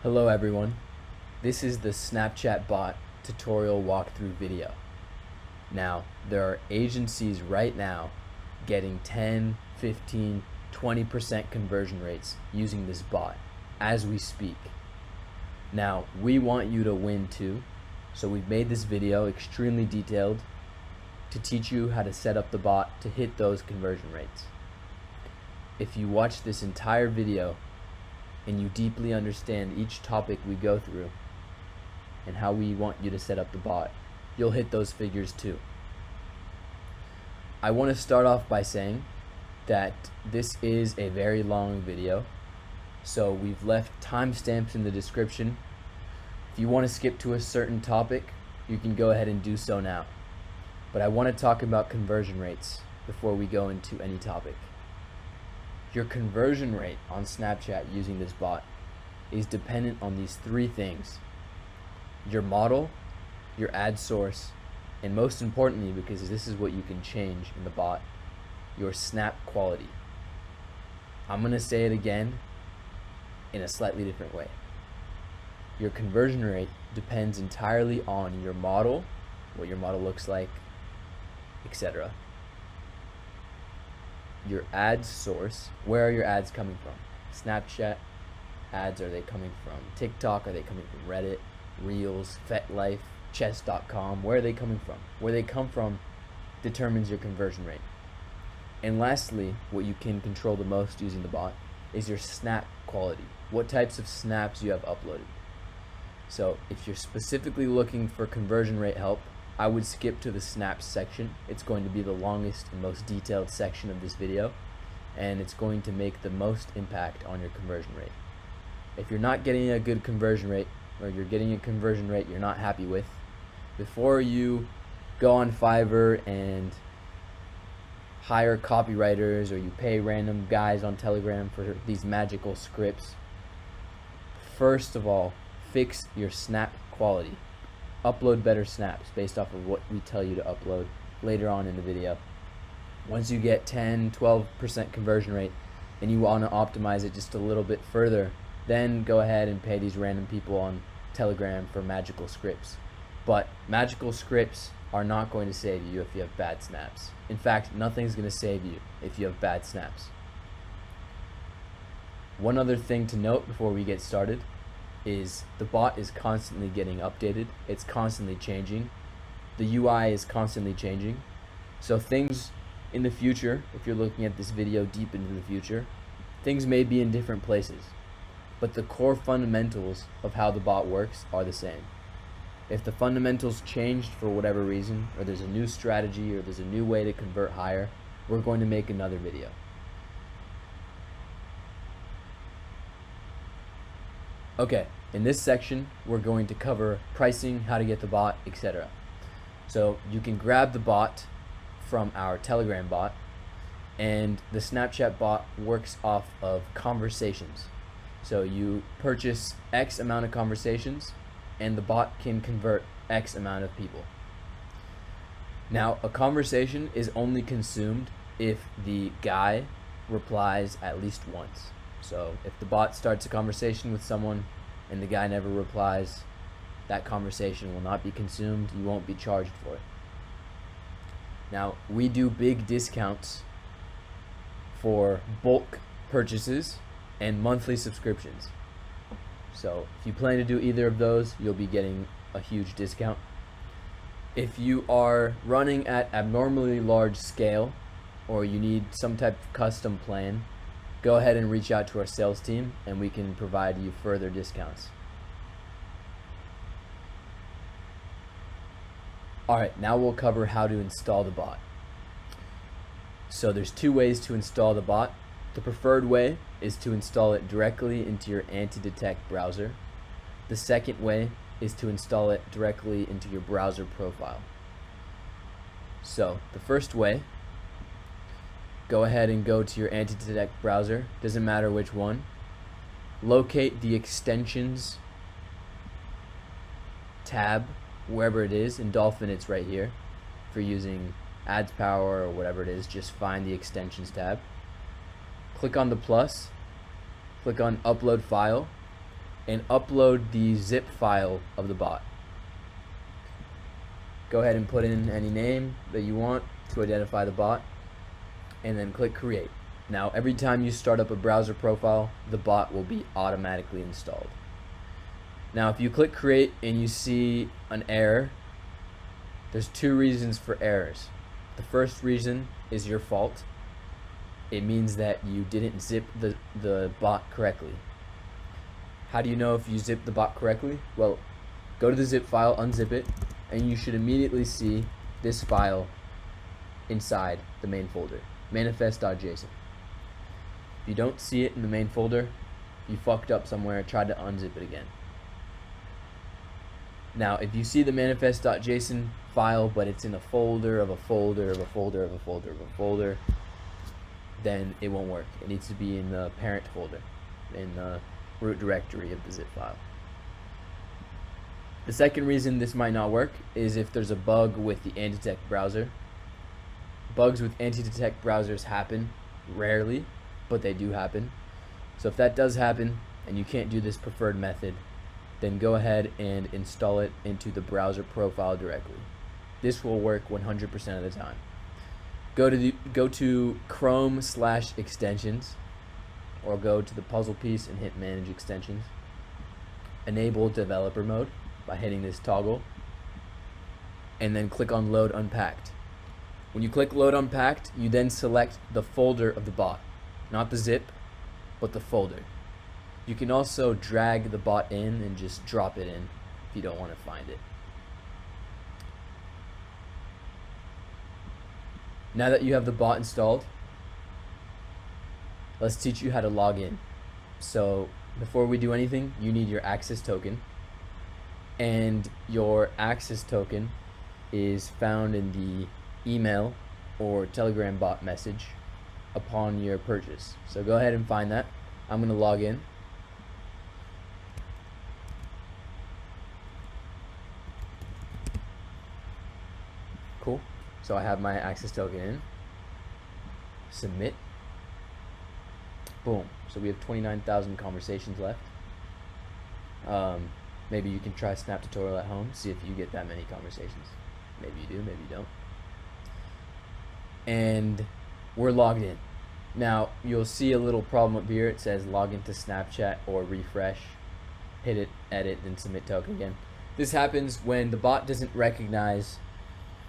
Hello everyone, this is the Snapchat bot tutorial walkthrough video. Now, there are agencies right now getting 10, 15, 20% conversion rates using this bot as we speak. Now, we want you to win too, so we've made this video extremely detailed to teach you how to set up the bot to hit those conversion rates. If you watch this entire video and you deeply understand each topic we go through and how we want you to set up the bot, you'll hit those figures too. I want to start off by saying that this is a very long video, so we've left timestamps in the description. If you want to skip to a certain topic, you can go ahead and do so now. But I want to talk about conversion rates before we go into any topic. Your conversion rate on Snapchat using this bot is dependent on these three things: your model, your ad source, and most importantly, because this is what you can change in the bot, your snap quality. I'm going to say it again in a slightly different way. Your conversion rate depends entirely on your model, what your model looks like, etc. Your ad source, where are your ads coming from? Snapchat ads, are they coming from TikTok? Are they coming from Reddit, Reels, FetLife, Chess.com? Where are they coming from? Where they come from determines your conversion rate. And lastly, what you can control the most using the bot is your snap quality. What types of snaps you have uploaded. So if you're specifically looking for conversion rate help, I would skip to the snaps section. It's going to be the longest and most detailed section of this video, and it's going to make the most impact on your conversion rate. If you're not getting a good conversion rate, or you're getting a conversion rate you're not happy with, before you go on Fiverr and hire copywriters, or you pay random guys on Telegram for these magical scripts, first of all, fix your snap quality. Upload better snaps based off of what we tell you to upload later on in the video. Once you get 10-12% conversion rate and you want to optimize it just a little bit further, then go ahead and pay these random people on Telegram for magical scripts. But magical scripts are not going to save you if you have bad snaps. In fact, nothing's going to save you if you have bad snaps. One other thing to note before we get started is the bot is constantly getting updated. It's constantly changing. The UI is constantly changing. So things in the future, if you're looking at this video deep into the future, things may be in different places, but the core fundamentals of how the bot works are the same. If the fundamentals changed for whatever reason, or there's a new strategy, or there's a new way to convert higher, we're going to make another video. Okay, in this section, we're going to cover pricing, how to get the bot, etc. So you can grab the bot from our Telegram bot, and the Snapchat bot works off of conversations. So you purchase X amount of conversations, and the bot can convert X amount of people. Now, a conversation is only consumed if the guy replies at least once. So if the bot starts a conversation with someone and the guy never replies, that conversation will not be consumed. You won't be charged for it. Now, we do big discounts for bulk purchases and monthly subscriptions. So if you plan to do either of those, you'll be getting a huge discount. If you are running at abnormally large scale, or you need some type of custom plan, go ahead and reach out to our sales team and we can provide you further discounts. Alright, now we'll cover how to install the bot. So there's two ways to install the bot. The preferred way is to install it directly into your anti-detect browser. The second way is to install it directly into your browser profile. So the first way, go ahead and go to your anti-detect browser, doesn't matter which one. Locate the extensions tab wherever it is. In Dolphin it's right here. If you're using Ads Power or whatever it is, just find the extensions tab. Click on the plus, click on upload file, and upload the zip file of the bot. Go ahead and put in any name that you want to identify the bot, and then click create. Now every time you start up a browser profile, the bot will be automatically installed. Now if you click create and you see an error, there's two reasons for errors. The first reason is your fault. It means that you didn't zip the bot correctly. How do you know if you zip the bot correctly? Well, go to the zip file, unzip it, and you should immediately see this file inside the main folder, manifest.json. If you don't see it in the main folder, you fucked up somewhere, tried to unzip it again. Now, if you see the manifest.json file, but it's in a folder of a folder of a folder of a folder of a folder, then it won't work. It needs to be in the parent folder, in the root directory of the zip file. The second reason this might not work is if there's a bug with the anti-detect browser. Bugs with anti-detect browsers happen rarely, but they do happen. So if that does happen and you can't do this preferred method, then go ahead and install it into the browser profile directly. This will work 100% of the time. Go to Chrome/extensions, or go to the puzzle piece and hit manage extensions. Enable developer mode by hitting this toggle, and then click on load unpacked. When you click load unpacked, you then select the folder of the bot, not the zip, but the folder. You can also drag the bot in and just drop it in if you don't want to find it. Now that you have the bot installed, let's teach you how to log in. So before we do anything, you need your access token, and your access token is found in the email or Telegram bot message upon your purchase. So go ahead and find that. I'm going to log in. Cool. So I have my access token in. Submit. Boom. So we have 29,000 conversations left. Maybe you can try Snap Tutorial at home, see if you get that many conversations. Maybe you do, maybe you don't. And we're logged in. Now you'll see a little problem up here. It says log into Snapchat or refresh. Hit it, edit, then submit token again. This happens when the bot doesn't recognize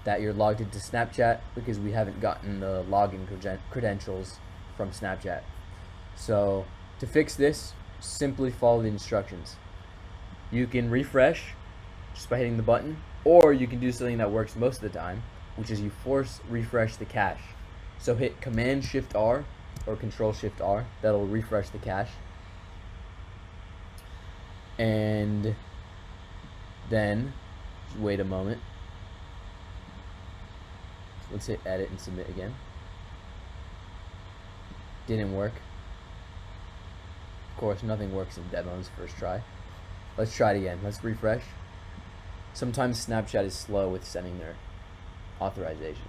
that you're logged into Snapchat because we haven't gotten the login credentials from Snapchat. So to fix this, simply follow the instructions. You can refresh just by hitting the button, or you can do something that works most of the time, which is you force refresh the cache. So hit Command Shift R or Control Shift R. That'll refresh the cache. And then wait a moment. Let's hit edit and submit again. Didn't work. Of course, nothing works in demos first try. Let's try it again. Let's refresh. Sometimes Snapchat is slow with sending their authorization.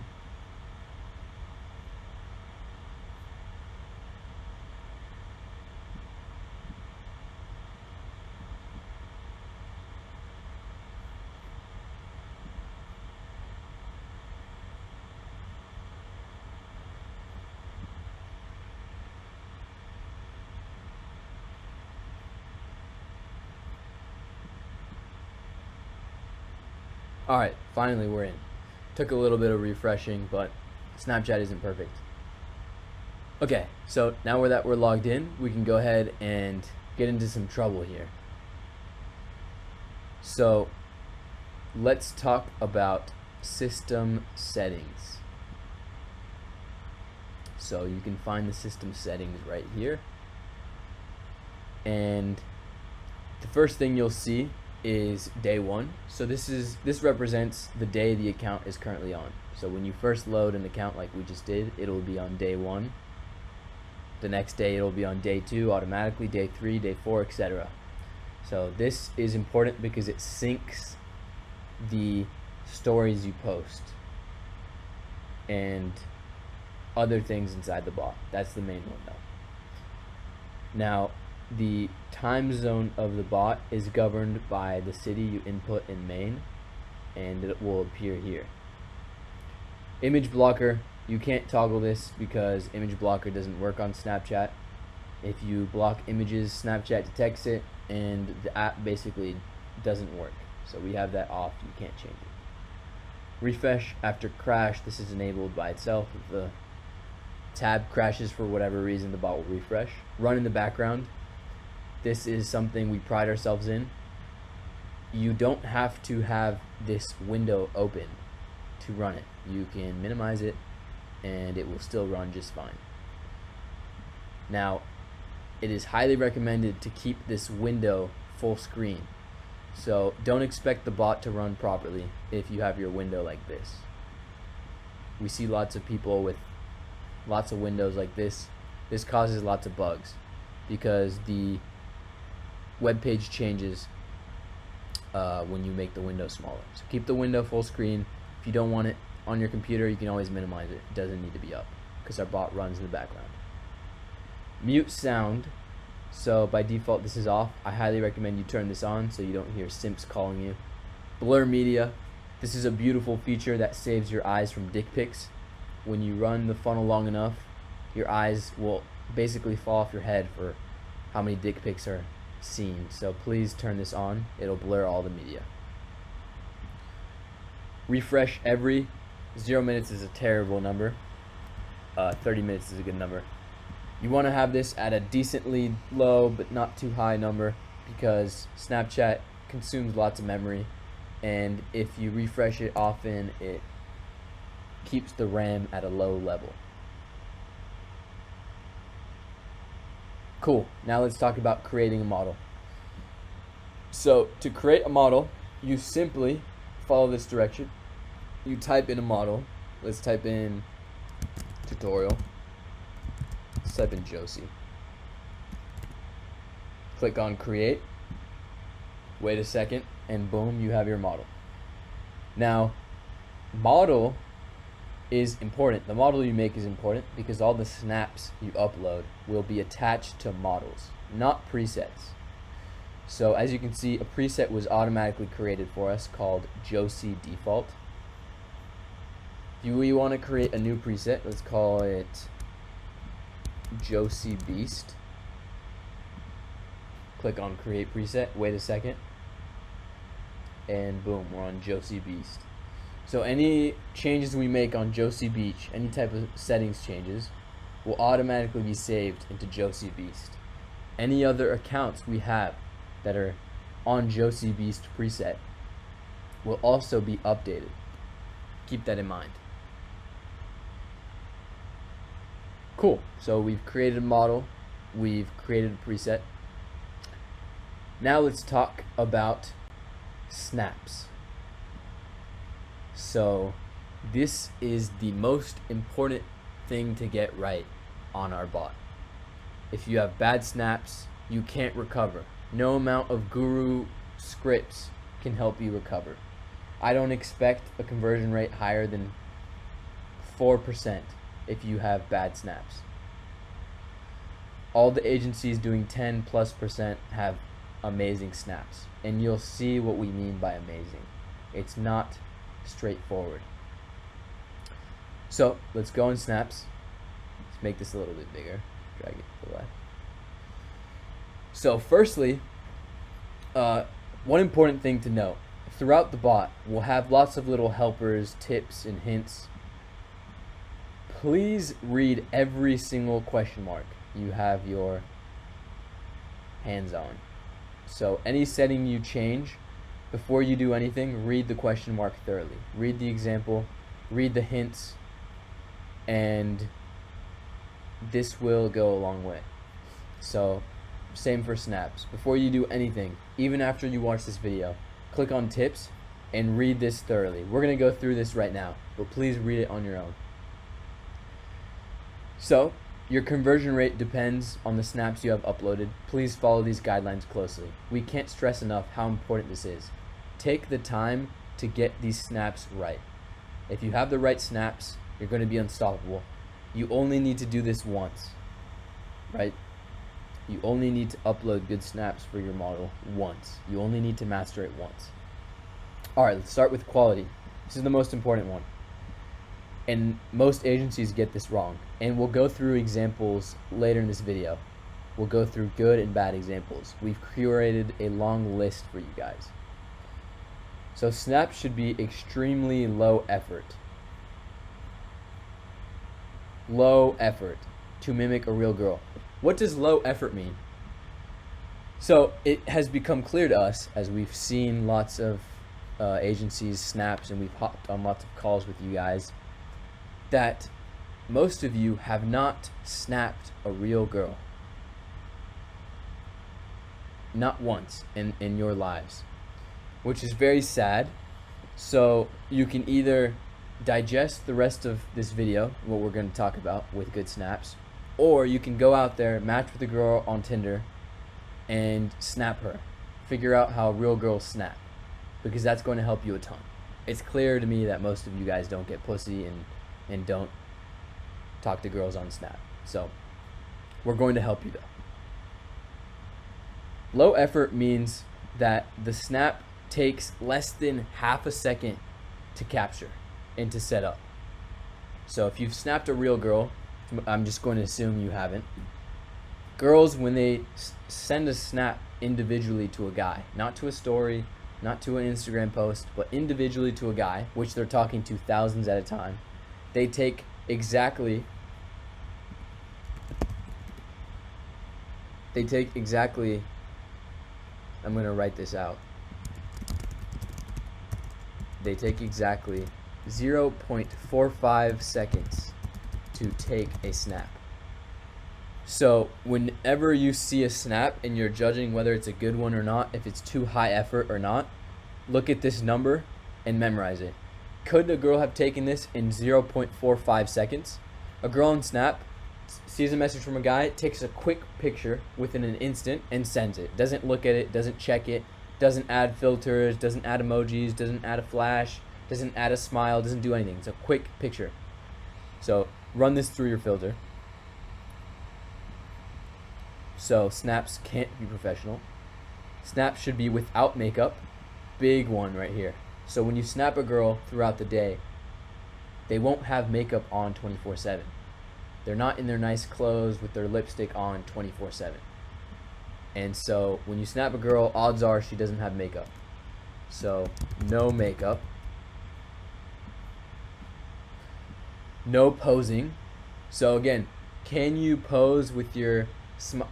Alright, finally we're in. Took a little bit of refreshing, but Snapchat isn't perfect. Okay, so now we're logged in, we can go ahead and get into some trouble here. So let's talk about system settings. So you can find the system settings right here. And the first thing you'll see is day one. So this represents the day the account is currently on. So when you first load an account like we just did, it'll be on day one. The next day it'll be on day two automatically, day three, day four, etc. So this is important because it syncs the stories you post and other things inside the bot. That's the main one though. Now the time zone of the bot is governed by the city you input in main, and it will appear here. Image blocker, you can't toggle this because image blocker doesn't work on Snapchat. If you block images, Snapchat detects it and the app basically doesn't work. So we have that off, you can't change it. Refresh after crash, this is enabled by itself. If the tab crashes for whatever reason, the bot will refresh. Run in the background, this is something we pride ourselves in. You don't have to have this window open to run it. You can minimize it and it will still run just fine. Now, it is highly recommended to keep this window full screen. So don't expect the bot to run properly if you have your window like this. We see lots of people with lots of windows like this. This causes lots of bugs because the web page changes when you make the window smaller. So keep the window full screen. If you don't want it on your computer, you can always minimize it. It doesn't need to be up because our bot runs in the background. Mute sound. So by default this is off. I highly recommend you turn this on so you don't hear simps calling you. Blur media. This is a beautiful feature that saves your eyes from dick pics. When you run the funnel long enough, your eyes will basically fall off your head for how many dick pics are seen. So please turn this on. It'll blur all the media. Refresh every 0 minutes is a terrible number. 30 minutes is a good number. You want to have this at a decently low but not too high number because Snapchat consumes lots of memory, and if you refresh it often, it keeps the RAM at a low level. Cool. Now let's talk about creating a model. So to create a model, you simply follow this direction. You type in a model. Let's type in tutorial. Let's type in Josie. Click on create. Wait a second, and boom, you have your model. Now, model is important. The model you make is important because all the snaps you upload will be attached to models, not presets. So as you can see, a preset was automatically created for us called Josie default. If we want to create a new preset, let's call it Josie Beast. Click on create preset, wait a second, and boom, we're on Josie Beast. So any changes we make on Josie Beach, any type of settings changes, will automatically be saved into Josie Beast. Any other accounts we have that are on Josie Beast preset will also be updated. Keep that in mind. Cool, so we've created a model, we've created a preset. Now let's talk about snaps. So this is the most important thing to get right on our bot. If you have bad snaps, you can't recover. No amount of guru scripts can help you recover. I don't expect a conversion rate higher than 4% if you have bad snaps. All the agencies doing 10+% have amazing snaps, and you'll see what we mean by amazing. It's not straightforward. So let's go in snaps. Let's make this a little bit bigger. Drag it to the left. So firstly, one important thing to note: throughout the bot, we'll have lots of little helpers, tips, and hints. Please read every single question mark you have your hands on. So any setting you change, before you do anything, read the question mark thoroughly. Read the example, read the hints, and this will go a long way. So same for snaps. Before you do anything, even after you watch this video, click on tips and read this thoroughly. We're going to go through this right now, but please read it on your own. So your conversion rate depends on the snaps you have uploaded. Please follow these guidelines closely. We can't stress enough how important this is. Take the time to get these snaps right. If you have the right snaps, you're going to be unstoppable. You only need to do this once, right? You only need to upload good snaps for your model once. You only need to master it once. Alright, let's start with quality. This is the most important one. And most agencies get this wrong. And we'll go through examples later in this video. We'll go through good and bad examples. We've curated a long list for you guys. So snaps should be extremely low effort. Low effort to mimic a real girl. What does low effort mean? So it has become clear to us as we've seen lots of agencies snaps and we've hopped on lots of calls with you guys that most of you have not snapped a real girl. Not once in your lives, which is very sad. So you can either digest the rest of this video, what we're going to talk about with good snaps, or you can go out there, match with a girl on Tinder and snap her. Figure out how real girls snap, because that's going to help you a ton. It's clear to me that most of you guys don't get pussy and don't talk to girls on Snap. So we're going to help you though. Low effort means that the snap takes less than half a second to capture and to set up. So if you've snapped a real girl, I'm just going to assume you haven't. Girls, when they send a snap individually to a guy, not to a story, not to an Instagram post, but individually to a guy, which they're talking to thousands at a time, they take exactly I'm going to write this out. They take exactly 0.45 seconds to take a snap. So whenever you see a snap and you're judging whether it's a good one or not, if it's too high effort or not, look at this number and memorize it. Could a girl have taken this in 0.45 seconds? A girl on Snap sees a message from a guy, takes a quick picture within an instant and sends it. Doesn't look at it, doesn't check it, doesn't add filters, doesn't add emojis, doesn't add a flash, doesn't add a smile, doesn't do anything. It's a quick picture. So run this through your filter. So snaps can't be professional. Snaps should be without makeup. Big one right here. So when you snap a girl throughout the day, they won't have makeup on 24/7. They're not in their nice clothes with their lipstick on 24/7. And so when you snap a girl, odds are she doesn't have makeup. So no makeup. No posing. So again, can you pose with your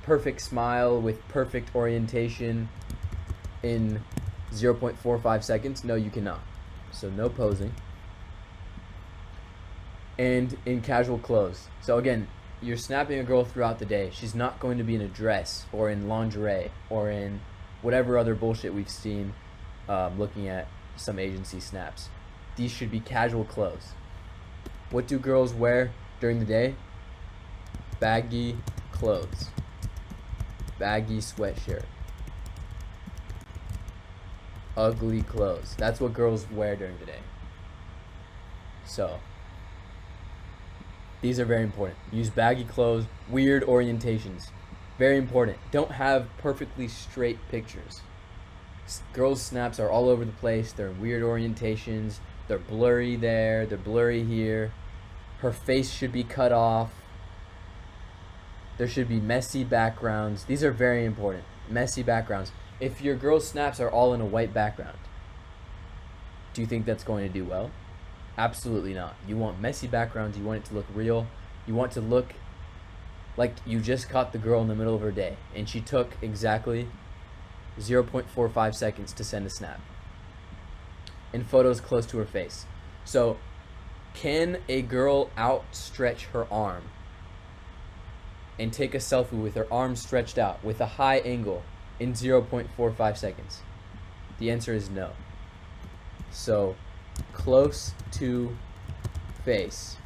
perfect smile, with perfect orientation in 0.45 seconds? No, you cannot. So no posing. And in casual clothes. So again, you're snapping a girl throughout the day. She's not going to be in a dress or in lingerie or in whatever other bullshit we've seen looking at some agency snaps. These should be casual clothes. What do girls wear during the day? Baggy clothes. Baggy sweatshirt. Ugly clothes. That's what girls wear during the day. So these are very important. Use baggy clothes, weird orientations. Very important. Don't have perfectly straight pictures. Girls' snaps are all over the place. They're weird orientations. They're blurry there. They're blurry here. Her face should be cut off. There should be messy backgrounds. These are very important. Messy backgrounds. If your girl's snaps are all in a white background, do you think that's going to do well? Absolutely not. You want messy backgrounds. You want it to look real. You want to look like you just caught the girl in the middle of her day and she took exactly 0.45 seconds to send a snap. And photos close to her face. So can a girl outstretch her arm and take a selfie with her arm stretched out with a high angle in 0.45 seconds? The answer is no. So close to face.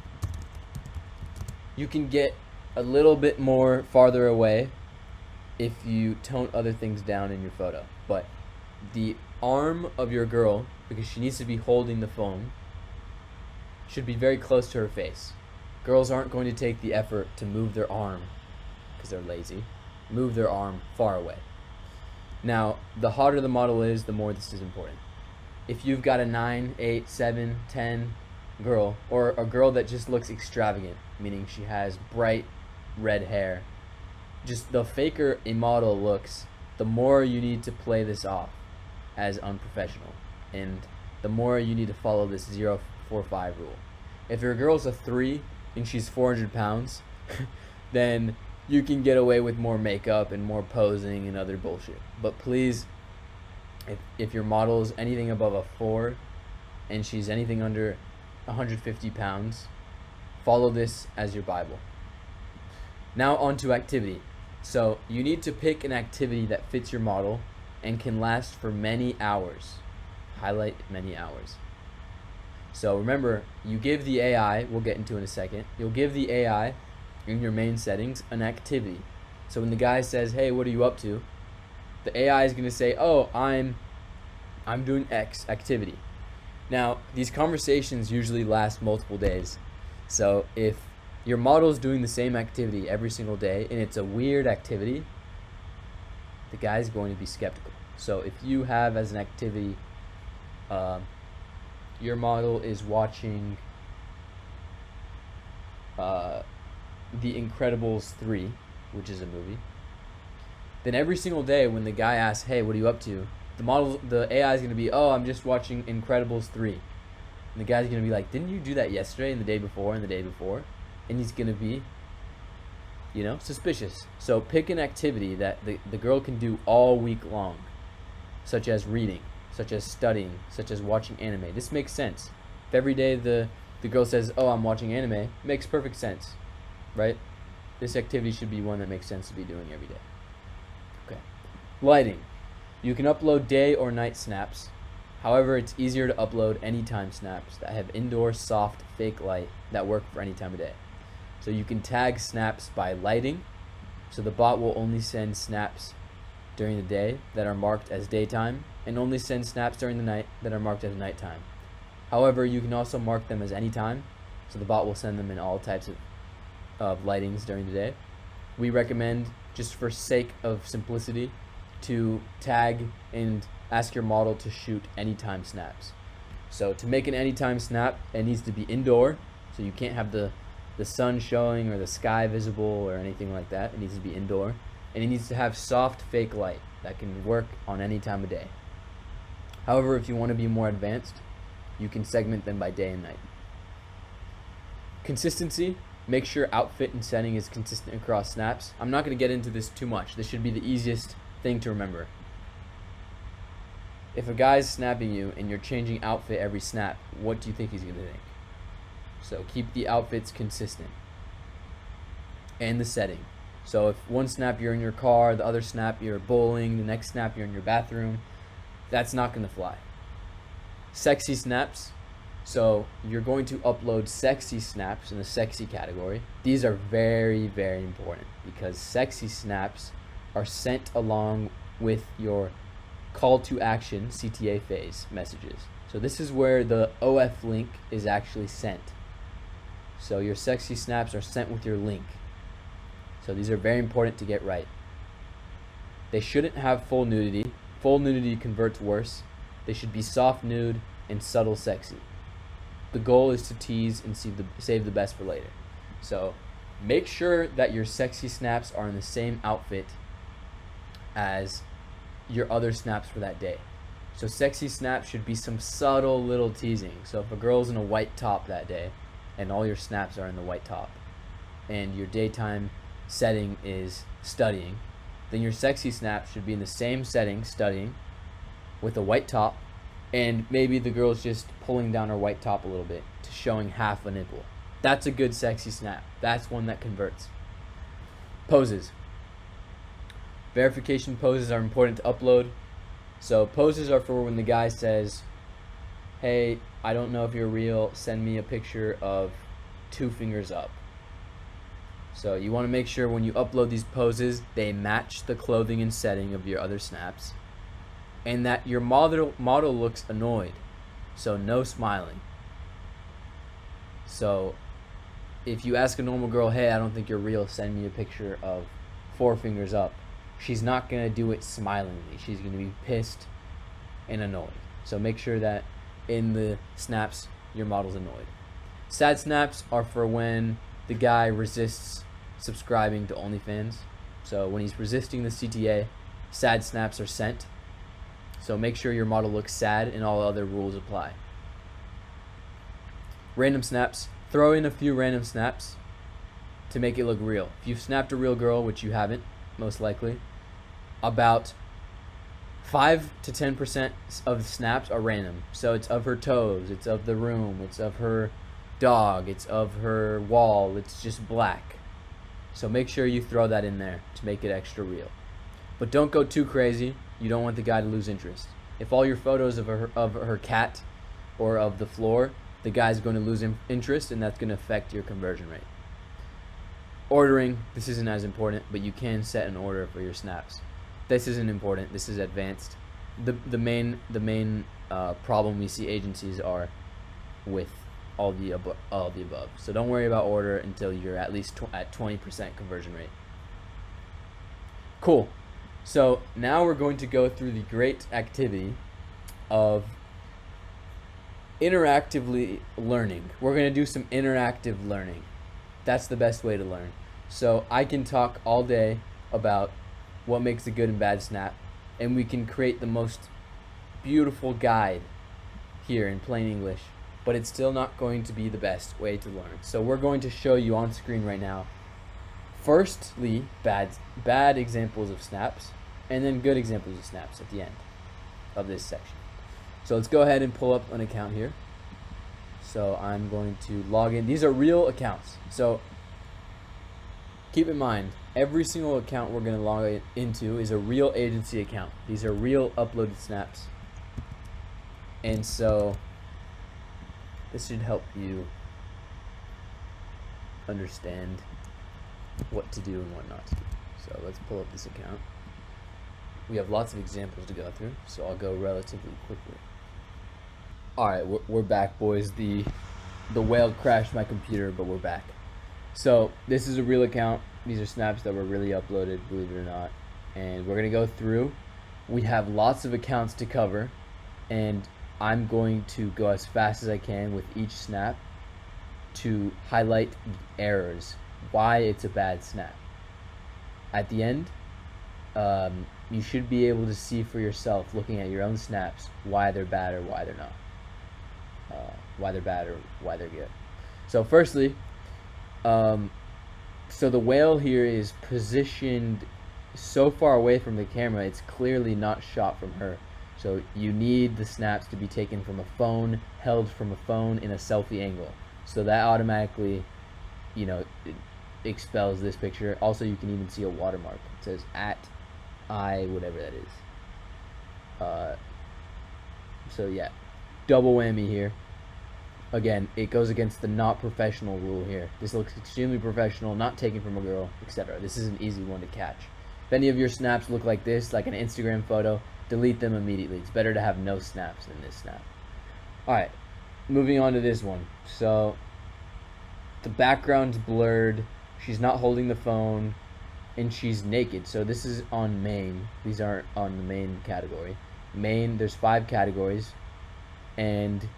You can get a little bit more farther away if you tone other things down in your photo, but the arm of your girl, because she needs to be holding the phone, should be very close to her face. Girls aren't going to take the effort to move their arm because they're lazy. move their arm far away. Now, the hotter the model is, the more this is important. If you've got a 9, 8, 7, 10 girl, or a girl that just looks extravagant, meaning she has bright red hair, just the faker a model looks, the more you need to play this off as unprofessional, and the more you need to follow this 0-4-5 rule. If your girl's a 3 and she's 400 pounds, then you can get away with more makeup and more posing and other bullshit. But please, if your model is anything above a 4 and she's anything under 150 pounds, follow this as your Bible. Now on to activity. So you need to pick an activity that fits your model and can last for many hours. Highlight many hours. So remember, you give the AI, we'll get into in a second, you'll give the AI in your main settings an activity. So when the guy says, hey, what are you up to? The AI is going to say, oh, I'm doing X activity. Now, these conversations usually last multiple days. So if your model is doing the same activity every single day and it's a weird activity, the guy's going to be skeptical. So if you have as an activity, your model is watching The Incredibles 3, which is a movie, then every single day when the guy asks, hey, what are you up to? The AI is going to be, oh, I'm just watching Incredibles 3. And the guy's going to be like, didn't you do that yesterday and the day before and the day before? And he's going to be, suspicious. So pick an activity that the girl can do all week long, such as reading, such as studying, such as watching anime. This makes sense. If every day the girl says, oh, I'm watching anime, it makes perfect sense, right? This activity should be one that makes sense to be doing every day. Okay. Lighting. You can upload day or night snaps. However, it's easier to upload anytime snaps that have indoor soft fake light that work for any time of day. So you can tag snaps by lighting, so the bot will only send snaps during the day that are marked as daytime and only send snaps during the night that are marked as nighttime. However, you can also mark them as anytime, so the bot will send them in all types of lightings during the day. We recommend, just for sake of simplicity, to tag and ask your model to shoot anytime snaps. So to make an anytime snap, it needs to be indoor, so you can't have the sun showing or the sky visible or anything like that. It needs to be indoor, and it needs to have soft fake light that can work on any time of day. However, if you want to be more advanced, you can segment them by day and night. Consistency. Make sure outfit and setting is consistent across snaps. I'm not going to get into this too much. This should be the easiest thing to remember. If a guy's snapping you and you're changing outfit every snap, what do you think he's going to think? So keep the outfits consistent. And the setting. So if one snap you're in your car, the other snap you're bowling, the next snap you're in your bathroom, that's not going to fly. Sexy snaps. So you're going to upload sexy snaps in the sexy category. These are very, very important because sexy snaps are sent along with your call to action CTA phase messages. So this is where the OF link is actually sent. So your sexy snaps are sent with your link. So these are very important to get right. They shouldn't have full nudity. Full nudity converts worse. They should be soft nude and subtle sexy. The goal is to tease and save the best for later. So make sure that your sexy snaps are in the same outfit as your other snaps for that day. So sexy snaps should be some subtle little teasing. So if a girl's in a white top that day and all your snaps are in the white top and your daytime setting is studying, then your sexy snap should be in the same setting, studying, with a white top, and maybe the girl's just pulling down her white top a little bit to showing half a nipple. That's a good sexy snap. That's one that converts. Poses. Verification poses are important to upload. So poses are for when the guy says, hey, I don't know if you're real, send me a picture of 2 fingers up. So you want to make sure when you upload these poses, they match the clothing and setting of your other snaps, and that your model looks annoyed. So no smiling. So if you ask a normal girl, hey, I don't think you're real, send me a picture of 4 fingers up. She's not going to do it smilingly. She's going to be pissed and annoyed. So make sure that in the snaps, your model's annoyed. Sad snaps are for when the guy resists subscribing to OnlyFans. So when he's resisting the CTA, sad snaps are sent. So make sure your model looks sad and all other rules apply. Random snaps. Throw in a few random snaps to make it look real. If you've snapped a real girl, which you haven't, most likely, about 5 to 10% of the snaps are random. So it's of her toes, it's of the room, it's of her dog, it's of her wall, it's just black. So make sure you throw that in there to make it extra real. But don't go too crazy. You don't want the guy to lose interest. If all your photos of her cat or of the floor, the guy's going to lose interest, and that's going to affect your conversion rate. Ordering, this isn't as important, but you can set an order for your snaps. This isn't important. This is advanced. The main problem we see agencies are with all the above. So don't worry about order until you're at least at 20% conversion rate. Cool. So now we're going to go through the great activity of interactively learning. We're going to do some interactive learning. That's the best way to learn. So I can talk all day about what makes a good and bad snap, and we can create the most beautiful guide here in plain English, but it's still not going to be the best way to learn. So we're going to show you on screen right now, firstly, bad examples of snaps, and then good examples of snaps at the end of this section. So let's go ahead and pull up an account here. So I'm going to log in. These are real accounts. So keep in mind, every single account we're going to log into is a real agency account. These are real uploaded snaps. And so this should help you understand what to do and what not to do. So let's pull up this account. We have lots of examples to go through, so I'll go relatively quickly. Alright, we're back, boys. The whale crashed my computer, but we're back. So this is a real account. These are snaps that were really uploaded, believe it or not. And we're going to go through. We have lots of accounts to cover, and I'm going to go as fast as I can with each snap to highlight the errors, why it's a bad snap. At the end, you should be able to see for yourself, looking at your own snaps, why they're bad or why they're not. Why they're bad or why they're good. So firstly, so the whale here is positioned so far away from the camera, it's clearly not shot from her. So you need the snaps to be taken from a phone, held from a phone in a selfie angle. So that automatically, you know, it expels this picture. Also, you can even see a watermark. It says @I, whatever that is. So yeah, double whammy here. Again, it goes against the not professional rule here. This looks extremely professional, not taken from a girl, etc. This is an easy one to catch. If any of your snaps look like this, like an Instagram photo, delete them immediately. It's better to have no snaps than this snap. Alright, moving on to this one. So the background's blurred, she's not holding the phone, and she's naked. So this is on main. These aren't on the main category. Main, there's 5 categories, and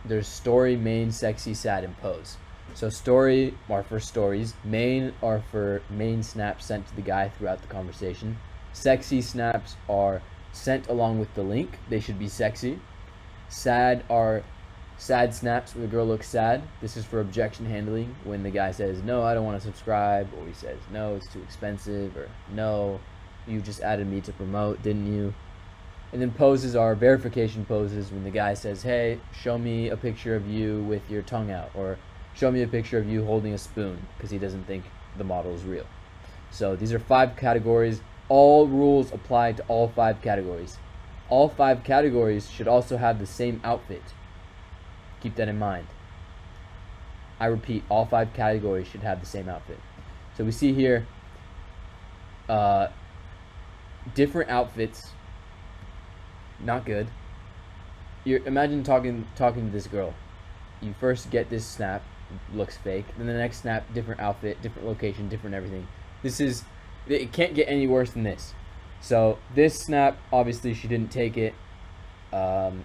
there's story, main, sexy, sad, and pose. So story are for stories, main are for main snaps sent to the guy throughout the conversation. Sexy snaps are sent along with the link. They should be sexy. Sad are sad snaps where the girl looks sad. This is for objection handling, when the guy says, no, I don't want to subscribe, or he says, no, it's too expensive, or no, you just added me to promote, didn't you? And then poses are verification poses, when the guy says, hey, show me a picture of you with your tongue out, or show me a picture of you holding a spoon, because he doesn't think the model is real. So these are 5 categories. All rules apply to all 5 categories. All 5 categories should also have the same outfit. Keep that in mind. I repeat, all 5 categories should have the same outfit. So we see here different outfits. Not good. Imagine talking to this girl. You first get this snap, looks fake. Then the next snap, different outfit, different location, different everything. This is It can't get any worse than this. So this snap, obviously she didn't take it, and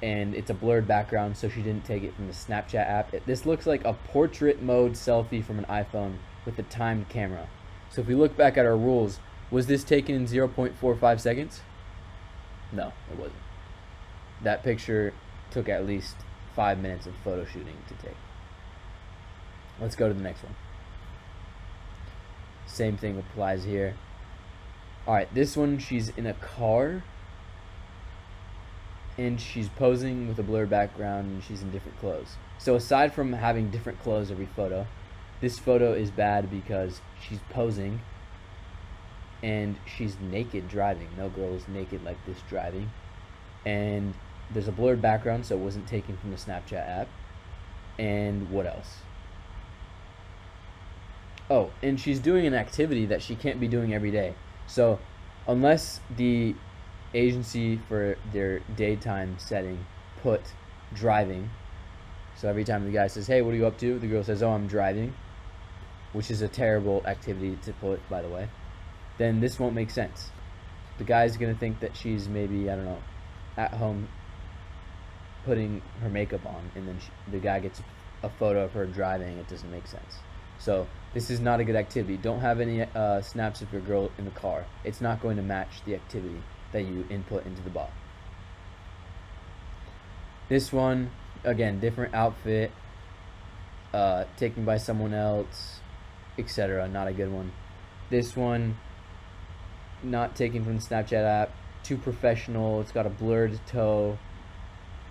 it's a blurred background, so she didn't take it from the Snapchat app. This looks like a portrait mode selfie from an iPhone with a timed camera. So if we look back at our rules, was this taken in 0.45 seconds? No, it wasn't. That picture took at least 5 minutes of photo shooting to take. Let's go to the next one. Same thing applies here. Alright, this one, she's in a car and she's posing with a blurred background and she's in different clothes. So aside from having different clothes every photo, this photo is bad because she's posing and she's naked driving. No girl is naked like this driving. And there's a blurred background, so it wasn't taken from the Snapchat app. And what else? Oh, and she's doing an activity that she can't be doing every day. So unless the agency for their daytime setting put driving, so every time the guy says, hey, what are you up to? The girl says, oh, I'm driving, which is a terrible activity to put, by the way, then this won't make sense. The guy's going to think that she's maybe, I don't know, at home putting her makeup on, and then the guy gets a photo of her driving. It doesn't make sense. So this is not a good activity. Don't have any snaps of your girl in the car. It's not going to match the activity that you input into the bot. This one, again, different outfit, taken by someone else, etc. Not a good one. This one, not taken from the Snapchat app. Too professional. It's got a blurred toe.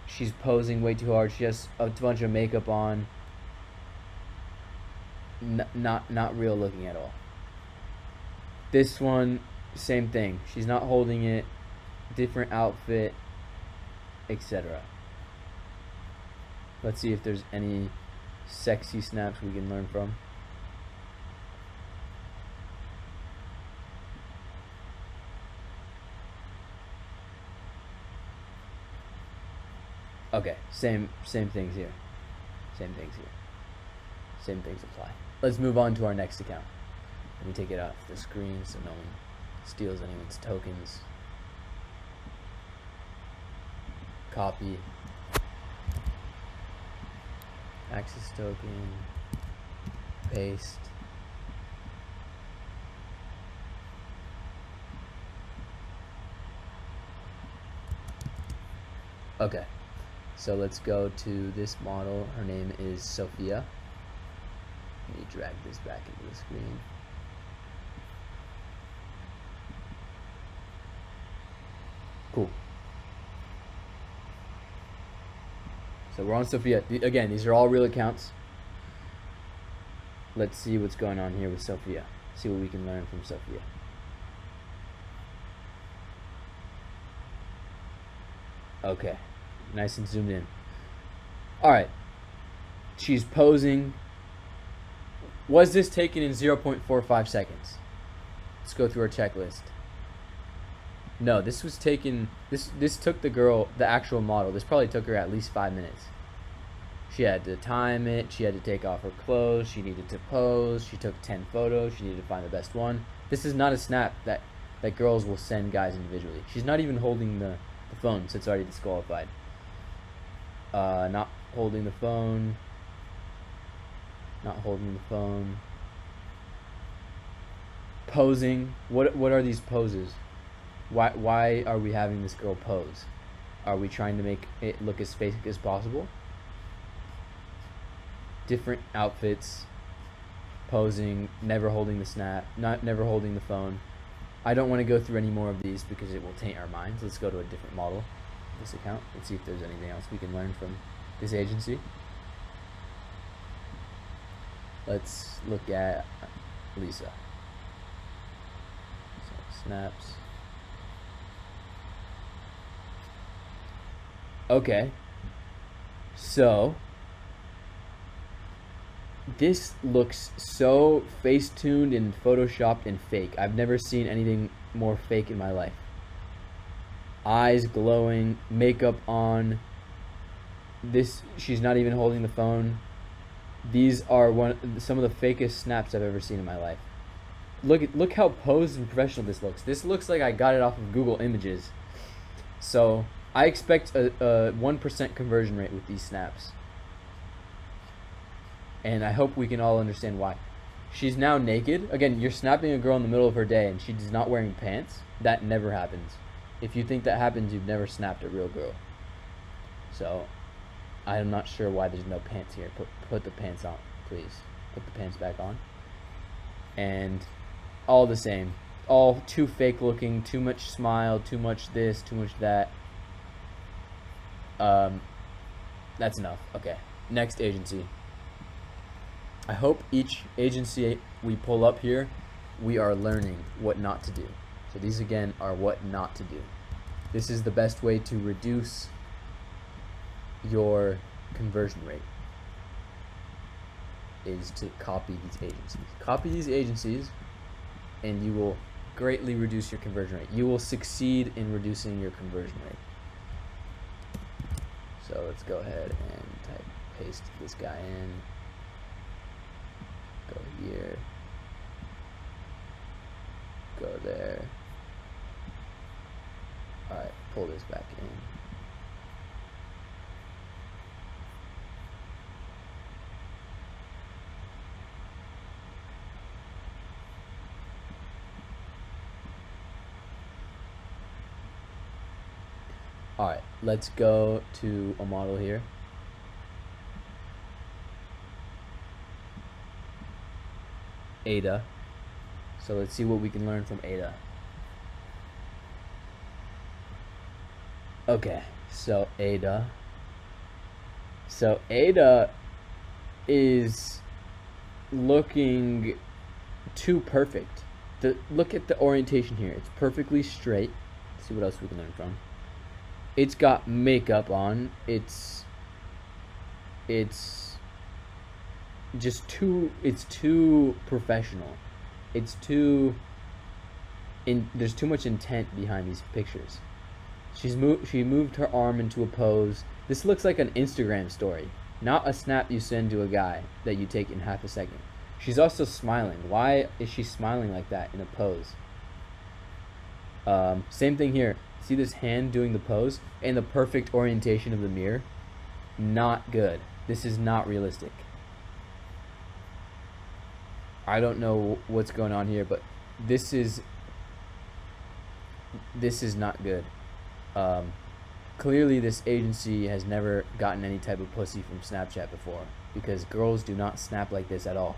She's posing way too hard. She has a bunch of makeup on. Not real looking at all. This one, same thing. She's not holding it. Different outfit, etc. Let's see if there's any sexy snaps we can learn from. Okay, same things here. Same things here. Same things apply. Let's move on to our next account. Let me take it off the screen so no one steals anyone's tokens. Copy. Access token. Paste. Okay. So let's go to this model. Her name is Sophia. Let me drag this back into the screen. Cool. So we're on Sophia. Again, these are all real accounts. Let's see what's going on here with Sophia. See what we can learn from Sophia. Okay. Nice and zoomed in. Alright. She's posing. Was this taken in 0.45 seconds? Let's go through our checklist. No, this was taken. This took the girl, the actual model. This probably took her at least 5 minutes. She had to time it. She had to take off her clothes. She needed to pose. She took 10 photos. She needed to find the best one. This is not a snap that girls will send guys individually. She's not even holding the phone, so it's already disqualified. Not holding the phone. Not holding the phone. Posing. What are these poses? Why are we having this girl pose? Are we trying to make it look as fake as possible? Different outfits. Posing. Never holding the snap. Never holding the phone. I don't want to go through any more of these because it will taint our minds. Let's go to a different model. This account. Let's see if there's anything else we can learn from this agency. Let's look at Lisa. So, snaps. Okay. So this looks so face-tuned and photoshopped and fake. I've never seen anything more fake in my life. Eyes glowing, makeup on. She's not even holding the phone. These are some of the fakest snaps I've ever seen in my life. Look how posed and professional this looks. This looks like I got it off of Google Images. So I expect a 1% conversion rate with these snaps. And I hope we can all understand why. She's now naked. Again, you're snapping a girl in the middle of her day and she's not wearing pants. That never happens. If you think that happens, you've never snapped a real girl. So I'm not sure why there's no pants here. Put the pants on, please. Put the pants back on. And all the same. All too fake looking, too much smile, too much this, too much that. That's enough. Okay. Next agency. I hope each agency we pull up here, we are learning what not to do. So these again are what not to do. This is the best way to reduce your conversion rate, is to copy these agencies. Copy these agencies and you will greatly reduce your conversion rate. You will succeed in reducing your conversion rate. So let's go ahead and paste this guy in. Go here. Go there. Alright, pull this back in. Alright, let's go to a model here. Ada. So let's see what we can learn from Ada. Okay, so Ada. So Ada is looking too perfect. Look at the orientation here. It's perfectly straight. Let's see what else we can learn from. It's got makeup on. It's just too professional. There's too much intent behind these pictures. She moved her arm into a pose. This looks like an Instagram story, not a snap you send to a guy that you take in half a second. She's also smiling. Why is she smiling like that in a pose? Same thing here. See this hand doing the pose and the perfect orientation of the mirror? Not good. This is not realistic. I don't know what's going on here, but this is not good. Clearly this agency has never gotten any type of pussy from Snapchat before, because girls do not snap like this at all.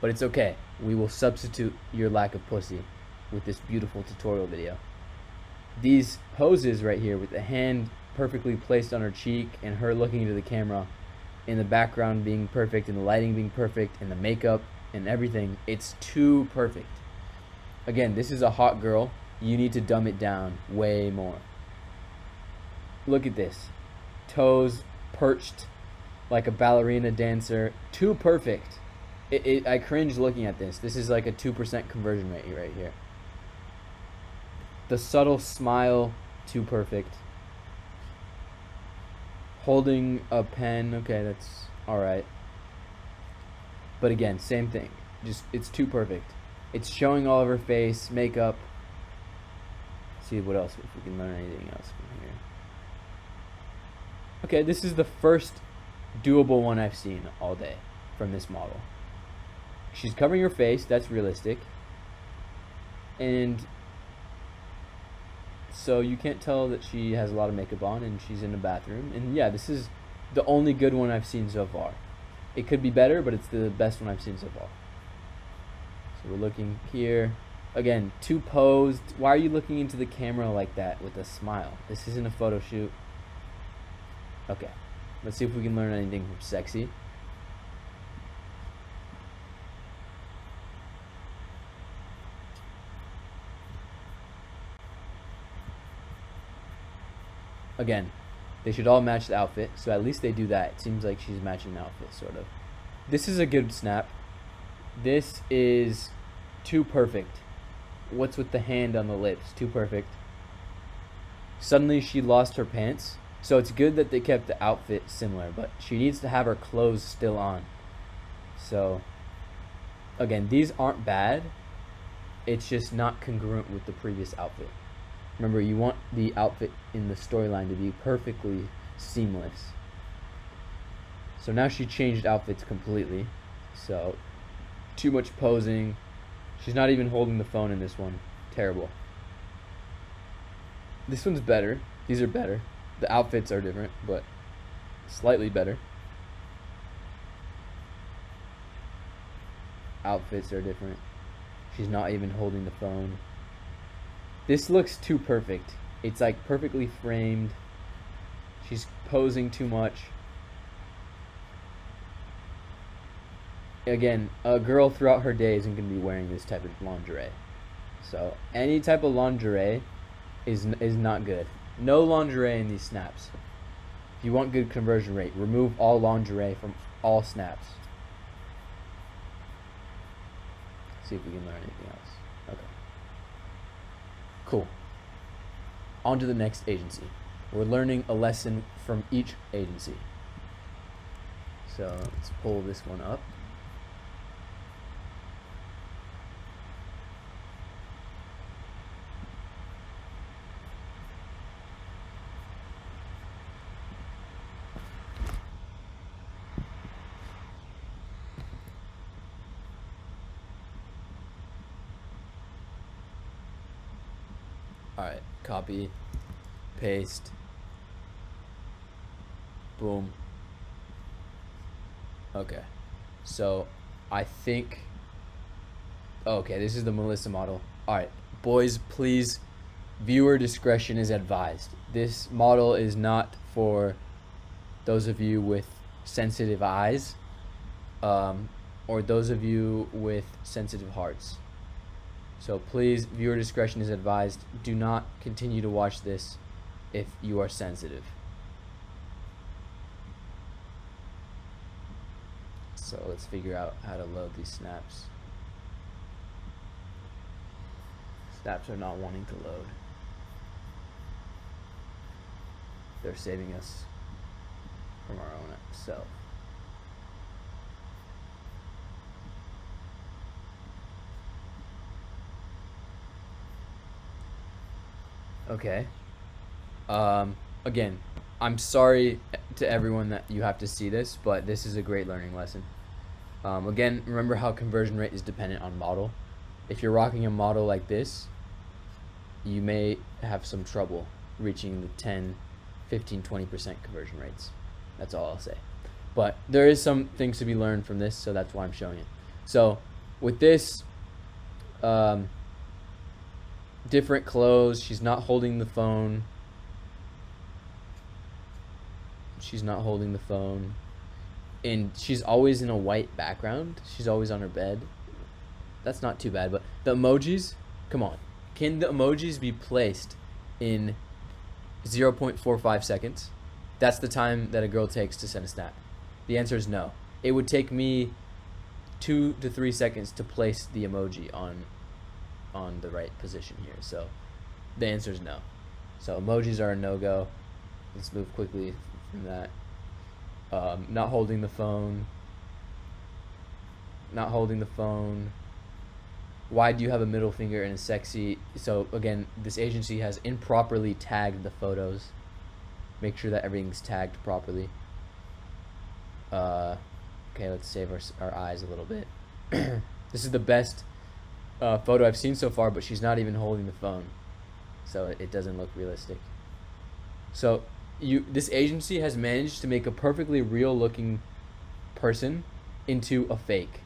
But it's okay. We will substitute your lack of pussy with this beautiful tutorial video. These poses right here with the hand perfectly placed on her cheek and her looking into the camera, in the background being perfect and the lighting being perfect and the makeup and everything, it's too perfect. Again, this is a hot girl. You need to dumb it down way more. Look at this. Toes perched like a ballerina dancer. Too perfect. I cringe looking at this. This is like a 2% conversion rate right here. The subtle smile, too perfect. Holding a pen, okay, that's alright. But again, same thing. Just, it's too perfect. It's showing all of her face, makeup. Let's see what else, if we can learn anything else from here. Okay, this is the first doable one I've seen all day from this model. She's covering her face, that's realistic. And so you can't tell that she has a lot of makeup on and she's in the bathroom. And yeah, this is the only good one I've seen so far. It could be better, but it's the best one I've seen so far. So we're looking here. Again, too posed. Why are you looking into the camera like that with a smile? This isn't a photo shoot. Okay, let's see if we can learn anything from Sexy. Again, they should all match the outfit, so at least they do that. It seems like she's matching the outfit, sort of. This is a good snap. This is too perfect. What's with the hand on the lips? Too perfect. Suddenly she lost her pants. So it's good that they kept the outfit similar, but she needs to have her clothes still on. So, again, these aren't bad. it's just not congruent with the previous outfit. Remember, you want the outfit in the storyline to be perfectly seamless. So now she changed outfits completely. So, too much posing. She's not even holding the phone in this one. Terrible. This one's better. These are better. The outfits are different, but slightly better. Outfits are different. She's not even holding the phone. This looks too perfect. It's like perfectly framed. She's posing too much. Again, a girl throughout her day isn't going to be wearing this type of lingerie. So any type of lingerie is not good. No lingerie in these snaps. If you want good conversion rate, remove all lingerie from all snaps. See if we can learn anything else. Okay. Cool. On to the next agency. We're learning a lesson from each agency. So let's pull this one up. Alright, copy, paste, boom. Okay, so I think, okay, this is the Melissa model. Alright, boys, please, viewer discretion is advised. This model is not for those of you with sensitive eyes, or those of you with sensitive hearts. So please, viewer discretion is advised. Do not continue to watch this if you are sensitive. So let's figure out how to load these snaps. Snaps are not wanting to load. They're saving us from our own self. Okay. Again, I'm sorry to everyone that you have to see this, but this is a great learning lesson. Again, remember how conversion rate is dependent on model. If you're rocking a model like this, you may have some trouble reaching the 10, 15, 20% conversion rates. That's all I'll say. But there is some things to be learned from this, so that's why I'm showing it. So with this, different clothes. She's not holding the phone. She's not holding the phone. And she's always in a white background. She's always on her bed. That's not too bad, but the emojis, come on. Can the emojis be placed in 0.45 seconds? That's the time that a girl takes to send a snap. The answer is no. It would take me 2 to 3 seconds to place the emoji on the right position here. So the answer is no. So emojis are a no-go. Let's move quickly from that. Not holding the phone. Not holding the phone. Why do you have a middle finger and a sexy? So again, this agency has improperly tagged the photos. Make sure that everything's tagged properly. Okay, let's save our eyes a little bit. This is the best photo I've seen so far, but she's not even holding the phone, so it doesn't look realistic. So this agency has managed to make a perfectly real looking person into a fake.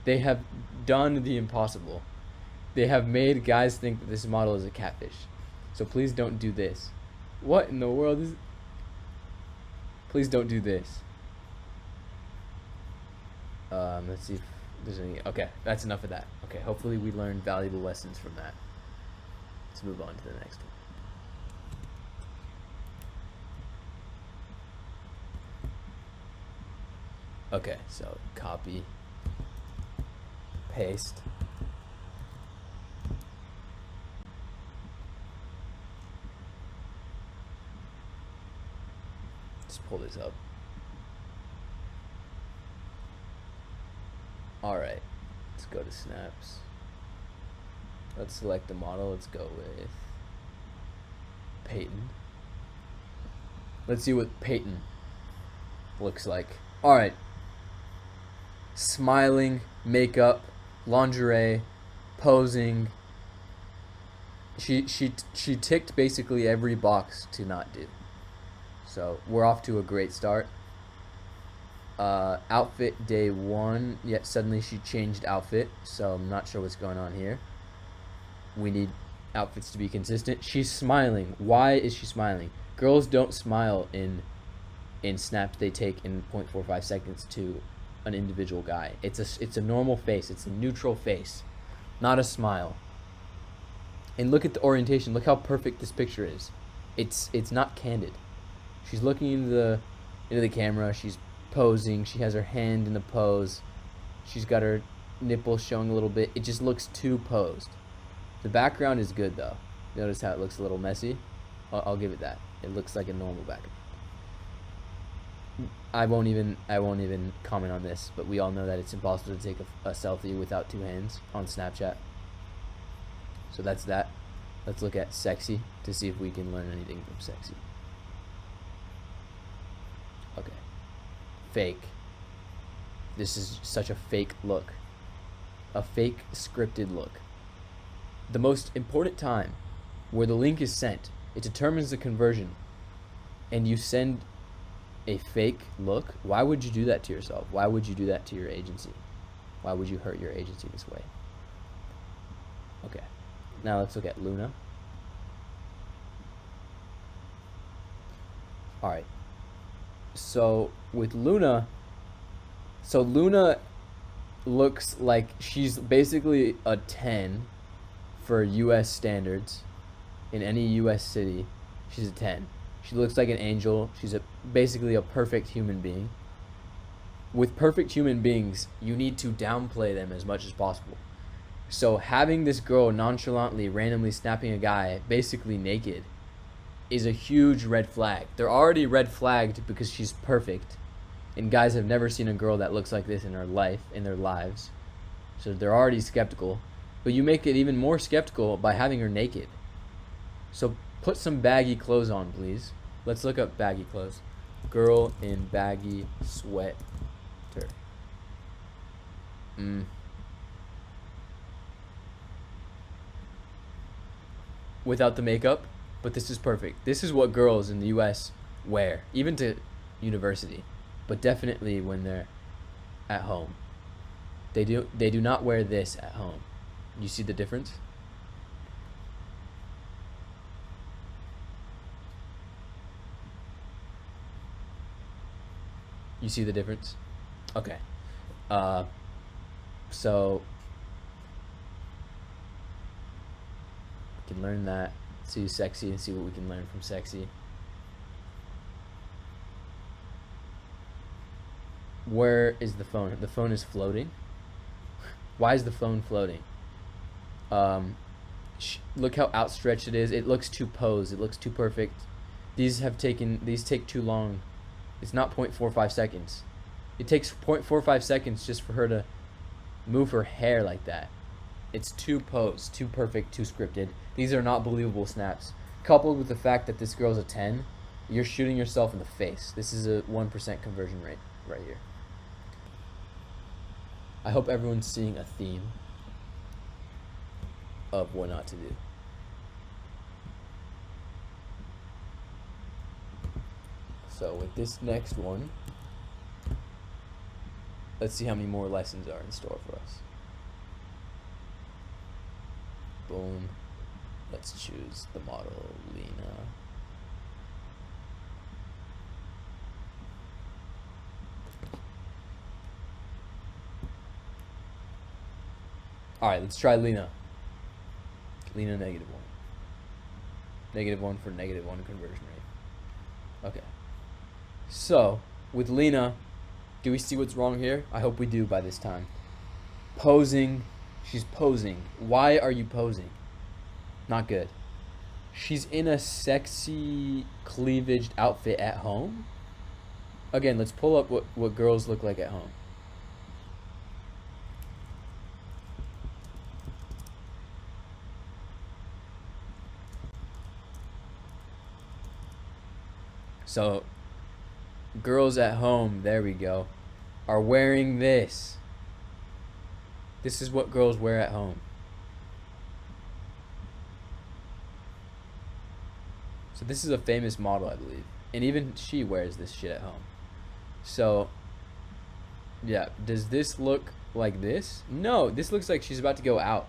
They have done the impossible. They have made guys think that this model is a catfish. So please don't do this. What in the world is... Please don't do this. Let's see if there's any... Okay, that's enough of that. Okay, hopefully we learned valuable lessons from that. Let's move on to the next one. Okay, so copy, paste. Let's pull this up. Alright, let's go to snaps. Let's select a model. Let's go with Peyton. Let's see what Peyton looks like. All right. Smiling, makeup, lingerie, posing. She ticked basically every box to not do. So we're off to a great start. Outfit day 1. Yet suddenly she changed outfit, so I'm not sure what's going on here. We need outfits to be consistent. She's smiling. Why is she smiling? Girls don't smile in snaps they take in 0.45 seconds to an individual guy. It's a normal face. It's a neutral face, not a smile. And look at the orientation. Look how perfect this picture is. It's not candid. She's looking into the camera. She's posing. She has her hand in the pose. She's got her nipples showing a little bit. It just looks too posed. The background is good though. Notice how it looks a little messy. I'll give it that. It looks like a normal background. I won't even comment on this, but we all know that it's impossible to take a selfie without 2 hands on Snapchat. So that's that. Let's look at sexy to see if we can learn anything from sexy. Okay. Fake. This is such a fake look. A fake scripted look. The most important time where the link is sent, it determines the conversion. And you send a fake look. Why would you do that to yourself? Why would you do that to your agency? Why would you hurt your agency this way? Okay. Now let's look at Luna. Alright. So with Luna, Luna looks like she's basically a 10 for US standards. In any US city, she's a 10. She looks like an angel. She's basically a perfect human being. With perfect human beings, you need to downplay them as much as possible. So having this girl nonchalantly, randomly snapping a guy, basically naked, is a huge red flag. They're already red flagged because she's perfect. And guys have never seen a girl that looks like this in their lives. So they're already skeptical. But you make it even more skeptical by having her naked. So put some baggy clothes on, please. Let's look up baggy clothes. Girl in baggy sweater. Without the makeup, but this is perfect. This is what girls in the US wear, even to university, but definitely when they're at home. They do not wear this at home. You see the difference? You see the difference? Okay. So we can learn that. See sexy and see what we can learn from sexy. Where is the phone? The phone is floating. Why is the phone floating? Look how outstretched it is. It looks too posed. It looks too perfect. These take too long. It's not 0.45 seconds. It takes 0.45 seconds just for her to move her hair like that. It's too posed, too perfect, too scripted. These are not believable snaps. Coupled with the fact that this girl's a 10, you're shooting yourself in the face. This is a 1% conversion rate right here. I hope everyone's seeing a theme of what not to do. So with this next one, let's see how many more lessons are in store for us. Boom. Let's choose the model, Lena. Alright, let's try Lena. Lena -1. -1 for -1 conversion rate. Okay. So, with Lena, do we see what's wrong here? I hope we do by this time. Posing. She's posing. Why are you posing? Not good. She's in a sexy cleavaged outfit at home. Again, let's pull up what girls look like at home. So girls at home, there we go, are wearing this. This is what girls wear at home. So this is a famous model, I believe. And even she wears this shit at home. So, yeah. Does this look like this? No, this looks like she's about to go out.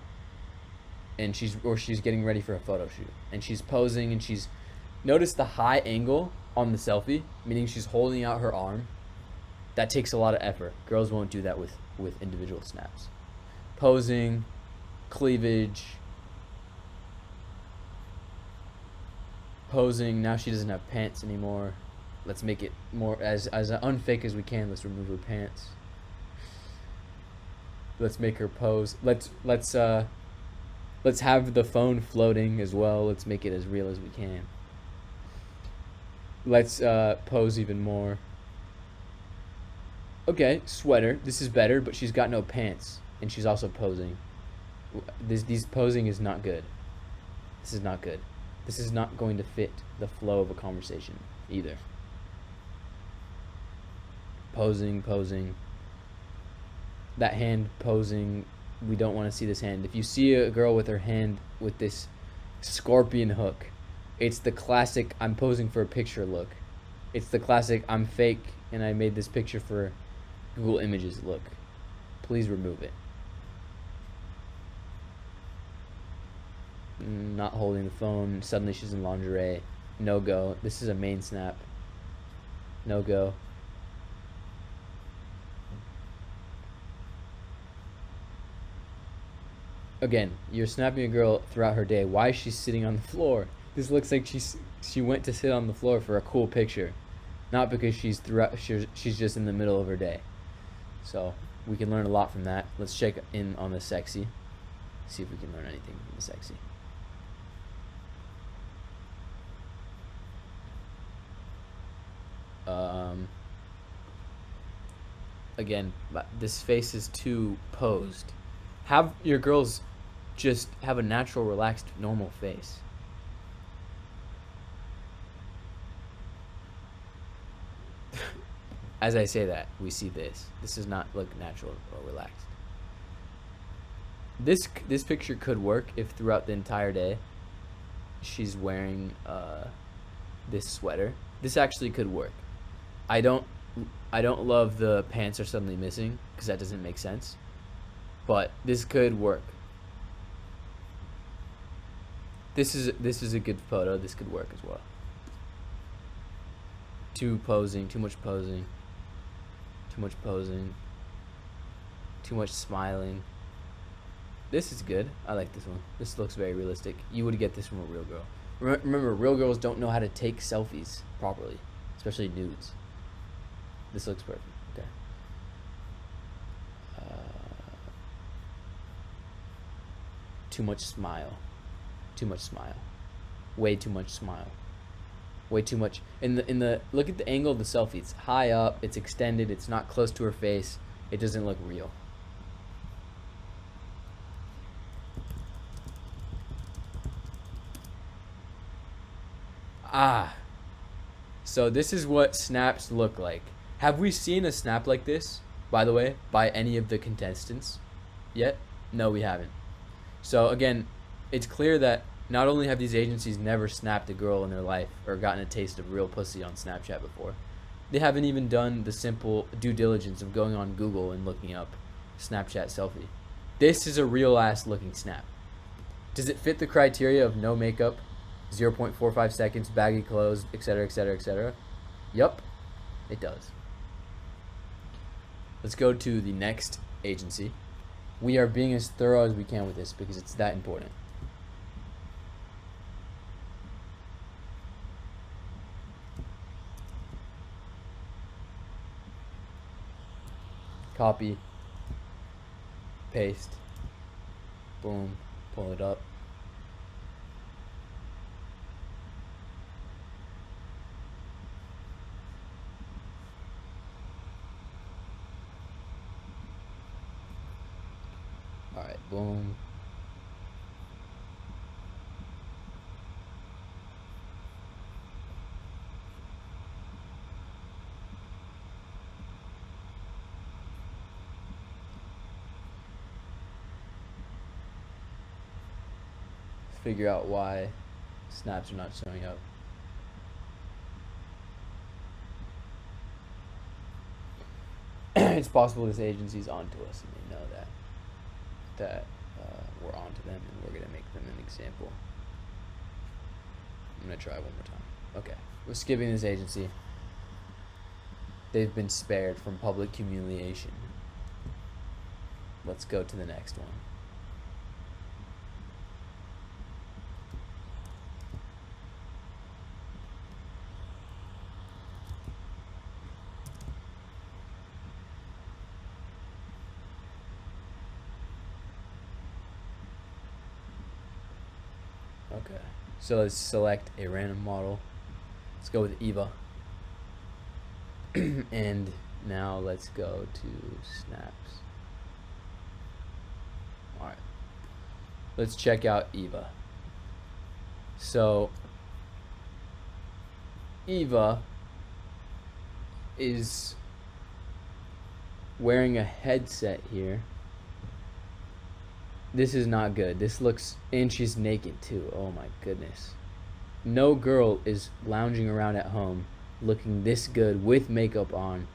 And she's getting ready for a photo shoot. And she's posing and she's... Notice the high angle on the selfie, meaning she's holding out her arm. That takes a lot of effort. Girls won't do that with individual snaps. Posing, cleavage... Posing. Now she doesn't have pants anymore. Let's make it more as unfake as we can. Let's remove her pants. Let's make her pose. Let's have the phone floating as well. Let's make it as real as we can. Let's pose even more. Okay, sweater. This is better, but she's got no pants and she's also posing. These posing is not good. This is not good. This is not going to fit the flow of a conversation either. Posing. That hand posing. We don't want to see this hand. If you see a girl with her hand with this scorpion hook, it's the classic I'm posing for a picture look. It's the classic I'm fake and I made this picture for Google Images look. Please remove it. Not holding the phone. Suddenly she's in lingerie. No go. This is a main snap. No go. Again, you're snapping a girl throughout her day. Why is she sitting on the floor? This looks like she went to sit on the floor for a cool picture, not because she's just in the middle of her day. So we can learn a lot from that. Let's check in on the sexy. See if we can learn anything from the sexy. Again, this face is too posed. Have your girls just have a natural, relaxed, normal face. As I say that, we see this. This does not look natural or relaxed. This picture could work if throughout the entire day she's wearing this sweater. This actually could work. I don't love the pants are suddenly missing because that doesn't make sense. But this could work. This is a good photo. This could work as well. Too much posing, too much posing, too much smiling. This is good. I like this one. This looks very realistic. You would get this from a real girl. Remember, real girls don't know how to take selfies properly, especially nudes. This looks perfect. Okay. Too much smile. Too much smile. Way too much smile. Way too much. In the look at the angle of the selfie. It's high up. It's extended. It's not close to her face. It doesn't look real. So this is what snaps look like. Have we seen a snap like this, by the way, by any of the contestants yet? No, we haven't. So again, it's clear that not only have these agencies never snapped a girl in their life or gotten a taste of real pussy on Snapchat before, they haven't even done the simple due diligence of going on Google and looking up Snapchat selfie. This is a real ass looking snap. Does it fit the criteria of no makeup, 0.45 seconds, baggy clothes, etc., etc., etc.? Yup, it does. Let's go to the next agency. We are being as thorough as we can with this because it's that important. Copy, paste, boom, pull it up. All right, boom. figure out why snaps are not showing up. It's possible this agency's onto us and they know that we're onto them and we're gonna make them an example. I'm gonna try one more time. Okay, we're skipping this agency. They've been spared from public humiliation. Let's go to the next one. Okay, so let's select a random model. Let's go with Eva. And now let's go to snaps. Alright, let's check out Eva. So Eva is wearing a headset here. This is not good. This looks, and she's naked too. Oh my goodness. No girl is lounging around at home looking this good with makeup on,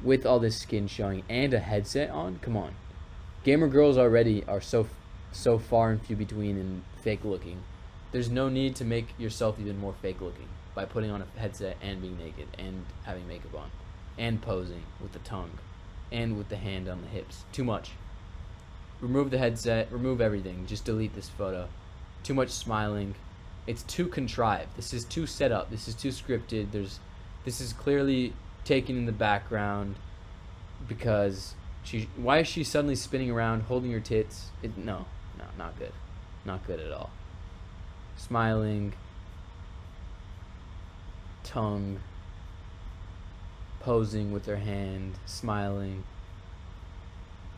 with all this skin showing and a headset on. Come on. Gamer girls already are so far and few between and fake looking. There's no need to make yourself even more fake looking by putting on a headset and being naked and having makeup on and posing with the tongue and with the hand on the hips. Too much. Remove the headset, remove everything, just delete this photo. Too much smiling. It's too contrived. This is too set up. This is too scripted. This is clearly taken in the background because why is she suddenly spinning around holding her tits? No, not good. Not good at all. Smiling. Tongue. Posing with her hand, smiling.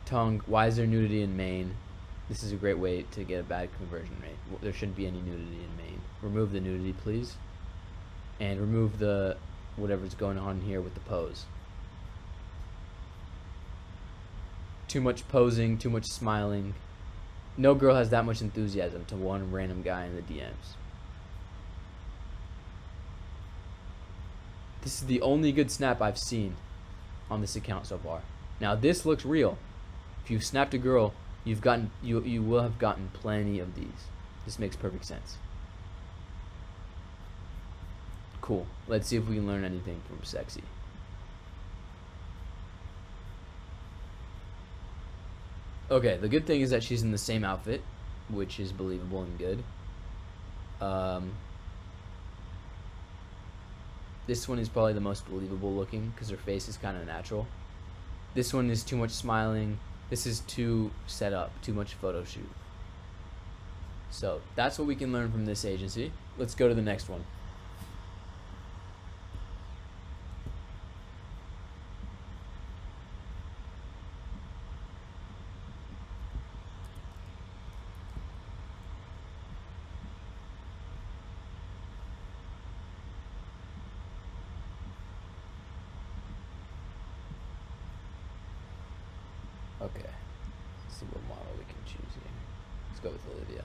Tongue. Why is there nudity in main? This is a great way to get a bad conversion rate. There shouldn't be any nudity in main. Remove the nudity, please. And remove the whatever's going on here with the pose. Too much posing, too much smiling. No girl has that much enthusiasm to one random guy in the DMs. This is the only good snap I've seen on this account so far. Now this looks real. If you've snapped a girl, you will have gotten plenty of these. This makes perfect sense. Cool. Let's see if we can learn anything from Sexy. Okay, the good thing is that she's in the same outfit, which is believable and good. This one is probably the most believable looking because her face is kind of natural. This one is too much smiling. This is too set up, too much photo shoot. So that's what we can learn from this agency. Let's go to the next one. Okay, let's see what model we can choose here. Let's go with Olivia.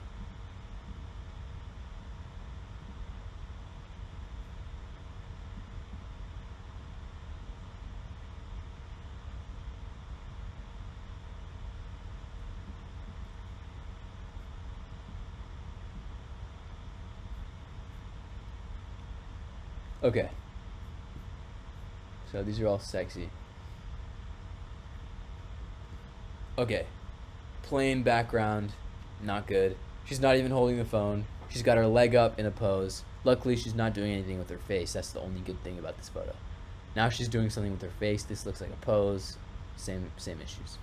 Okay, so these are all sexy. Okay, plain background, not good. She's not even holding the phone. She's got her leg up in a pose. Luckily, she's not doing anything with her face. That's the only good thing about this photo. Now she's doing something with her face. This looks like a pose. Same issues.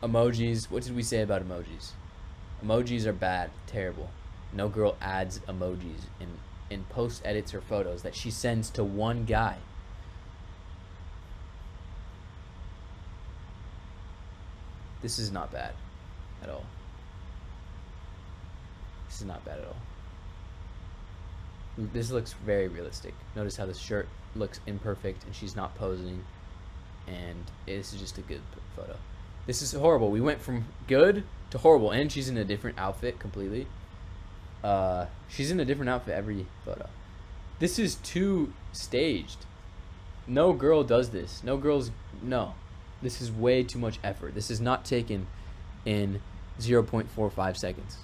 Emojis. What did we say about emojis? Emojis are bad, terrible. No girl adds emojis in post edits her photos that she sends to one guy. This is not bad at all. This is not bad at all. This looks very realistic. Notice how the shirt looks imperfect and she's not posing. And this is just a good photo. This is horrible. We went from good to horrible, and she's in a different outfit completely. She's in a different outfit every photo. This is too staged. No girl does this. No. This is way too much effort. This is not taken in 0.45 seconds.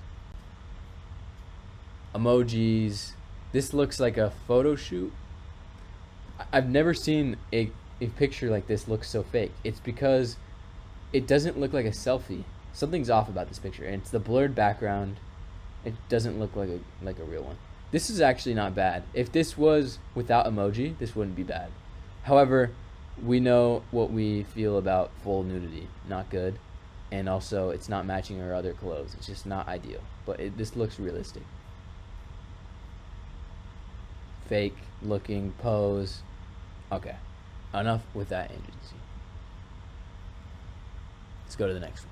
Emojis. This looks like a photo shoot. I've never seen a picture like this look so fake. It's because it doesn't look like a selfie. Something's off about this picture, and it's the blurred background. It doesn't look like a real one. This is actually not bad. If this was without emoji, this wouldn't be bad. However, we know what we feel about full nudity. Not good. And also, it's not matching her other clothes. It's just not ideal. But this looks realistic. Fake looking pose. Okay. Enough with that agency. Let's go to the next one.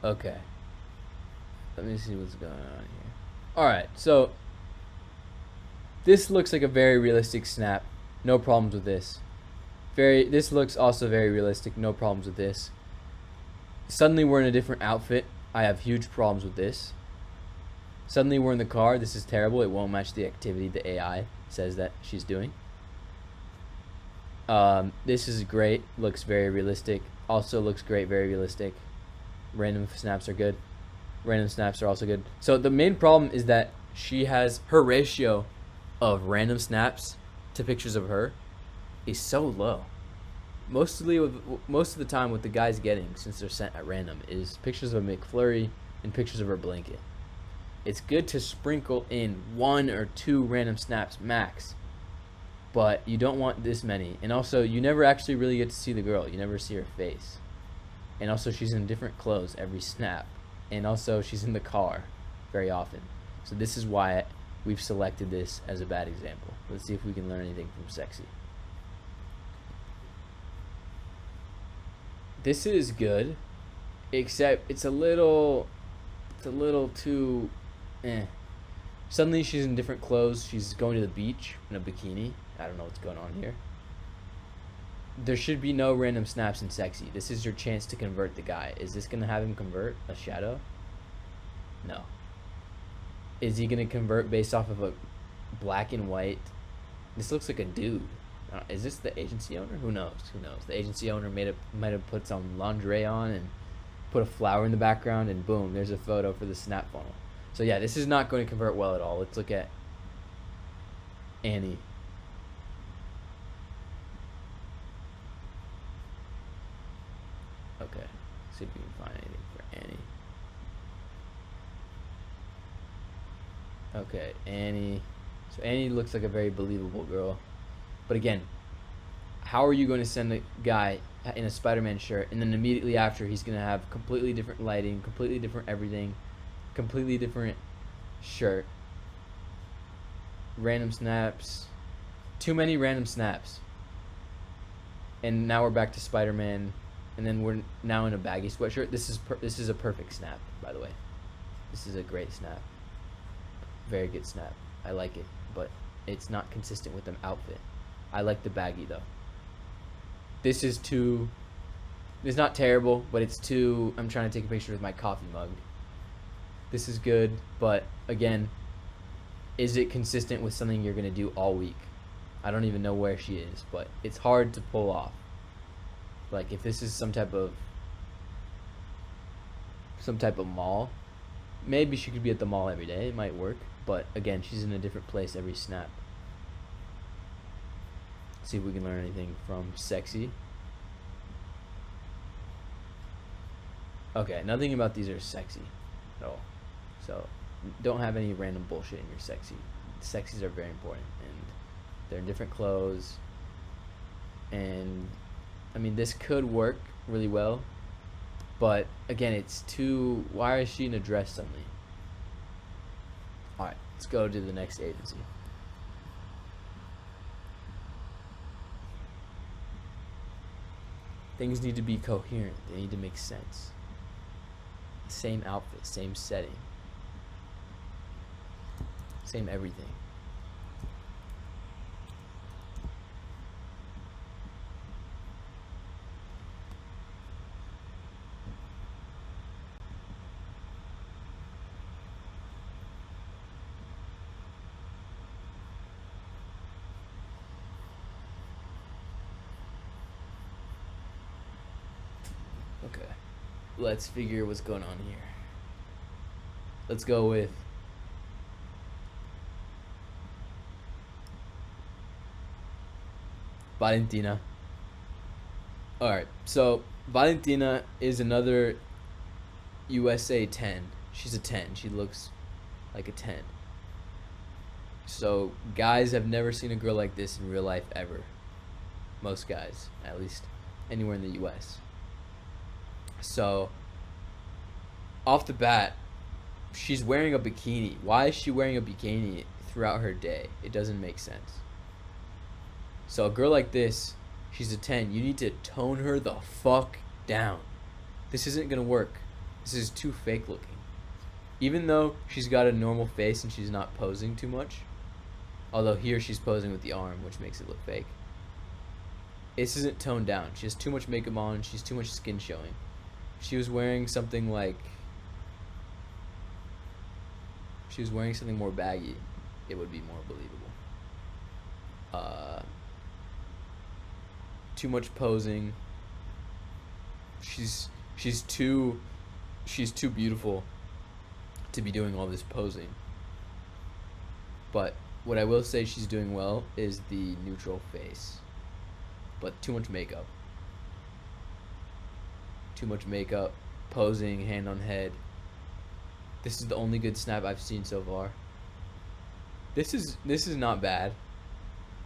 Okay. Let me see what's going on here. Alright, so this looks like a very realistic snap. No problems with this. This looks also very realistic. No problems with this. Suddenly we're in a different outfit. I have huge problems with this. Suddenly we're in the car. This is terrible. It won't match the activity the AI says that she's doing. This is great. Looks very realistic. Also looks great. Very realistic. Random snaps are good. Random snaps are also good. So the main problem is that she has her ratio of random snaps to pictures of her is so low. Most of the time what the guy's getting, since they're sent at random, is pictures of a McFlurry and pictures of her blanket. It's good to sprinkle in 1 or 2 random snaps max, but you don't want this many. And also, you never actually really get to see the girl. You never see her face. And also, she's in different clothes every snap. And also, she's in the car very often. So this is why we've selected this as a bad example. Let's see if we can learn anything from sexy. This is good, except it's a little too Suddenly she's in different clothes. She's going to the beach in a bikini. I don't know what's going on here. There should be no random snaps in sexy. This is your chance to convert the guy. Is this gonna have him convert a shadow? No. Is he gonna convert based off of a black and white? This looks like a dude. Is this the agency owner? Who knows? The agency owner might have put some lingerie on and put a flower in the background, and boom, there's a photo for the snap funnel. So yeah, this is not going to convert well at all. Let's look at Annie. Okay, see if we can find anything for Annie. Okay, Annie. So Annie looks like a very believable girl. But again, how are you going to send a guy in a Spider-Man shirt and then immediately after he's going to have completely different lighting, completely different everything, completely different shirt, random snaps, too many random snaps. And now we're back to Spider-Man, and then we're now in a baggy sweatshirt. This is a perfect snap, by the way. This is a great snap. Very good snap. I like it, but it's not consistent with the outfit. I like the baggy though. This is too, it's not terrible, but it's too, I'm trying to take a picture with my coffee mug. This is good, but again, is it consistent with something you're going to do all week? I don't even know where she is, but it's hard to pull off. Like if this is some type of mall, maybe she could be at the mall every day. It might work, but again, she's in a different place every snap. See if we can learn anything from sexy. Okay, nothing about these are sexy at all. So don't have any random bullshit in your sexy. Sexies are very important, and they're in different clothes. And I mean, this could work really well, but again, it's too. Why is she in a dress suddenly? All right, let's go to the next agency. Things need to be coherent. They need to make sense. Same outfit, same setting, same everything. Okay, let's figure what's going on here. Let's go with Valentina. Alright, so Valentina is another USA 10. She's a 10. She looks like a 10. So guys have never seen a girl like this in real life ever. Most guys, at least anywhere in the US. So off the bat, she's wearing a bikini. Why is she wearing a bikini throughout her day? It doesn't make sense. So a girl like this, she's a 10. You need to tone her the fuck down. This isn't gonna work. This is too fake looking. Even though she's got a normal face and she's not posing too much, although here she's posing with the arm, which makes it look fake. This isn't toned down. She has too much makeup on. She's too much skin showing. She was wearing something like, she was wearing something more baggy, it would be more believable. Too much posing. She's too beautiful to be doing all this posing. But what I will say she's doing well is the neutral face. But too much makeup. Too much makeup, posing, hand on head. This is the only good snap I've seen so far. This is not bad.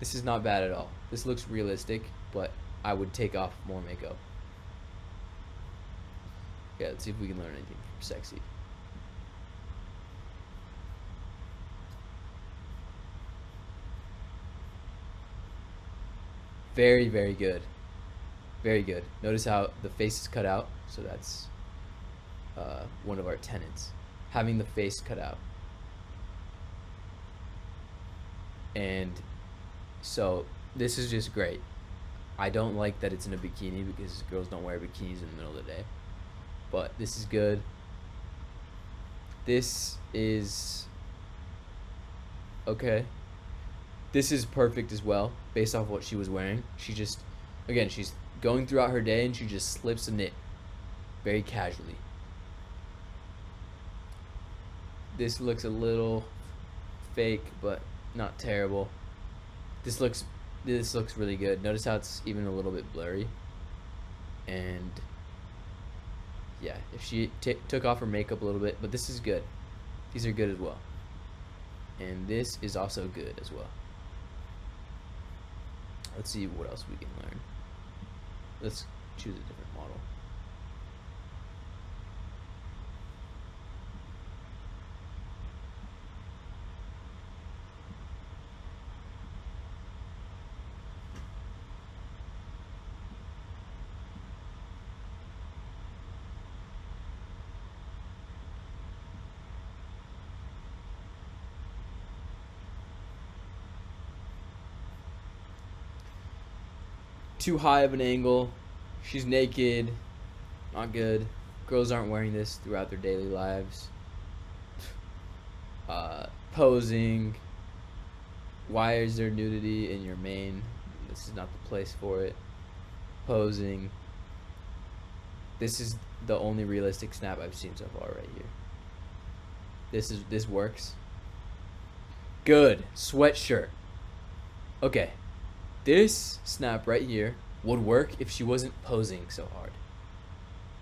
This is not bad at all. This looks realistic, but I would take off more makeup. Yeah, let's see if we can learn anything from Sexy. Very, very good. Very good. Notice how the face is cut out. So that's one of our tenets. Having the face cut out. And so this is just great. I don't like that it's in a bikini because girls don't wear bikinis in the middle of the day. But this is good. This is okay. This is perfect as well, based off what she was wearing. She just, again, she's going throughout her day and she just slips a knit very casually. This looks a little fake, but not terrible. This looks really good. Notice how it's even a little bit blurry. And yeah, if she took off her makeup a little bit, but this is good. These are good as well. And this is also good as well. Let's see what else we can learn. Let's choose a different model. Too high of an angle. She's naked. Not good. Girls aren't wearing this throughout their daily lives. Posing. Why is there nudity in your main? This is not the place for it. Posing. This is the only realistic snap I've seen so far right here. This works. Good. Sweatshirt. Okay. This snap right here would work if she wasn't posing so hard.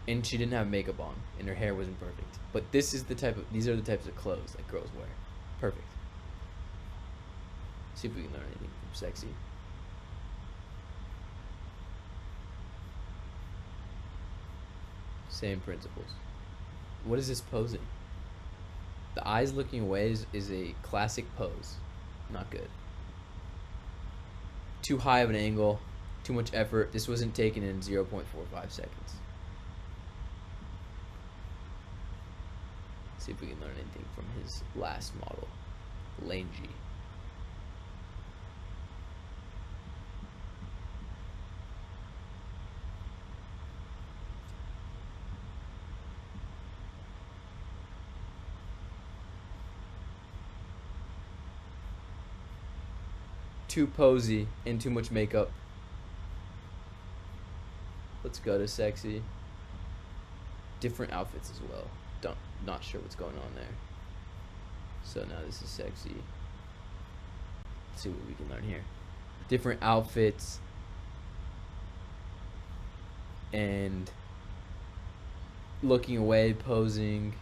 And she didn't have makeup on and her hair wasn't perfect. But these are the types of clothes that girls wear. Perfect. See if we can learn anything from Sexy. Same principles. What is this posing? The eyes looking away is a classic pose. Not good. Too high of an angle. Too much effort. This wasn't taken in 0.45 seconds. See if we can learn anything from his last model, Lane G. Too posy and too much makeup. Let's go to sexy. Different outfits as well. Not sure what's going on there. So now this is sexy. Let's see what we can learn here. Different outfits and looking away, posing,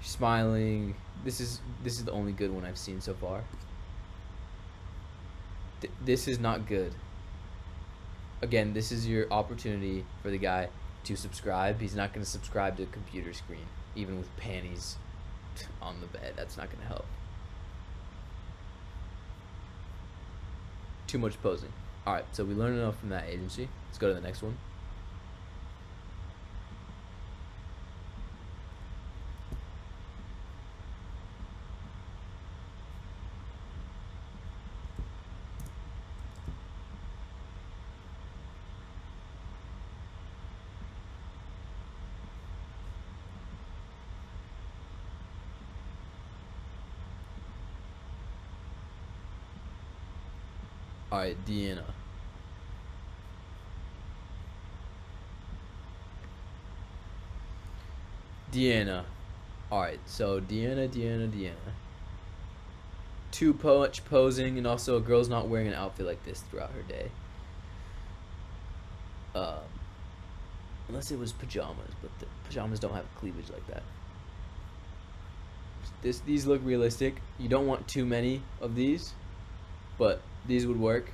smiling. This is the only good one I've seen so far. This is not good. Again, this is your opportunity for the guy to subscribe. He's not going to subscribe to a computer screen, even with panties on the bed. That's not going to help. Too much posing. Alright, so we learned enough from that agency. Let's go to the next one. Alright, Deanna. Alright, so Deanna. Too much posing, and also a girl's not wearing an outfit like this throughout her day. Unless it was pajamas, but the pajamas don't have cleavage like that. These look realistic. You don't want too many of these, but these would work.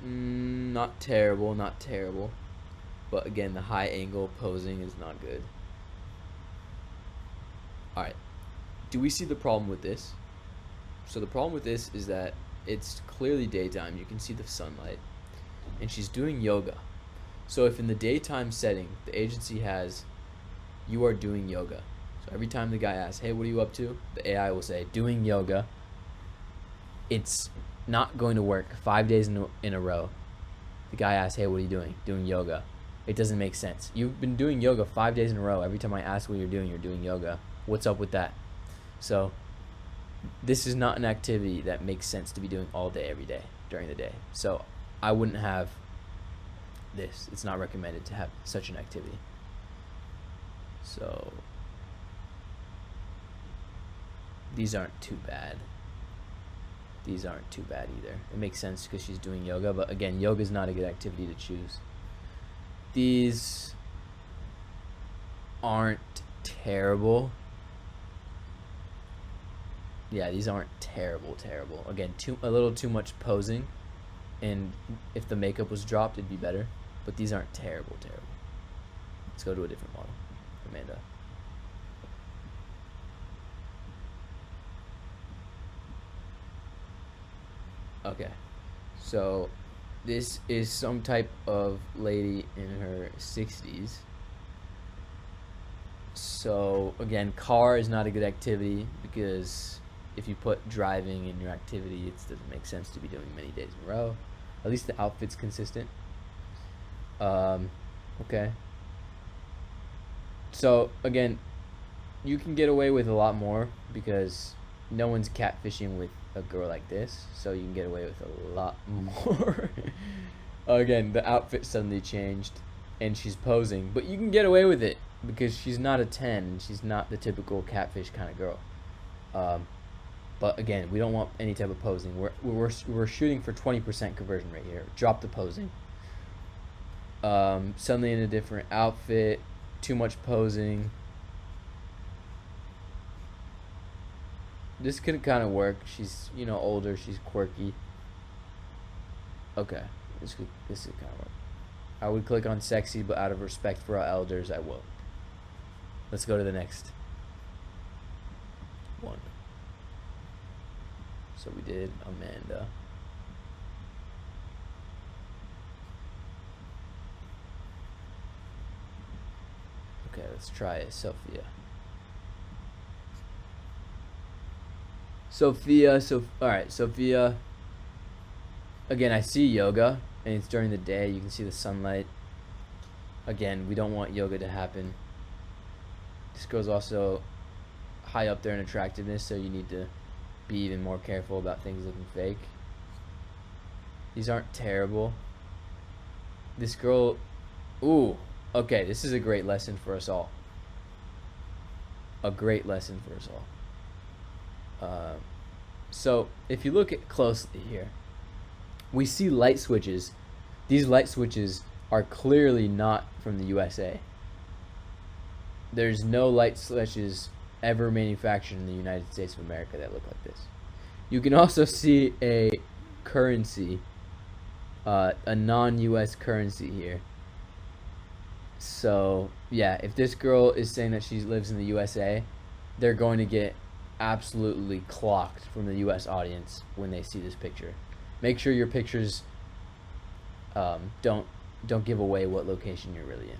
Not terrible. But again, the high angle posing is not good. Alright. Do we see the problem with this? So the problem with this is that it's clearly daytime. You can see the sunlight. And she's doing yoga. So if in the daytime setting, the agency has, you are doing yoga. So every time the guy asks, hey, what are you up to? The AI will say, doing yoga. It's not going to work 5 days in a row. The guy asks, hey, what are you doing? Doing yoga. It doesn't make sense. You've been doing yoga 5 days in a row. Every time I ask what you're doing yoga. What's up with that? So this is not an activity that makes sense to be doing all day, every day, during the day. So I wouldn't have this. It's not recommended to have such an activity. So these aren't too bad. Either. It makes sense because she's doing yoga, but again, yoga is not a good activity to choose. These aren't terrible. Yeah, these aren't terrible. Again, a little too much posing, and if the makeup was dropped, it'd be better. But these aren't terrible. Let's go to a different model. Amanda. Okay, so this is some type of lady in her 60s. So again, car is not a good activity because if you put driving in your activity, it doesn't make sense to be doing many days in a row. At least the outfit's consistent. Okay. So again, you can get away with a lot more because no one's catfishing with a girl like this, so you can get away with a lot more. Again, the outfit suddenly changed and she's posing, but you can get away with it because she's not a 10 and she's not the typical catfish kind of girl. But again, we don't want any type of posing. We're shooting for 20% conversion rate here. Drop the posing. Suddenly in a different outfit, too much posing. This could kind of work. She's, older. She's quirky. Okay, this could kind of work. I would click on sexy, but out of respect for our elders, I won't. Let's go to the next one. So we did Amanda. Okay, let's try it. Sophia. Alright, Sophia. Again, I see yoga, and it's during the day. You can see the sunlight. Again, we don't want yoga to happen. This girl's also high up there in attractiveness, so you need to be even more careful about things looking fake. These aren't terrible. This girl, ooh, okay, this is a great lesson for us all. A great lesson for us all. So if you look at closely here, we see light switches. These light switches are clearly not from the USA. There's no light switches ever manufactured in the United States of America that look like this. You can also see a currency, a non-US currency here. So yeah, if this girl is saying that she lives in the USA, they're going to get absolutely clocked from the US audience when they see this picture. Make sure your pictures don't give away what location you're really in.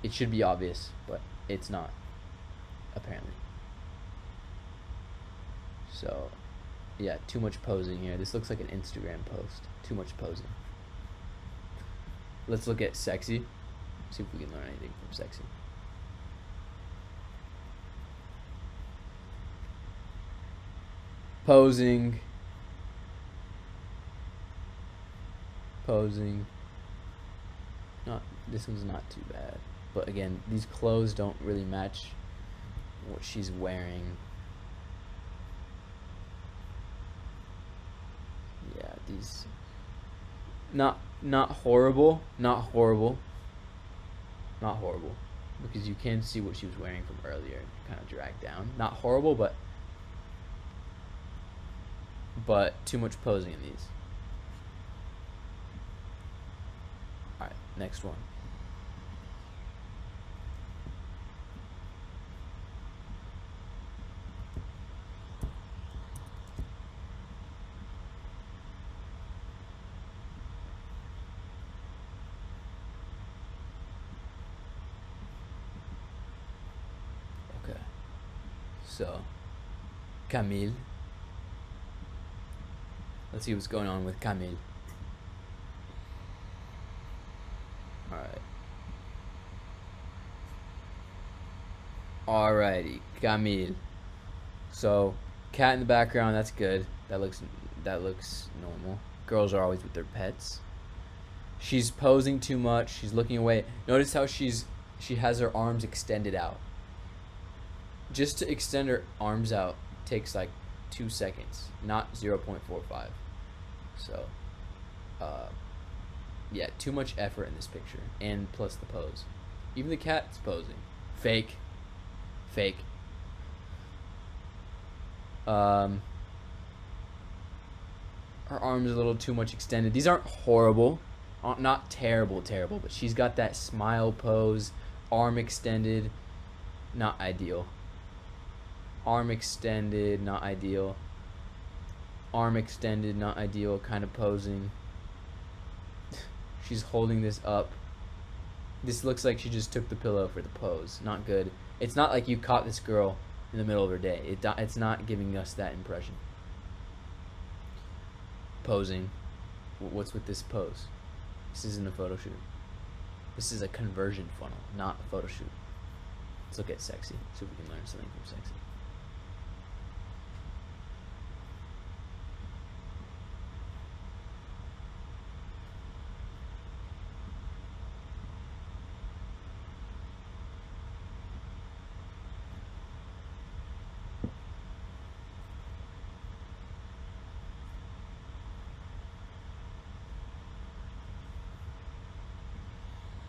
It should be obvious, but it's not, apparently. So yeah, too much posing here. This looks like an Instagram post. Too much posing. Let's look at sexy. See if we can learn anything from sexy. Posing. Not, this one's not too bad. But again, these clothes don't really match what she's wearing. Yeah, these not horrible, because you can see what she was wearing from earlier, kind of dragged down. Not horrible, but too much posing in these. All right, next one. Okay. So, Camille. Let's see what's going on with Camille. Alright. Alrighty, Camille. So, cat in the background, that's good. That looks normal. Girls are always with their pets. She's posing too much. She's looking away. Notice how she has her arms extended out. Just to extend her arms out takes like 2 seconds, not 0.45. So, yeah, too much effort in this picture, and plus the pose. Even the cat's posing. Fake. Her arms are a little too much extended. These aren't horrible, not terrible, but she's got that smile pose, arm extended, not ideal. Arm extended, not ideal. Arm extended, not ideal, kind of posing. She's holding this up. This looks like she just took the pillow for the pose. Not good. It's not like you caught this girl in the middle of her day. It's not giving us that impression. Posing. What's with this pose? This isn't a photo shoot. This is a conversion funnel, not a photo shoot. Let's look at sexy. See if we can learn something from sexy.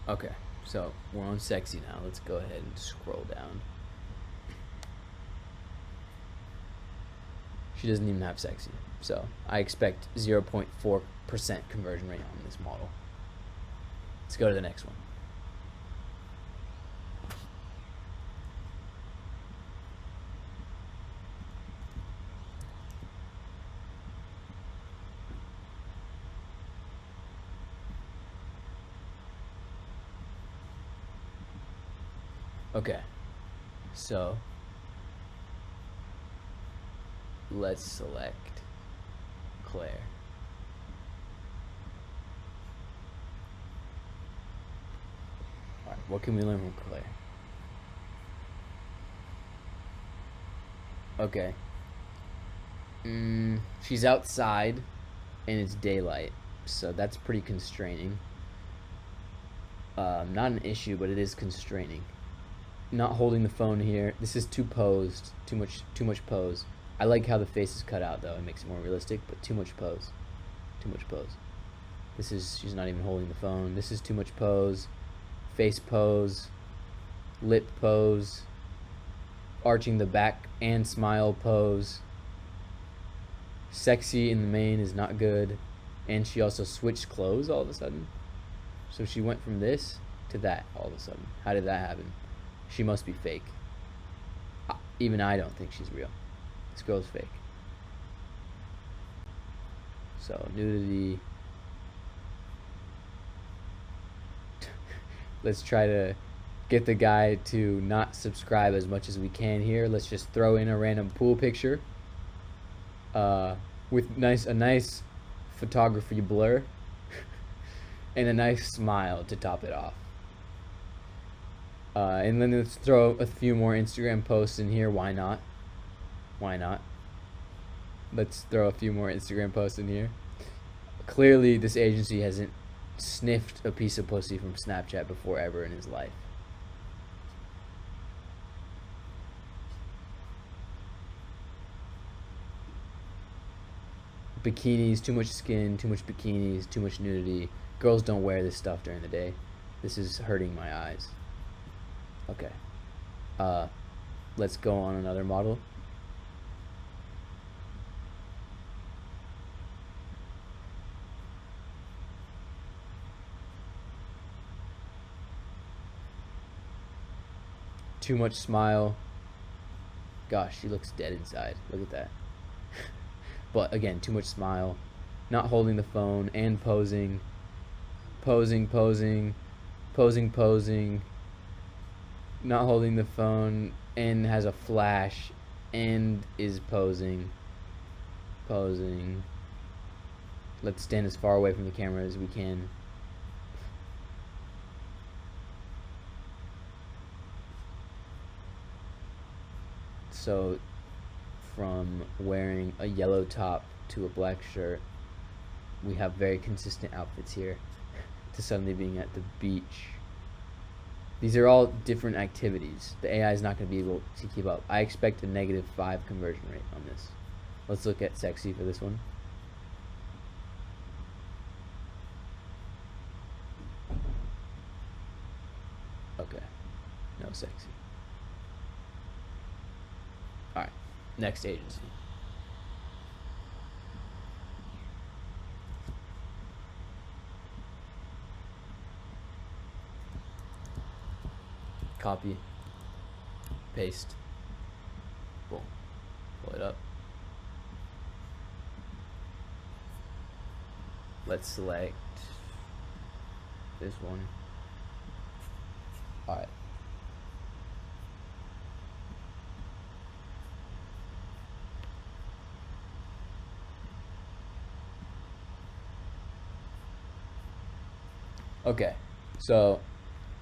Okay, so we're on sexy now. Let's go ahead and scroll down. She doesn't even have sexy, so I expect 0.4% conversion rate on this model. Let's go to the next one. Okay, so let's select Claire. All right, what can we learn from Claire? Okay. She's outside and it's daylight, so that's pretty constraining. Not an issue, but it is constraining. Not holding the phone here. This is too posed. Too much pose. I like how the face is cut out though. It makes it more realistic, but too much pose. Too much pose. She's not even holding the phone. This is too much pose. Face pose. Lip pose. Arching the back and smile pose. Sexy in the main is not good. And she also switched clothes all of a sudden. So she went from this to that all of a sudden. How did that happen? She must be fake. Even I don't think she's real. This girl's fake. So, nudity. Let's try to get the guy to not subscribe as much as we can here. Let's just throw in a random pool picture. With a nice photography blur. And a nice smile to top it off. And then let's throw a few more Instagram posts in here. Why not? Why not? Let's throw a few more Instagram posts in here. Clearly, this agency hasn't sniffed a piece of pussy from Snapchat before ever in his life. Bikinis, too much skin, too much bikinis, too much nudity. Girls don't wear this stuff during the day. This is hurting my eyes. Okay. Let's go on another model. Too much smile. Gosh, she looks dead inside. Look at that. But again, too much smile. Not holding the phone and posing. Posing. Not holding the phone and has a flash and is posing. Let's stand as far away from the camera as we can. So from wearing a yellow top to a black shirt, we have very consistent outfits here, to suddenly being at the beach. These are all different activities. The AI is not going to be able to keep up. I expect a -5 conversion rate on this. Let's look at sexy for this one. Okay, no sexy. Alright, next agency. Copy, paste, boom, pull it up. Let's select this one. All right. Okay, so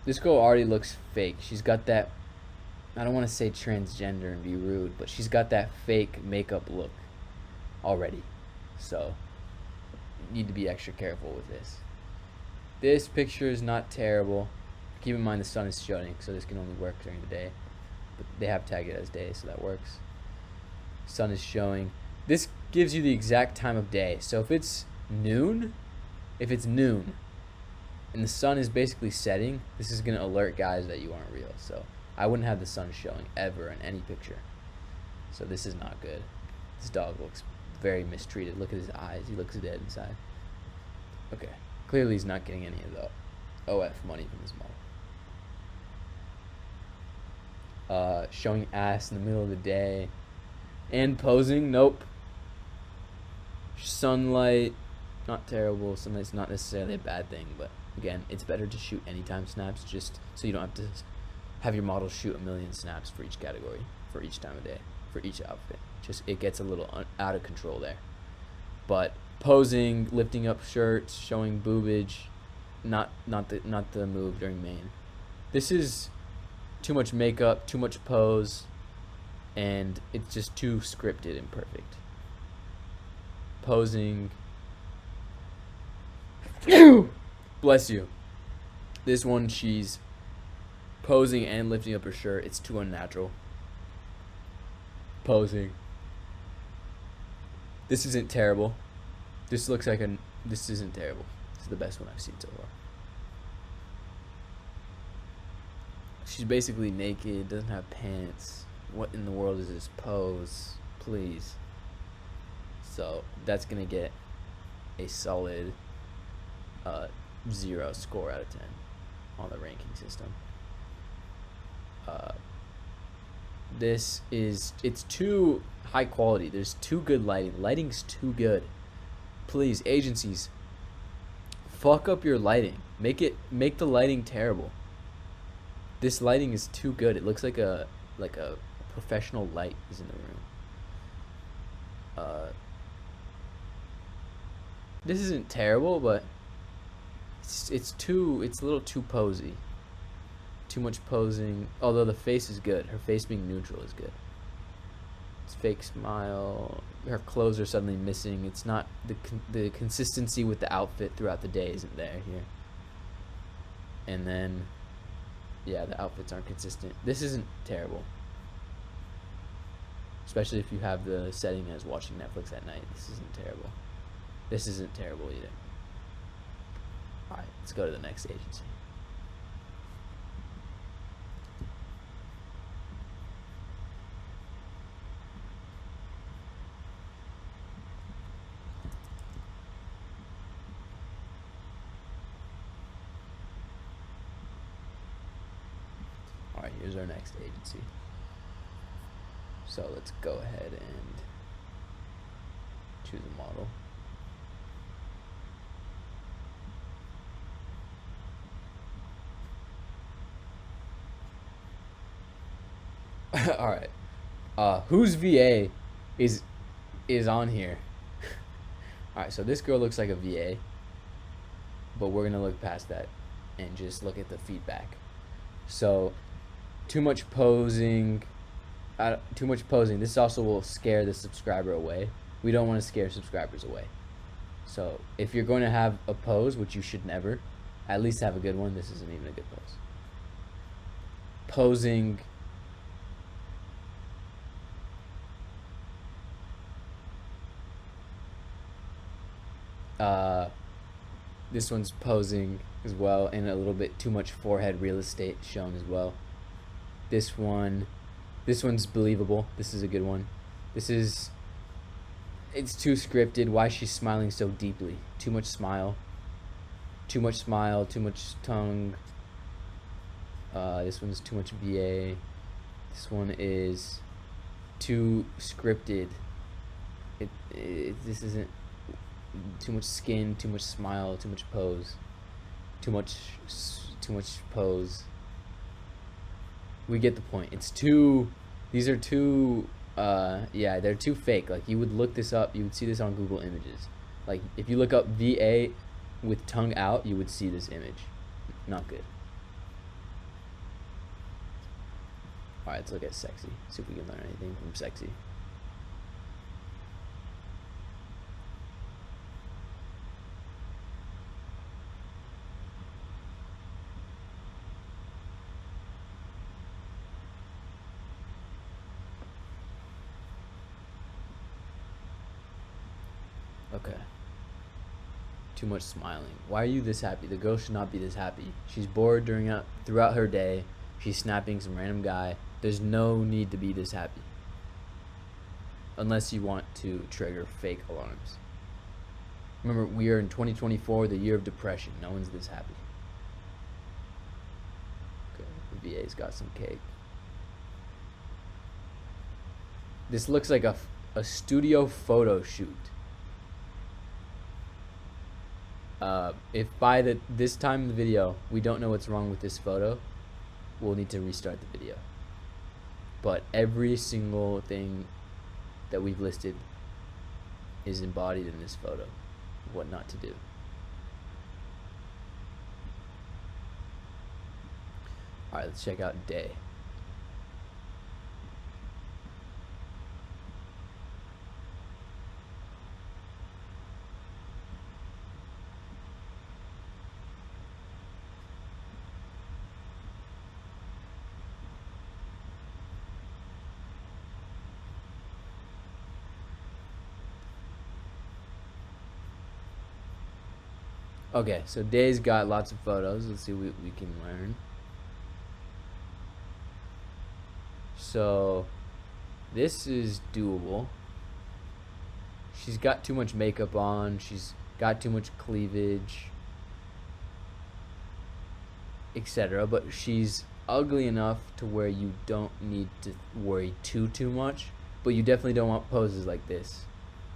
this girl already looks fake. She's got that, I don't want to say transgender and be rude, but she's got that fake makeup look already. So, you need to be extra careful with this. This picture is not terrible. Keep in mind the sun is showing, so this can only work during the day. But they have tagged it as day, so that works. Sun is showing. This gives you the exact time of day. So if it's noon, and the sun is basically setting, this is going to alert guys that you aren't real. So I wouldn't have the sun showing ever in any picture. So this is not good. This dog looks very mistreated. Look at his eyes. He looks dead inside. Okay. Clearly he's not getting any of OF money from this model. Showing ass in the middle of the day. And posing, nope. Sunlight, not terrible. Sunlight's not necessarily a bad thing, but again, it's better to shoot anytime snaps just so you don't have to have your model shoot a million snaps for each category, for each time of day, for each outfit. Just it gets a little out of control there. But posing, lifting up shirts, showing boobage, not the move during main. This is too much makeup, too much pose, and it's just too scripted and perfect. Posing. Bless you. This one, she's posing and lifting up her shirt. It's too unnatural. Posing. This isn't terrible. This looks like this isn't terrible. This is the best one I've seen so far. She's basically naked, doesn't have pants. What in the world is this pose? Please. So that's gonna get a solid 0 score out of 10 on the ranking system. It's too high quality. There's too good lighting. Lighting's too good. Please, agencies, fuck up your lighting. Make the lighting terrible. This lighting is too good. It looks like a professional light is in the room. This isn't terrible, but it's a little too posy. Too much posing. Although the face is good. Her face being neutral is good. It's fake smile. Her clothes are suddenly missing. It's not the consistency with the outfit throughout the day isn't there here. And then, yeah, the outfits aren't consistent. This isn't terrible. Especially if you have the setting as watching Netflix at night. This isn't terrible. This isn't terrible either. Alright, let's go to the next agency. Alright, here's our next agency. So let's go ahead and choose a model. Alright. Whose VA is on here? Alright, so this girl looks like a VA, but we're gonna look past that and just look at the feedback. So too much posing. This also will scare the subscriber away. We don't want to scare subscribers away. So if you're going to have a pose, which you should never, at least have a good one. This isn't even a good pose. Posing. This one's posing as well, and a little bit too much forehead real estate shown as well. This one's believable. This is a good one. It's too scripted. Why is she smiling so deeply? Too much smile, too much tongue. This one's too much VA. This one is too scripted. This isn't. Too much skin, too much smile, too much pose. Too much pose. We get the point. These are too, they're too fake. Like, you would look this up, you would see this on Google Images. Like, if you look up VA with tongue out, you would see this image. Not good. Alright, let's look at sexy. See if we can learn anything from sexy. Okay. Too much smiling. Why are you this happy? The girl should not be this happy. She's bored throughout her day. She's snapping some random guy. There's no need to be this happy. Unless you want to trigger fake alarms. Remember, we are in 2024, the year of depression. No one's this happy. VA's got some cake. This looks like a studio photo shoot. If by this time in the video we don't know what's wrong with this photo, we'll need to restart the video. But every single thing that we've listed is embodied in this photo. What not to do. Alright, let's check out day. Okay, so day's got lots of photos. Let's see what we can learn. So this is doable. She's got too much makeup on. She's got too much cleavage, etc. But she's ugly enough to where you don't need to worry too much. But you definitely don't want poses like this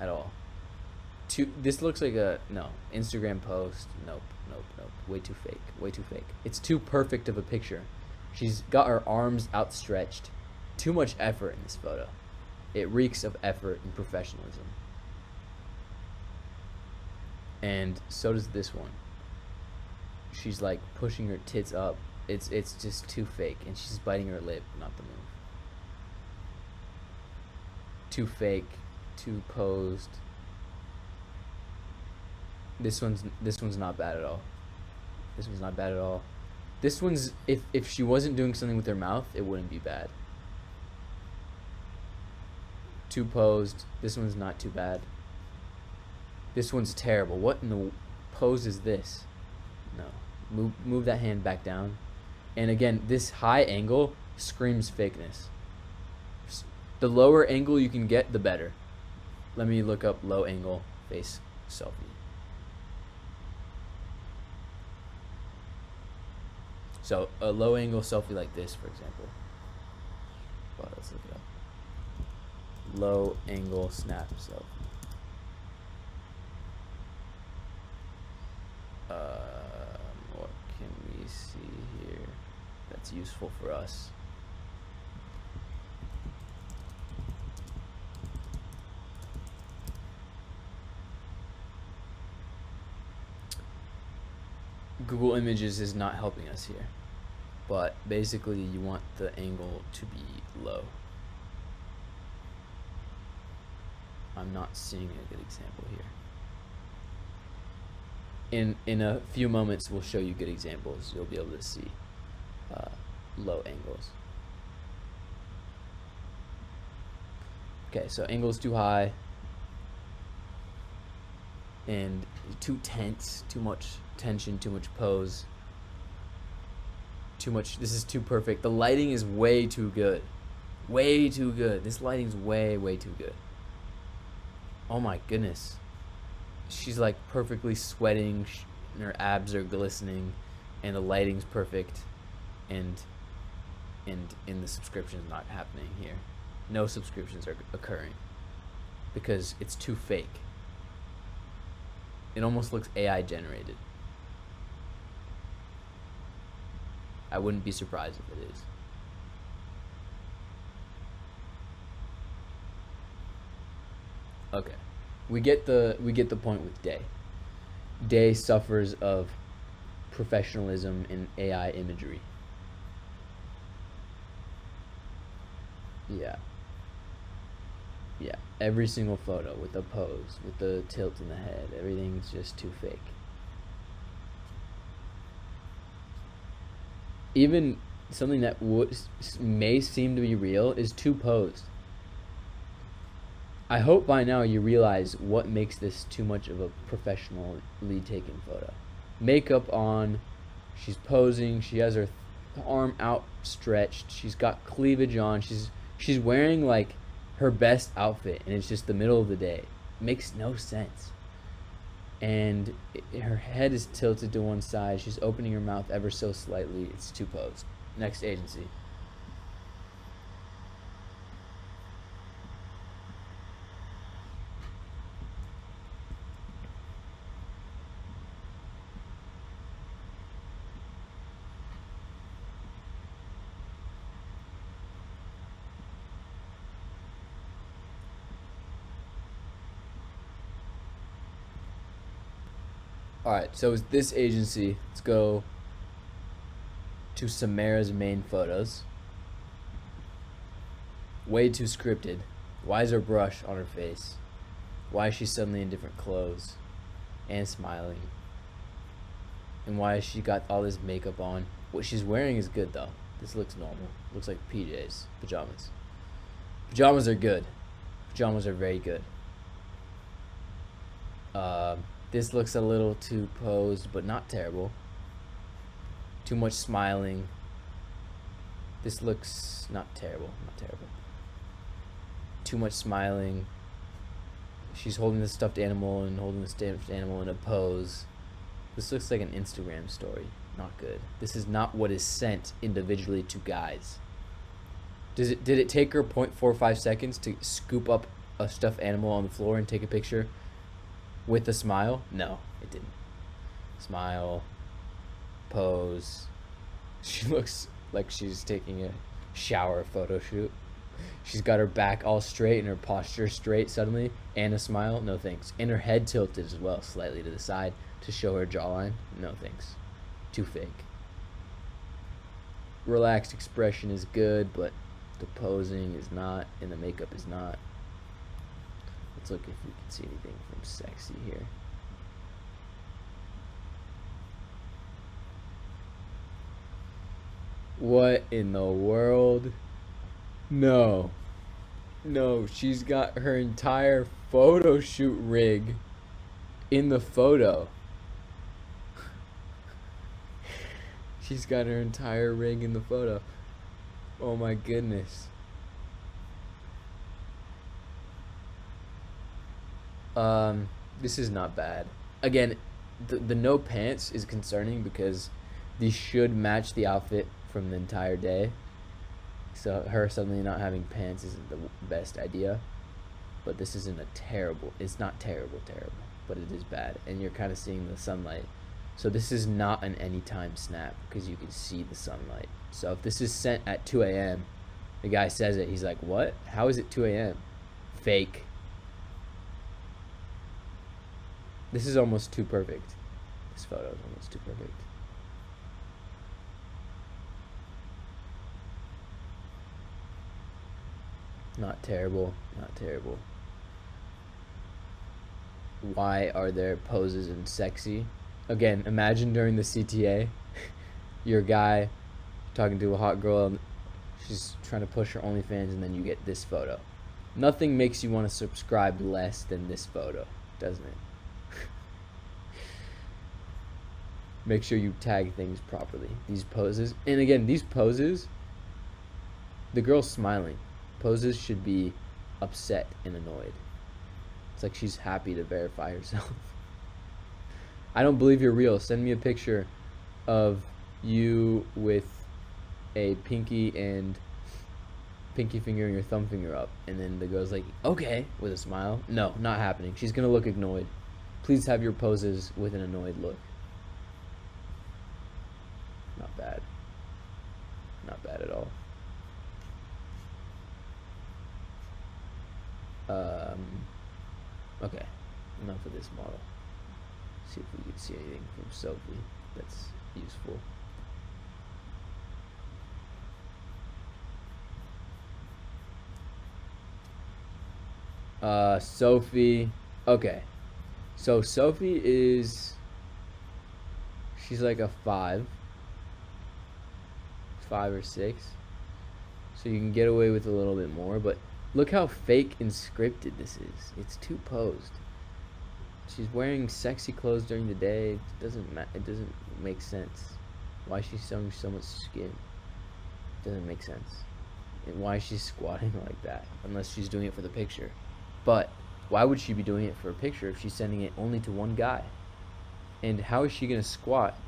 at all. This looks like a Instagram post. Nope. Way too fake. It's too perfect of a picture. She's got her arms outstretched. Too much effort in this photo. It reeks of effort and professionalism. And so does this one. She's like pushing her tits up. It's just too fake, and she's biting her lip not to move. Too fake, too posed. This one's not bad at all. This one's if she wasn't doing something with her mouth, it wouldn't be bad. Too posed. This one's not too bad. This one's terrible. What in the pose is this? No. Move that hand back down. And again, this high angle screams fakeness. The lower angle you can get, the better. Let me look up low angle face selfie. So a low angle selfie like this, for example. Well, let's look it up. Low angle snap selfie. What can we see here that's useful for us? Google Images is not helping us here, but basically you want the angle to be low. I'm not seeing a good example here. In a few moments we'll show you good examples. You'll be able to see low angles. Okay, so angle's too high and too tense, too much tension, too much pose, too much. This is too perfect. The lighting is way too good. This lighting's way too good. Oh my goodness. She's like perfectly sweating, and her abs are glistening, and the lighting's perfect, and the subscription's not happening here. No subscriptions are occurring because it's too fake. It almost looks AI generated. I wouldn't be surprised if it is. Okay. We get the point with Day. Day suffers of professionalism in AI imagery. Yeah. Every single photo with the pose, with the tilt in the head, everything's just too fake. Even something that may seem to be real is too posed. I hope by now you realize what makes this too much of a professionally taken photo. Makeup on, she's posing, she has her arm outstretched, she's got cleavage on, she's wearing like her best outfit, and it's just the middle of the day. It makes no sense. And her head is tilted to one side, she's opening her mouth ever so slightly. It's too posed. Next agency. Alright, so it's this agency. Let's go to Samara's main photos. Way too scripted. Why is her brush on her face? Why is she suddenly in different clothes and smiling? And why has she got all this makeup on? What she's wearing is good though. This looks normal. Looks like PJs, pajamas. Pajamas are good. Pajamas are very good. This looks a little too posed, but not terrible. Too much smiling. This looks not terrible, not terrible. Too much smiling. She's holding the stuffed animal and holding the stuffed animal in a pose. This looks like an Instagram story. Not good. This is not what is sent individually to guys. Did it take her 0.45 seconds to scoop up a stuffed animal on the floor and take a picture with a smile? No, it didn't. Smile. Pose. She looks like she's taking a shower photo shoot. She's got her back all straight and her posture straight suddenly, and a smile. No thanks. And her head tilted as well, slightly to the side to show her jawline. No thanks. Too fake. Relaxed expression is good, but the posing is not, and the makeup is not. Let's look if we can see anything from sexy here. What in the world? No. No, she's got her entire photo shoot rig in the photo. She's got her entire rig in the photo. Oh my goodness. This is not bad. Again, the no pants is concerning because these should match the outfit from the entire day. So her suddenly not having pants isn't the best idea. But this isn't a terrible, it's not terrible, but it is bad. And you're kind of seeing the sunlight. So this is not an anytime snap because you can see the sunlight. So if this is sent at 2 a.m., the guy says it, he's like, what? How is it 2 a.m.? Fake. This is almost too perfect. This photo is almost too perfect. Not terrible, not terrible. Why are there poses in sexy? Again, imagine during the CTA, you're a guy talking to a hot girl, and she's trying to push her OnlyFans, and then you get this photo. Nothing makes you want to subscribe less than this photo, doesn't it? Make sure you tag things properly. These poses, and again, these poses, the girl's smiling. Poses should be upset and annoyed. It's like she's happy to verify herself. I don't believe you're real. Send me a picture of you with a pinky finger and your thumb finger up. And then the girl's like, okay, with a smile. No, not happening. She's going to look annoyed. Please have your poses with an annoyed look. Not bad. Not bad at all. Okay, enough of this model. See if we can see anything from Sophie that's useful. Sophie. Okay, so Sophie is, she's like a 5 or 6, so you can get away with a little bit more, but look how fake and scripted this is. It's too posed. She's wearing sexy clothes during the day. It doesn't make sense. Why is she showing so much skin? It doesn't make sense. And why is she squatting like that? Unless she's doing it for the picture. But why would she be doing it for a picture if she's sending it only to one guy? And how is she gonna squat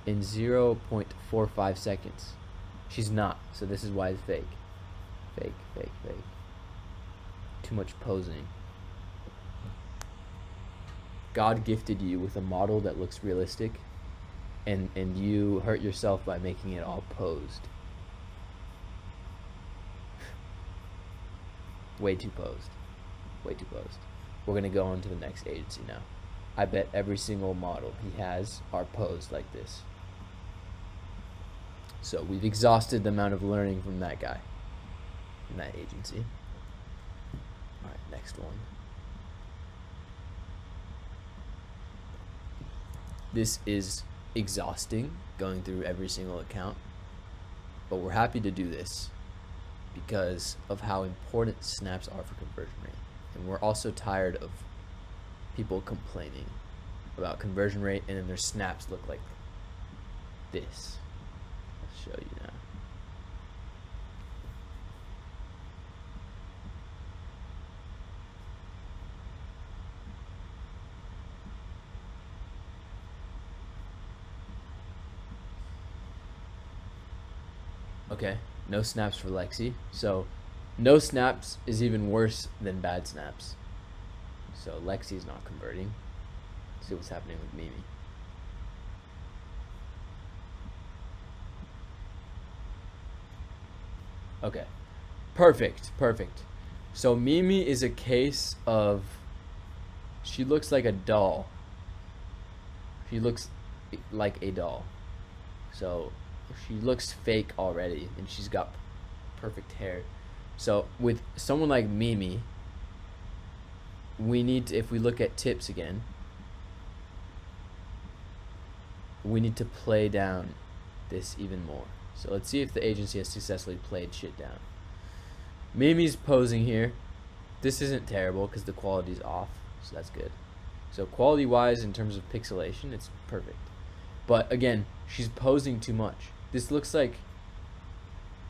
in 0.45 seconds? She's not. So this is why it's fake. Fake, fake, fake. Too much posing. God gifted you with a model that looks realistic, and you hurt yourself by making it all posed. Way too posed. Way too posed. We're gonna go on to the next agency now. I bet every single model he has are posed like this. So we've exhausted the amount of learning from that guy, from that agency. All right, next one. This is exhausting, going through every single account, but we're happy to do this because of how important snaps are for conversion rate. And we're also tired of people complaining about conversion rate and then their snaps look like this. I'll show you now. Okay, no snaps for Lexi. So no snaps is even worse than bad snaps. So Lexi's not converting. Let's see what's happening with Mimi. Okay, perfect, perfect. So Mimi is a case of, she looks like a doll. She looks like a doll. So she looks fake already, and she's got perfect hair. So with someone like Mimi, we need to, if we look at tips again, we need to play down this even more. So let's see if the agency has successfully played shit down. Mimi's posing here. This isn't terrible because the quality's off, so that's good. So quality wise, in terms of pixelation, it's perfect. But again, she's posing too much. This looks like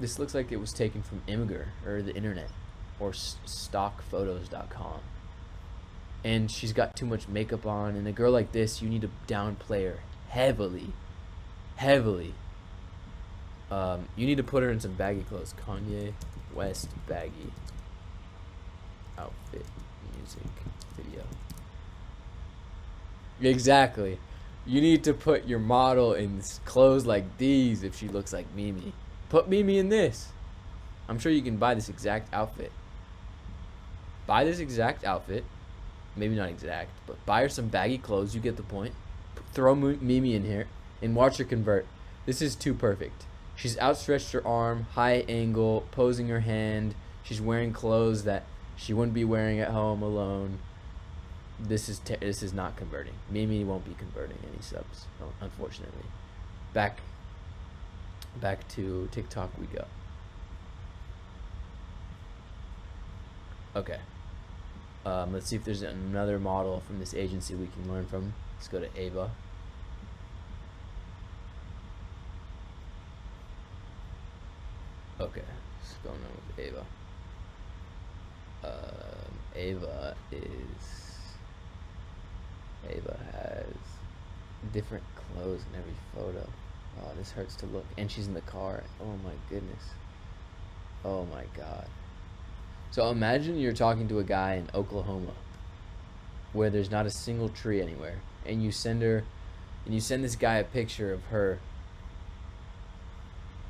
it was taken from Imgur or the internet or stockphotos.com. And she's got too much makeup on, and a girl like this, you need to downplay her heavily. You need to put her in some baggy clothes. Kanye West baggy outfit, music, video. Exactly. You need to put your model in clothes like these if she looks like Mimi. Put Mimi in this. I'm sure you can buy this exact outfit. Buy this exact outfit. Maybe not exact, but buy her some baggy clothes. You get the point. Throw Mimi in here and watch her convert. This is too perfect. She's outstretched her arm, high angle, posing her hand. She's wearing clothes that she wouldn't be wearing at home alone. This is not converting. Mimi won't be converting any subs, unfortunately. Back to TikTok we go. Okay. Let's see if there's another model from this agency we can learn from. Let's go to Ava. Okay, what's going on with Ava? Ava has different clothes in every photo. Oh, this hurts to look. And she's in the car. Oh my goodness. Oh my god. So imagine you're talking to a guy in Oklahoma where there's not a single tree anywhere, and you send this guy a picture of her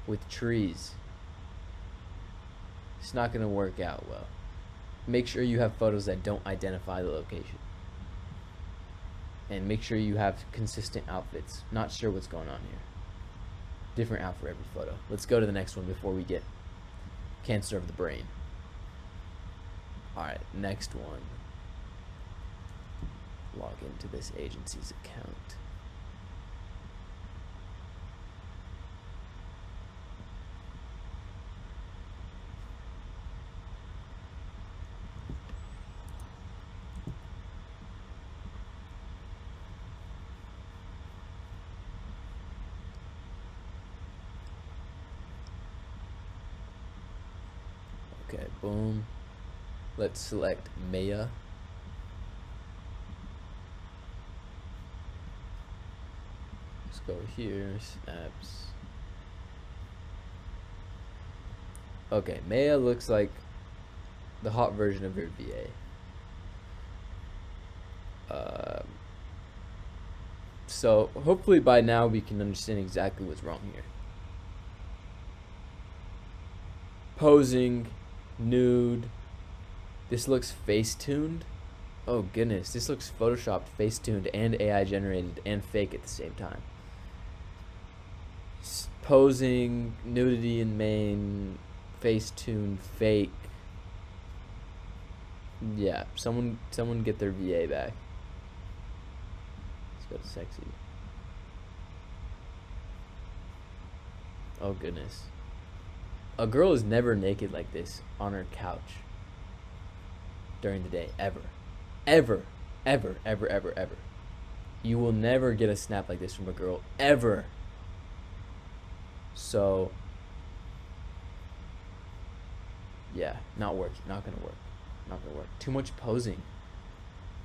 with trees. It's not gonna work out well. Make sure you have photos that don't identify the location. And make sure you have consistent outfits. Not sure what's going on here. Different outfit for every photo. Let's go to the next one before we get cancer of the brain. Alright, next one. Log into this agency's account. Okay, boom. Let's select Maya. Let's go here, snaps. Okay, Maya looks like the hot version of your VA. So hopefully by now we can understand exactly what's wrong here. Posing, nude. This looks face-tuned. Oh goodness, this looks photoshopped, face-tuned, and AI generated and fake at the same time. Posing, nudity in main, face-tuned, fake. Yeah, someone get their VA back. Let's go to sexy. Oh goodness. A girl is never naked like this on her couch during the day, ever. Ever. Ever, ever, ever, ever. You will never get a snap like this from a girl, ever. So, yeah, not working, not gonna work. Not gonna work. Too much posing.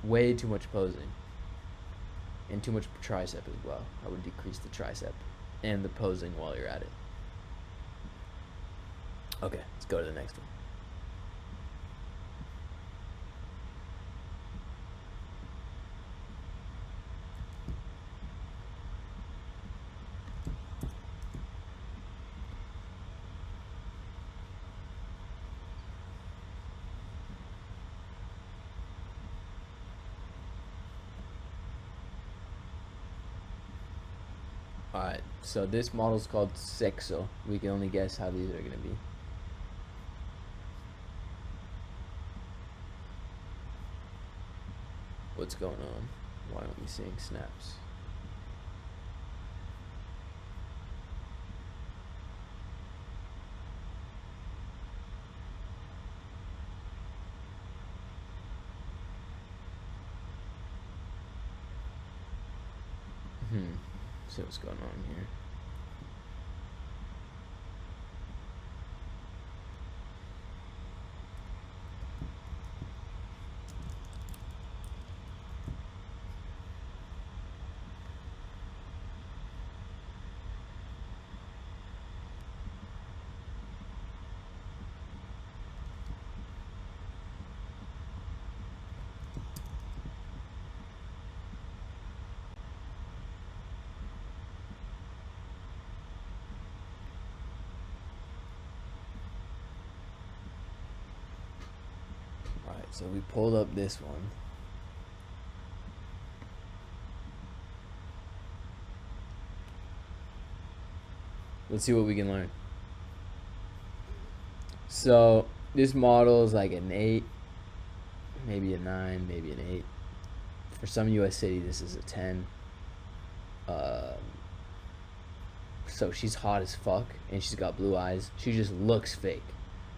Way too much posing. And too much tricep as well. I would decrease the tricep and the posing while you're at it. Okay, let's go to the next one. Alright, so this model is called Sexo. We can only guess how these are going to be. What's going on? Why aren't we seeing snaps? See what's going on here. Alright, so we pulled up this one. Let's see what we can learn. So this model is like an 8, maybe a 9, maybe an 8. For some US city, this is a 10. So she's hot as fuck, and she's got blue eyes. She just looks fake.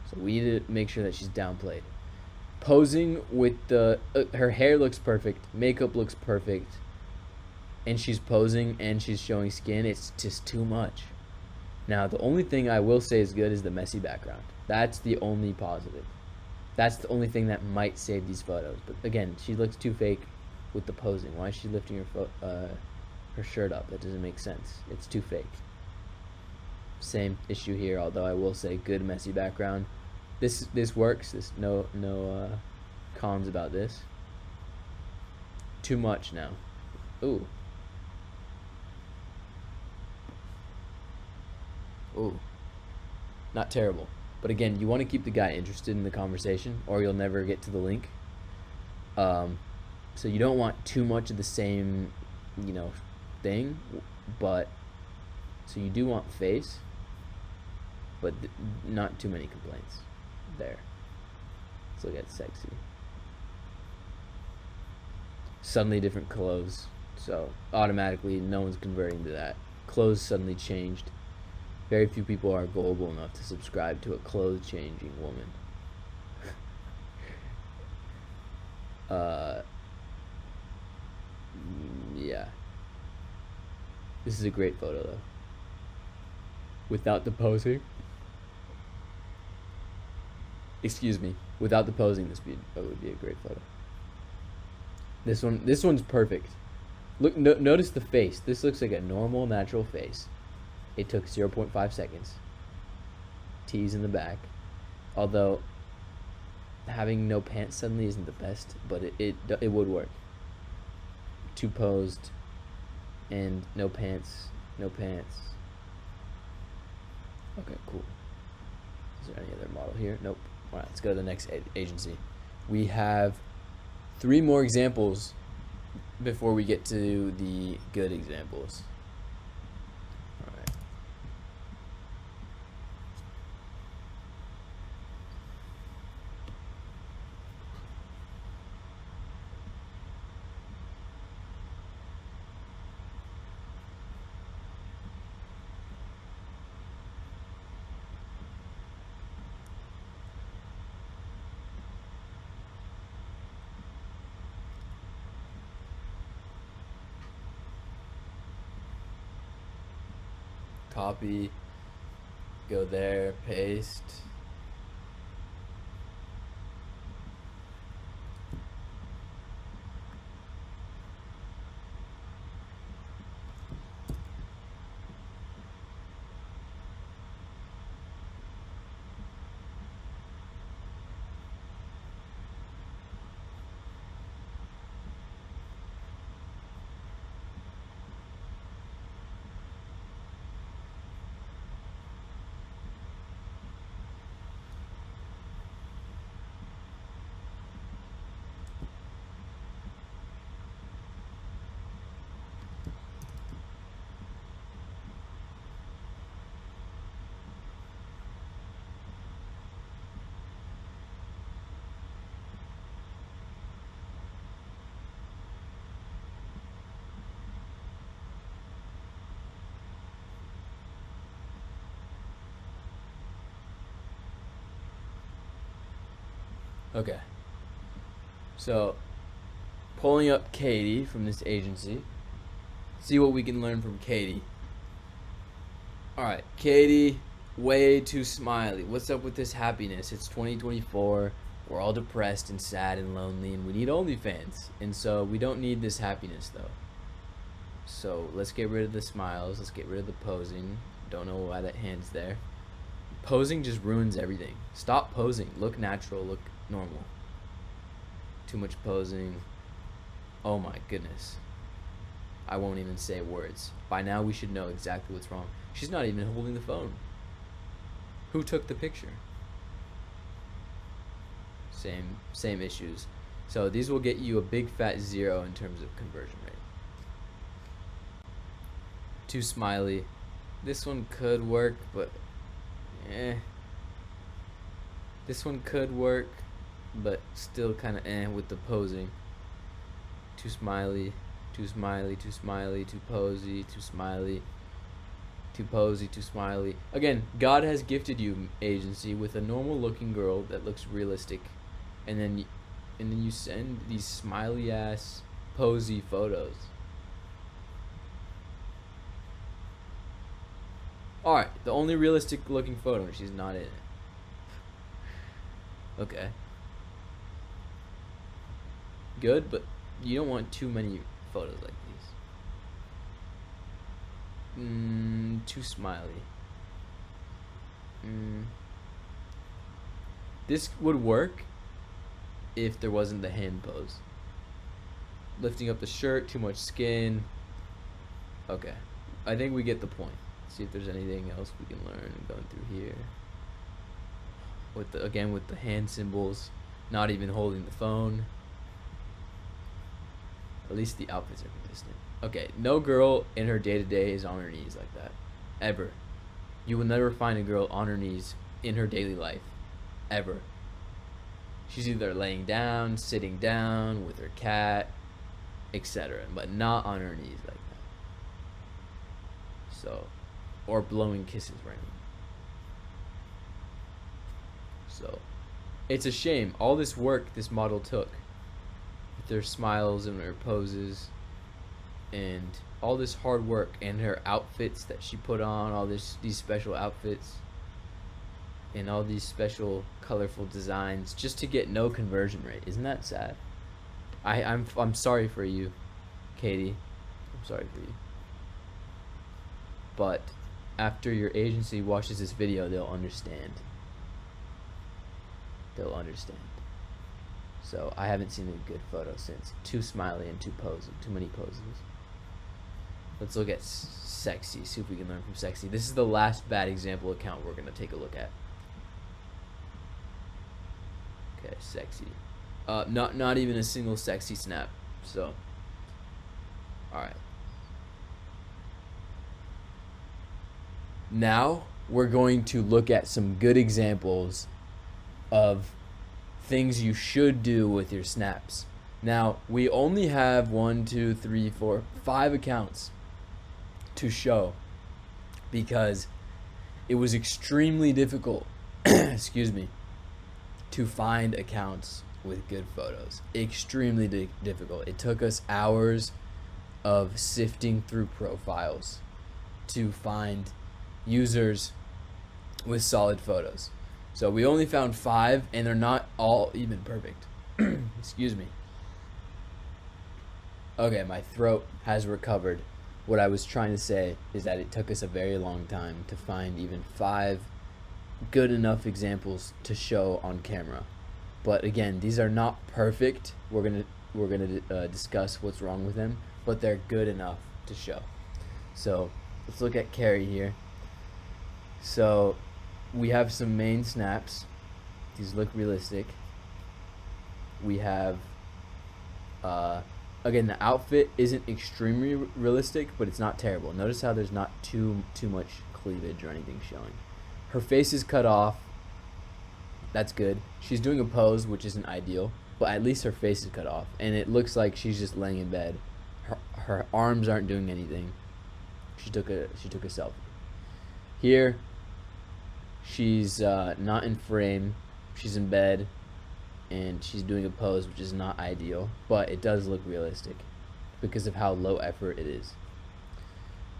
So we need to make sure that she's downplayed. Posing with the her hair looks perfect, makeup looks perfect, and she's posing and she's showing skin. It's just too much. Now the only thing I will say is good is the messy background. That's the only positive. That's the only thing that might save these photos. But again, she looks too fake with the posing. Why is she lifting her shirt up? That doesn't make sense. It's too fake. Same issue here, although I will say good messy background. This works. There's no cons about this. Too much now. Ooh. Ooh. Not terrible. But again, you want to keep the guy interested in the conversation, or you'll never get to the link. So you don't want too much of the same, thing. But so you do want face, but not too many complaints. There. Let's look at sexy. Suddenly different clothes. So automatically no one's converting to that. Clothes suddenly changed. Very few people are gullible enough to subscribe to a clothes changing woman. Yeah. This is a great photo though. Without the posing. Excuse me. Without the posing, this would be a great photo. This one's perfect. Look, notice the face. This looks like a normal, natural face. It took 0.5 seconds. T's in the back. Although having no pants suddenly isn't the best, but it would work. Two posed and no pants, no pants. Okay, cool. Is there any other model here? Nope. All right, let's go to the next agency. We have 3 more examples before we get to the good examples. All right. Copy, go there, paste. Okay. So, pulling up Katie from this agency. See what we can learn from Katie. Alright, Katie, way too smiley. What's up with this happiness? It's 2024. We're all depressed and sad and lonely, and we need OnlyFans. And so we don't need this happiness, though. So let's get rid of the smiles. Let's get rid of the posing. Don't know why that hand's there. Posing just ruins everything. Stop posing. Look natural. Look normal. Too much posing. Oh my goodness. I won't even say words. By now we should know exactly what's wrong. She's not even holding the phone. Who took the picture? Same issues. So these will get you a big fat 0 in terms of conversion rate. Too smiley. This one could work, but This one could work, but still kind of with the posing. Too smiley, too smiley, too smiley, too posy, too smiley, too posy, too smiley. Again, God has gifted you, agency, with a normal looking girl that looks realistic, and then you send these smiley ass posy photos. Alright, the only realistic looking photo, and she's not in it. Okay. Good, but you don't want too many photos like these. Too smiley. This would work if there wasn't the hand pose. Lifting up the shirt, too much skin. Okay. I think we get the point. See if there's anything else we can learn going through here. With the hand symbols, not even holding the phone. At least the outfits are consistent. Okay, no girl in her day-to-day is on her knees like that. Ever. You will never find a girl on her knees in her daily life. Ever. She's either laying down, sitting down with her cat, etc. But not on her knees like that. So, or blowing kisses randomly. So, it's a shame. All this work this model took, with their smiles and her poses, and all this hard work, and her outfits that she put on, these special outfits, and all these special colorful designs, just to get no conversion rate. Isn't that sad? I'm sorry for you, Katie. I'm sorry for you. But after your agency watches this video, they'll understand. they'll understand. So I haven't seen a good photo since. Too smiley and too many poses. Let's look at sexy, see if we can learn from sexy. This is the last bad example account we're gonna take a look at. Okay, sexy. Not even a single sexy snap. So, all right. Now we're going to look at some good examples of things you should do with your snaps. Now we only have 1, 2, 3, 4, 5 accounts to show because it was extremely difficult excuse me, to find accounts with good photos. Extremely difficult. It took us hours of sifting through profiles to find users with solid photos. So we only found 5, and they're not all even perfect. Excuse me. Okay, my throat has recovered. What I was trying to say is that it took us a very long time to find even 5 good enough examples to show on camera. But again, these are not perfect. We're gonna discuss what's wrong with them, but they're good enough to show. So let's look at Carrie here. So we have some main snaps. These look realistic. We have again, the outfit isn't extremely realistic, but it's not terrible. Notice how there's not too much cleavage or anything showing. Her face is cut off. That's good. She's doing a pose, which isn't ideal, but at least her face is cut off, and it looks like she's just laying in bed. Her arms aren't doing anything. She took a selfie. Here, she's not in frame. She's in bed, and she's doing a pose, which is not ideal, but it does look realistic because of how low effort it is.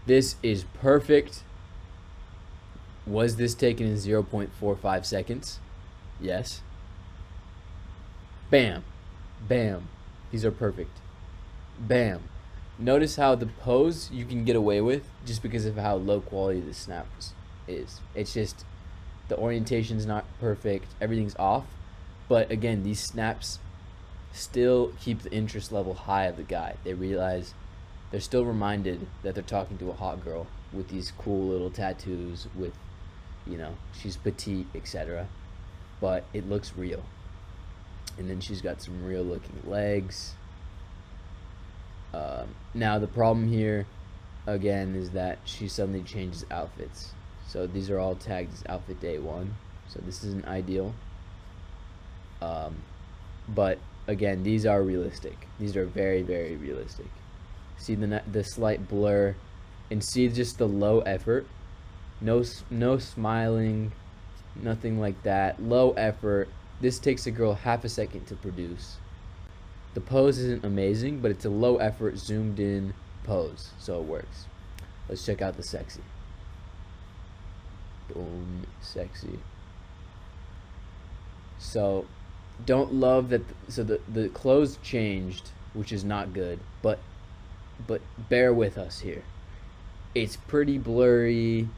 This is perfect. Was this taken in 0.45 seconds? Yes. Bam. Bam. These are perfect. Bam. Notice how the pose you can get away with just because of how low quality the snap is. It's just the orientation's not perfect. Everything's off. But again, these snaps still keep the interest level high of the guy. They realize they're still reminded that they're talking to a hot girl with these cool little tattoos with, you know, she's petite, etc. But it looks real. And then she's got some real looking legs. Now the problem here, again, is that she suddenly changes outfits. So these are all tagged as outfit day 1. So this isn't ideal. But again, these are realistic. These are very, very realistic. See the slight blur, and see just the low effort. No smiling, nothing like that. Low effort. This takes a girl half a second to produce. The pose isn't amazing, but it's a low effort, zoomed in pose, so it works. Let's check out the sexy. Boom, sexy. So, don't love that. So the clothes changed, which is not good, but bear with us here. It's pretty blurry,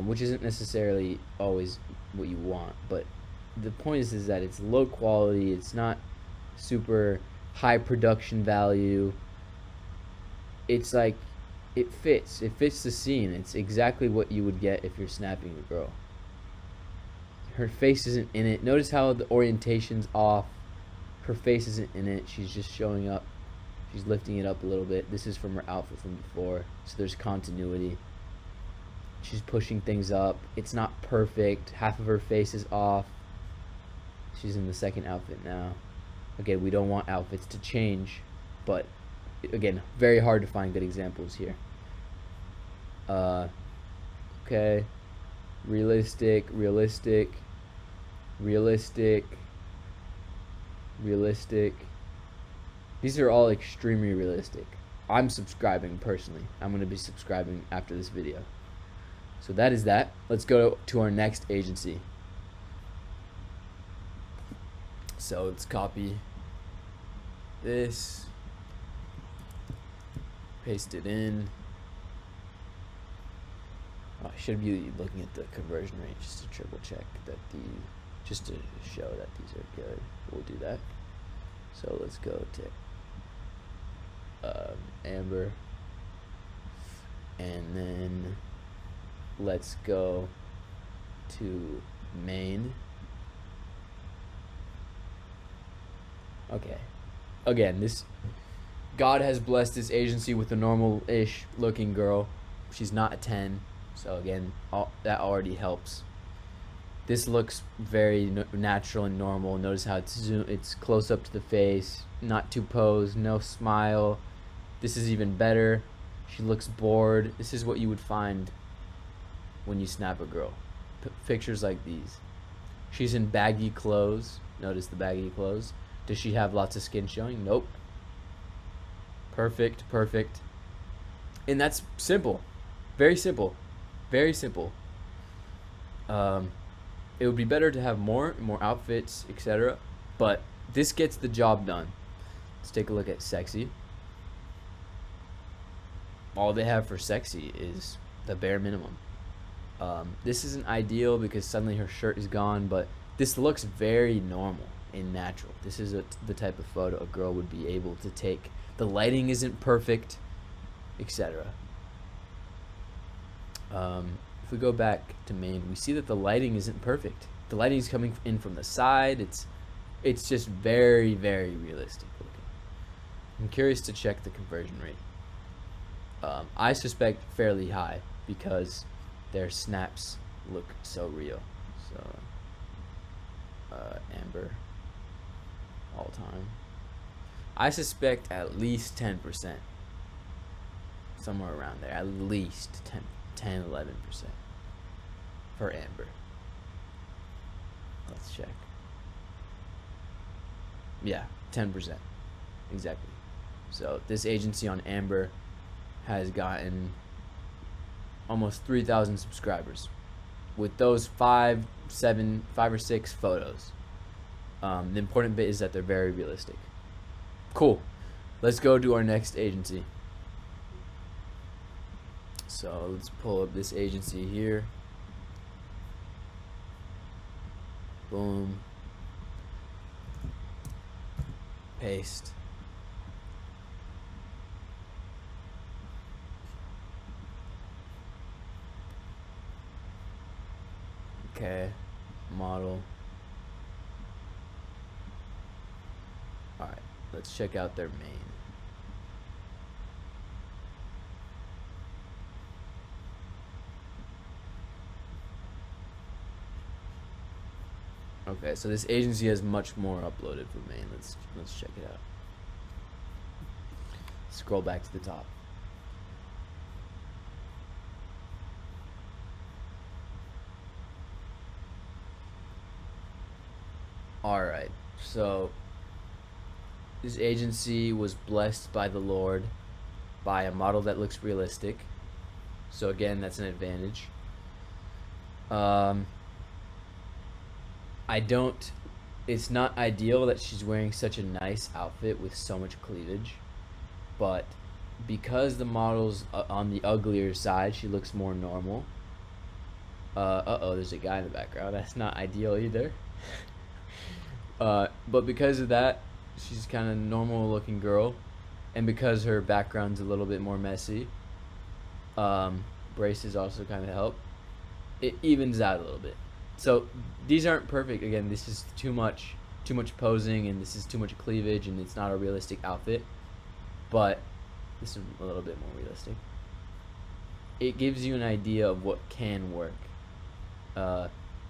which isn't necessarily always what you want, but the point is that it's low quality. It's not super high production value. It's like it fits the scene. It's exactly what you would get if you're snapping a girl. Her face isn't in it. Notice how the orientation's off. Her face isn't in it. She's just showing up. She's lifting it up a little bit. This is from her outfit from before, so there's continuity. She's pushing things up. It's not perfect. Half of her face is off. She's in the second outfit now. Again, we don't want outfits to change, but again, very hard to find good examples here. Okay. Realistic. These are all extremely realistic. I'm subscribing personally. I'm going to be subscribing after this video. So that is that. Let's go to our next agency. So let's copy this, paste it in. Oh, I should be looking at the conversion rate just to triple check that the just to show that these are good. We'll do that. So let's go to Amber, and then let's go to main. Okay, again, this God has blessed this agency with a normal-ish looking girl. She's not a 10, so again, that already helps. This looks very natural and normal. Notice how it's close up to the face, not too posed, no smile. This is even better. She looks bored. This is what you would find when you snap a girl. Pictures like these. She's in baggy clothes. Notice the baggy clothes. Does she have lots of skin showing? Nope. Perfect. And that's simple. Very simple. Very simple. It would be better to have more outfits, etc. But this gets the job done. Let's take a look at sexy. All they have for sexy is the bare minimum. This isn't ideal because suddenly her shirt is gone, but this looks very normal and natural. This is the type of photo a girl would be able to take. The lighting isn't perfect, etc. If we go back to main, we see that the lighting isn't perfect. The lighting is coming in from the side. It's just very, very realistic looking. I'm curious to check the conversion rate. I suspect fairly high because their snaps look so real. So Amber, all time. I suspect at least 10%. Somewhere around there. At least 10, 11% for Amber. Let's check. Yeah, 10%. Exactly. So this agency on Amber has gotten almost 3,000 subscribers with those 5 or 6 photos. The important bit is that they're very realistic. Cool. Let's go to our next agency. So let's pull up this agency here. Boom. Paste. Okay. Model. Alright, let's check out their main. Okay, so this agency has much more uploaded for main. Let's check it out. Scroll back to the top. Alright, so this agency was blessed by the Lord by a model that looks realistic. So again, that's an advantage. It's not ideal that she's wearing such a nice outfit with so much cleavage, but because the model's on the uglier side, she looks more normal. There's a guy in the background. That's not ideal either. But because of that, she's kind of normal looking girl, and because her background's a little bit more messy, braces also kind of help. It evens out a little bit. So these aren't perfect. Again, this is too much posing, and this is too much cleavage, and it's not a realistic outfit. But this is a little bit more realistic. It gives you an idea of what can work.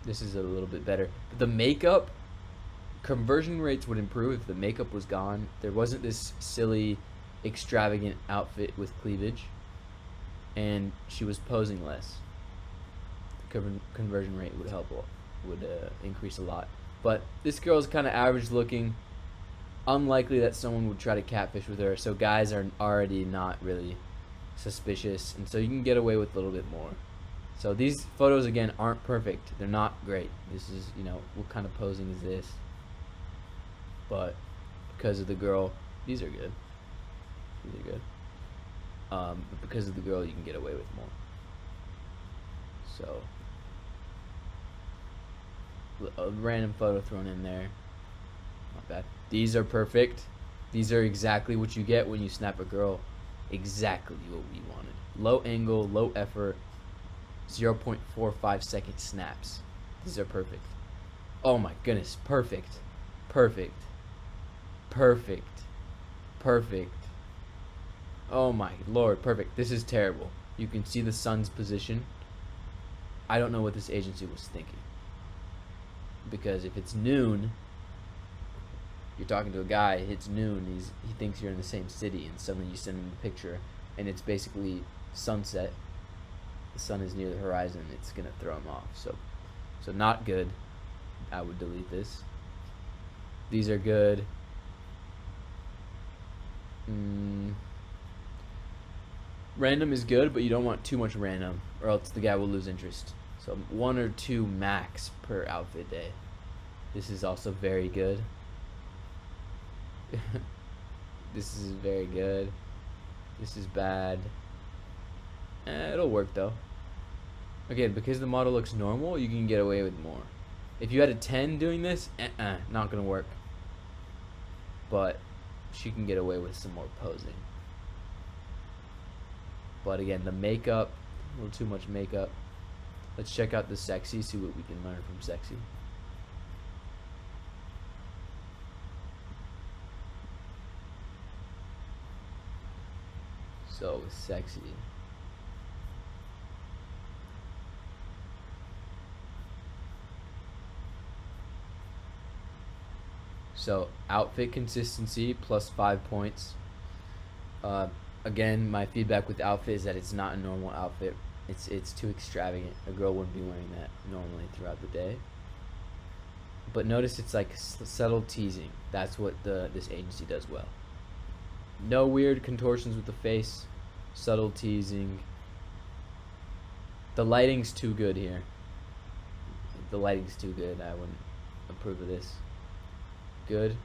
This is a little bit better. But the makeup, conversion rates would improve if the makeup was gone. There wasn't this silly, extravagant outfit with cleavage, and she was posing less. Conversion rate would increase a lot. But this girl's kind of average looking. Unlikely that someone would try to catfish with her, so guys are already not really suspicious, and so you can get away with a little bit more. So these photos again aren't perfect. They're not great. This is, what kind of posing is this? But because of the girl, these are good. These are good. But because of the girl, you can get away with more. So A random photo thrown in there. Not bad. These are perfect. These are exactly what you get when you snap a girl. Exactly what we wanted. Low angle, low effort, 0.45 second snaps. These are perfect. Oh my goodness, perfect. Perfect. Perfect. Perfect. Oh my lord, perfect. This is terrible. You can see the sun's position. I don't know what this agency was thinking. Because if it's noon, you're talking to a guy, it's noon, he thinks you're in the same city, and suddenly you send him a picture, and it's basically sunset. The sun is near the horizon. It's gonna throw him off. So not good. I would delete this. These are good. Random is good, but you don't want too much random, or else the guy will lose interest. So 1 or 2 max per outfit day. This is also very good. This is very good. This is bad. It'll work though. Again, because the model looks normal, you can get away with more. If you had a 10 doing this, not gonna work. But she can get away with some more posing. But again, the makeup, a little too much makeup. Let's check out the sexy, see what we can learn from sexy. So sexy. So outfit consistency plus 5 points. Again, my feedback with the outfit is that it's not a normal outfit. It's too extravagant. A girl wouldn't be wearing that normally throughout the day. But notice it's like subtle teasing. That's what this agency does well. No weird contortions with the face. Subtle teasing. The lighting's too good here. The lighting's too good. I wouldn't approve of this. Good.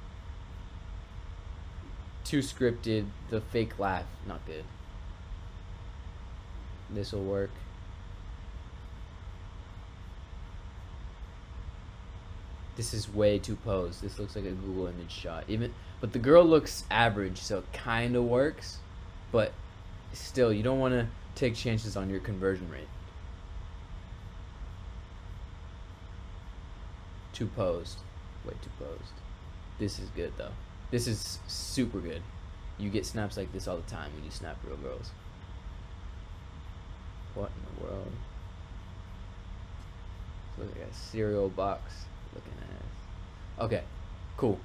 Too scripted. The fake laugh, not good. This will work. This is way too posed. This looks like a Google image shot. But the girl looks average, so it kind of works. But still, you don't want to take chances on your conversion rate. Too posed. Way too posed. This is good though. This is super good. You get snaps like this all the time when you snap real girls. What in the world? Looks like a cereal box looking at. Okay, cool.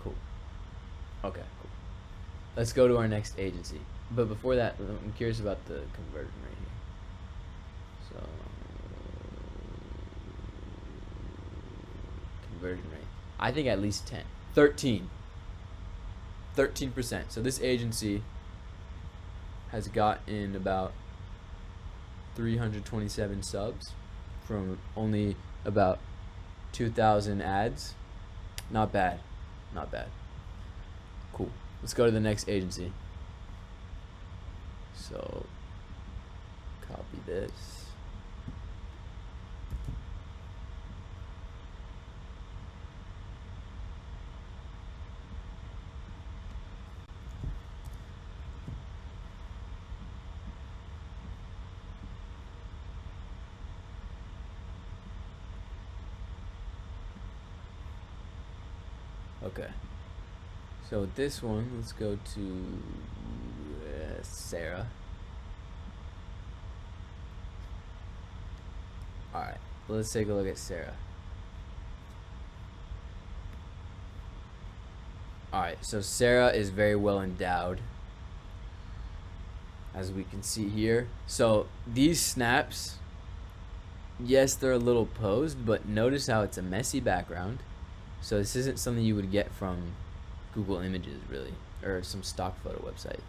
Cool. Okay, cool. Let's go to our next agency. But before that, I'm curious about the conversion rate here. So conversion rate. I think at least 10. 13%. So this agency has gotten about 327 subs from only about 2,000 ads. Not bad. Not bad. Cool. Let's go to the next agency. So copy this. Okay, so with this one, let's go to Sarah. Alright, let's take a look at Sarah. Alright, so Sarah is very well endowed, as we can see here. So these snaps, yes, they're a little posed, but notice how it's a messy background. So this isn't something you would get from Google Images, really, or some stock photo website.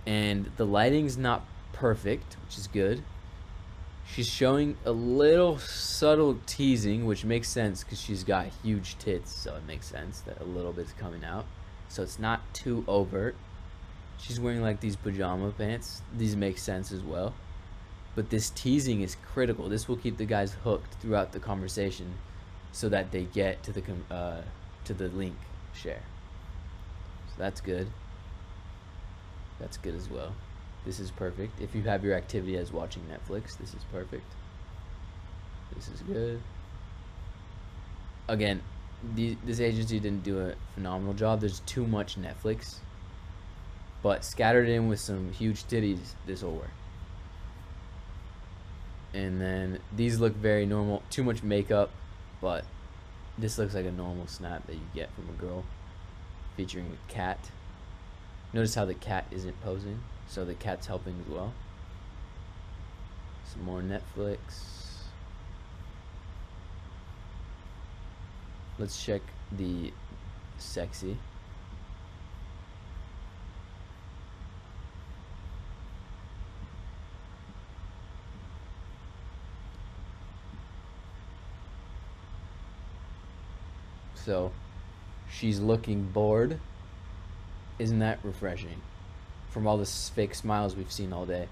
And the lighting's not perfect, which is good. She's showing a little subtle teasing, which makes sense because she's got huge tits, so it makes sense that a little bit's coming out. So it's not too overt. She's wearing like these pajama pants. These make sense as well. But this teasing is critical. This will keep the guys hooked throughout the conversation, so that they get to the link share. So that's good. That's good as well. This is perfect. If you have your activity as watching Netflix, this is perfect. This is good. Again, this agency didn't do a phenomenal job. There's too much Netflix, but scattered in with some huge titties, this will work. And then these look very normal. Too much makeup, but this looks like a normal snap that you get from a girl featuring a cat. Notice how the cat isn't posing, so the cat's helping as well. Some more Netflix. Let's check the sexy. So she's looking bored. Isn't that refreshing? From all the fake smiles we've seen all day.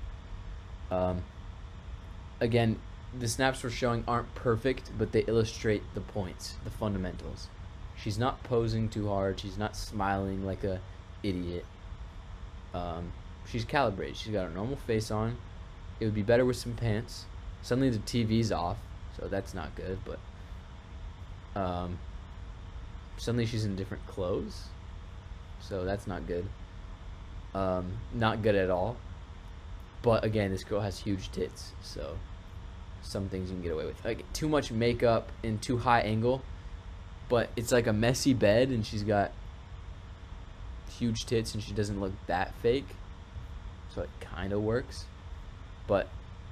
Again, the snaps we're showing aren't perfect, but they illustrate the points, the fundamentals. She's not posing too hard. She's not smiling like a idiot. She's calibrated. She's got a normal face on. It would be better with some pants. Suddenly the TV's off, so that's not good, but suddenly she's in different clothes, so that's not good. Not good at all. But again, this girl has huge tits, so some things you can get away with. Like too much makeup in too high angle, but it's like a messy bed and she's got huge tits and she doesn't look that fake, so it kind of works. But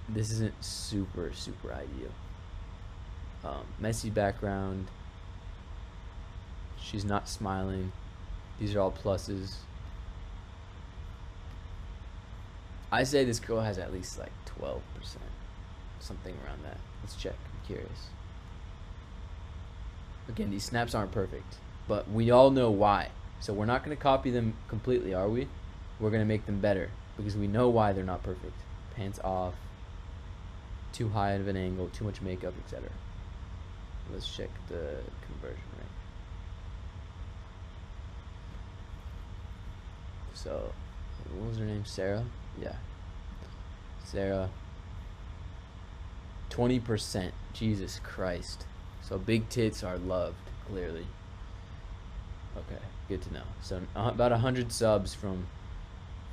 this isn't super ideal. Messy background. She's not smiling. These are all pluses. I say this girl has at least like 12%, something around that. Let's check. I'm curious. Again, these snaps aren't perfect, but we all know why. So we're not going to copy them completely, are we? We're going to make them better because we know why they're not perfect. Pants off, too high of an angle, too much makeup, etc. Let's check the conversion rate. So, what was her name? Sarah? Yeah. Sarah. 20%. Jesus Christ. So big tits are loved, clearly. Okay, good to know. So about 100 subs from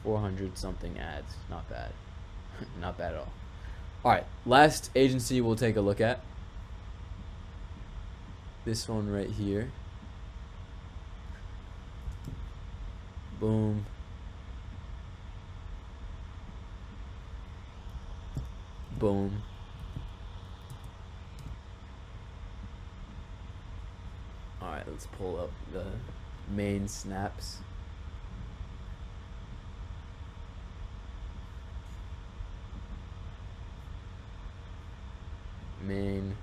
400 something ads. Not bad. Not bad at all. Alright, last agency we'll take a look at. This one right here. Boom. Boom. Alright, let's pull up the main snaps. Main.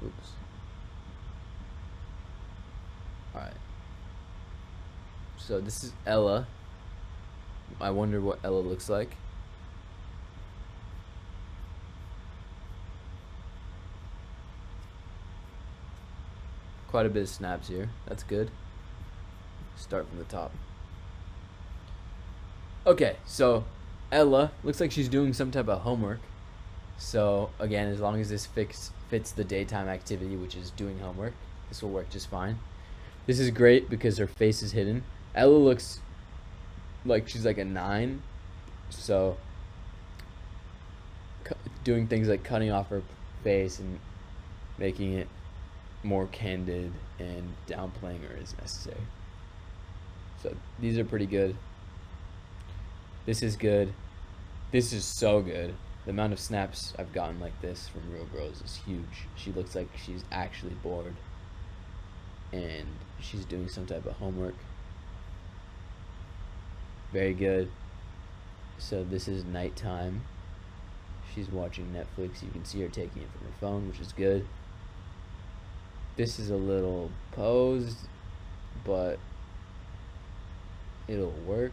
Oops. Alright. So this is Ella. I wonder what Ella looks like. Quite a bit of snaps here. That's good. Start from the top. Okay, so Ella looks like she's doing some type of homework. So again, as long as this fits the daytime activity, which is doing homework, this will work just fine. This is great because her face is hidden. Ella looks like she's like a 9, so doing things like cutting off her face and making it more candid and downplaying her is necessary. So these are pretty good. This is good. This is so good. The amount of snaps I've gotten like this from real girls is huge. She looks like she's actually bored and she's doing some type of homework. Very good. So this is nighttime. She's watching Netflix. You can see her taking it from her phone, which is good. This is a little posed, but it'll work.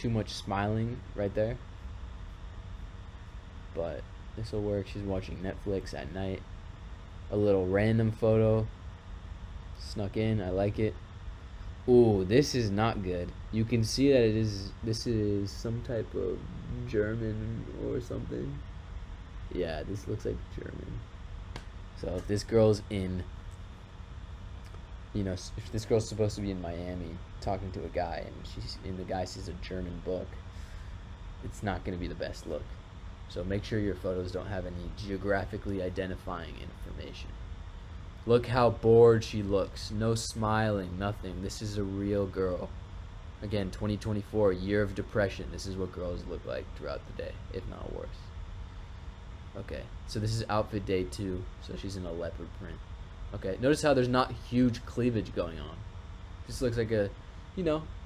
too much smiling right there. But this will work. She's watching Netflix at night. A little random photo snuck in. I like it. Ooh, this is not good. You can see that this is some type of German or something. Yeah, this looks like German. So if this girl's in, if this girl's supposed to be in Miami talking to a guy and the guy sees a German book, it's not going to be the best look. So make sure your photos don't have any geographically identifying information. Look how bored she looks. No smiling, nothing. This is a real girl. Again, 2024, year of depression. This is what girls look like throughout the day, if not worse. Okay, so this is outfit day 2. So she's in a leopard print. Okay, notice how there's not huge cleavage going on. This looks like a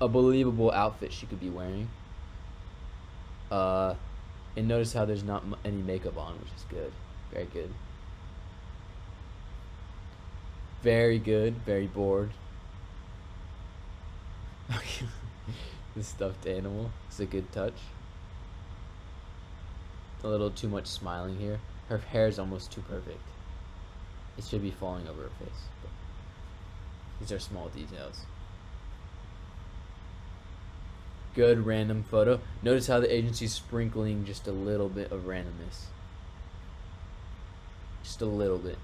believable outfit she could be wearing. And notice how there's not any makeup on, which is good. Very good. Very good. Very bored. The stuffed animal is a good touch. A little too much smiling here. Her hair is almost too perfect. It should be falling over her face. But these are small details. Good random photo. Notice how the agency's sprinkling just a little bit of randomness. Just a little bit.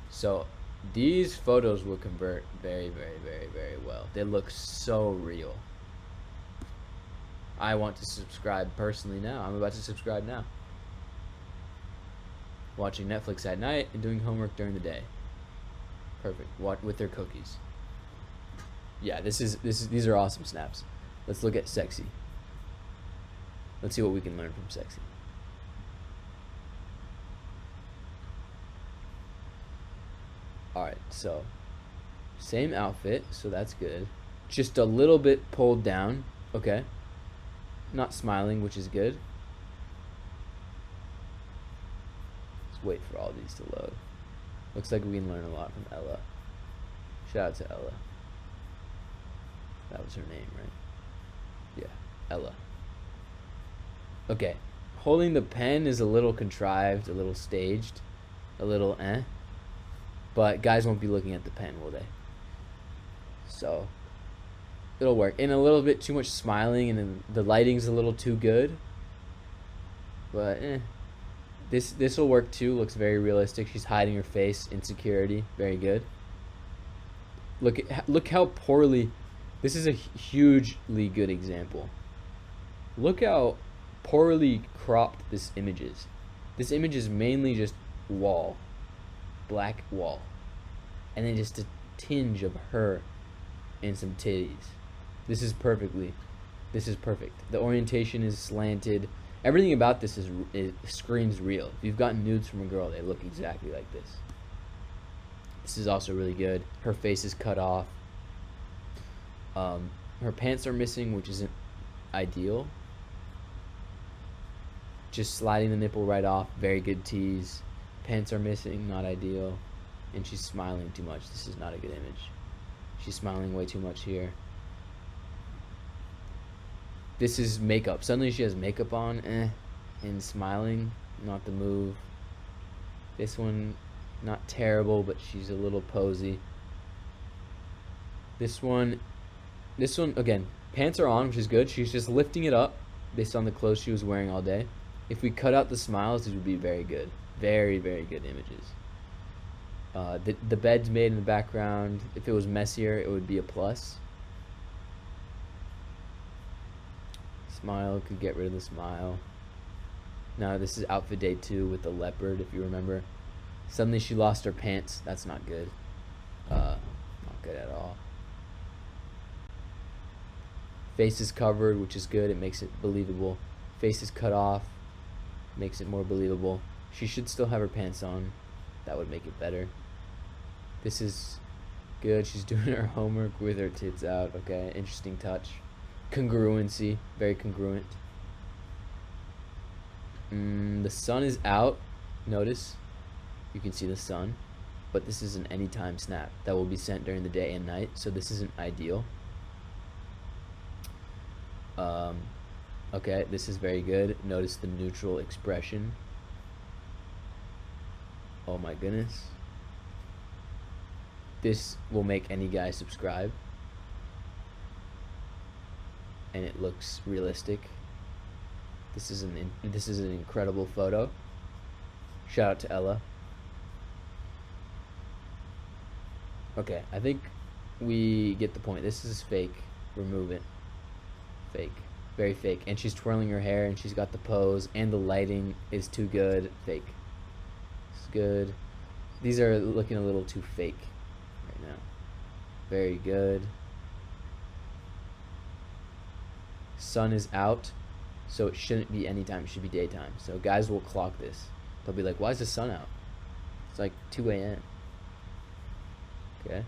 So these photos will convert very, very, very, very well. They look so real. I want to subscribe personally now. I'm about to subscribe now. Watching Netflix at night and doing homework during the day. Perfect. With their cookies. Yeah, these are awesome snaps. Let's look at sexy. Let's see what we can learn from sexy. Alright, so same outfit, so that's good. Just a little bit pulled down, okay. Not smiling, which is good. Let's wait for all these to load. Looks like we can learn a lot from Ella. Shout out to Ella. That was her name, right? Yeah, Ella. Okay, holding the pen is a little contrived, a little staged, a little but guys won't be looking at the pen, will they? So it'll work. And a little bit too much smiling, and then the lighting's a little too good. But this will work too. Looks very realistic. She's hiding her face, insecurity, very good. Look how poorly. This is a hugely good example. Look how poorly cropped this image is. This image is mainly just wall, black wall, and then just a tinge of her and some titties. This is perfect. The orientation is slanted. Everything about this it screams real. If you've gotten nudes from a girl, they look exactly like this. This is also really good. Her face is cut off. Her pants are missing, which isn't ideal. Just sliding the nipple right off. Very good tease. Pants are missing, not ideal. And she's smiling too much. This is not a good image. She's smiling way too much here. This is makeup. Suddenly she has makeup on, and smiling, not the move. This one, not terrible, but she's a little posy. This one, again, pants are on, which is good. She's just lifting it up based on the clothes she was wearing all day. If we cut out the smiles, these would be very good. Very, very good images. The bed's made in the background. If it was messier, it would be a plus. Smile, could get rid of the smile. Now this is outfit day 2 with the leopard, if you remember. Suddenly she lost her pants. That's not good. Not good at all. Face is covered, which is good. It makes it believable. Face is cut off. Makes it more believable. She should still have her pants on. That would make it better. This is good. She's doing her homework with her tits out. Okay, interesting touch. Congruency, very congruent. The sun is out. Notice, you can see the sun, but this is an anytime snap that will be sent during the day and night, so this isn't ideal. Um, okay, this is very good. Notice the neutral expression. Oh my goodness. This will make any guy subscribe. And it looks realistic. This is an incredible photo. Shout out to Ella. Okay, I think we get the point. This is fake. Remove it. Fake. Very fake. And she's twirling her hair, and she's got the pose, and the lighting is too good. Fake. It's good. These are looking a little too fake right now. Very good. Sun is out, so it shouldn't be anytime. It should be daytime. So guys will clock this. They'll be like, why is the sun out? It's like 2 a.m. Okay.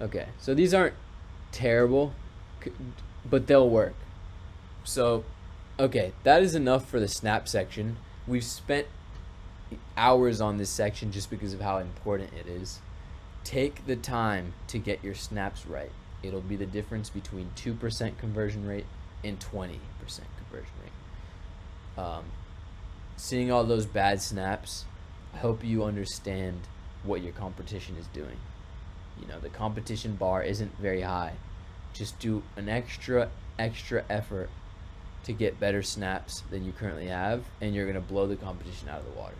Okay, so these aren't terrible, but they'll work. So, okay, that is enough for the snap section. We've spent hours on this section just because of how important it is. Take the time to get your snaps right. It'll be the difference between 2% conversion rate and 20% conversion rate. Seeing all those bad snaps, I hope you understand what your competition is doing. You know, the competition bar isn't very high. Just do an extra effort to get better snaps than you currently have, and you're going to blow the competition out of the water.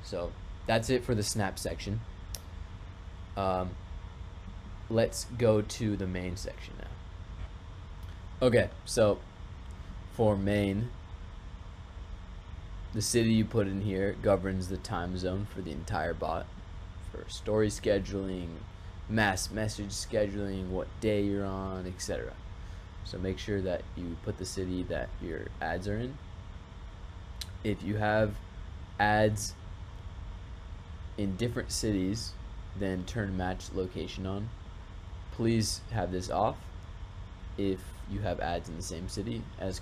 So that's it for the snap section. Let's go to the main section now. Okay, so for main, the city you put in here governs the time zone for the entire bot. For story scheduling, mass message scheduling, what day you're on, etc. So make sure that you put the city that your ads are in. If you have ads in different cities, then turn match location on. Please have this off if you have ads in the same city, as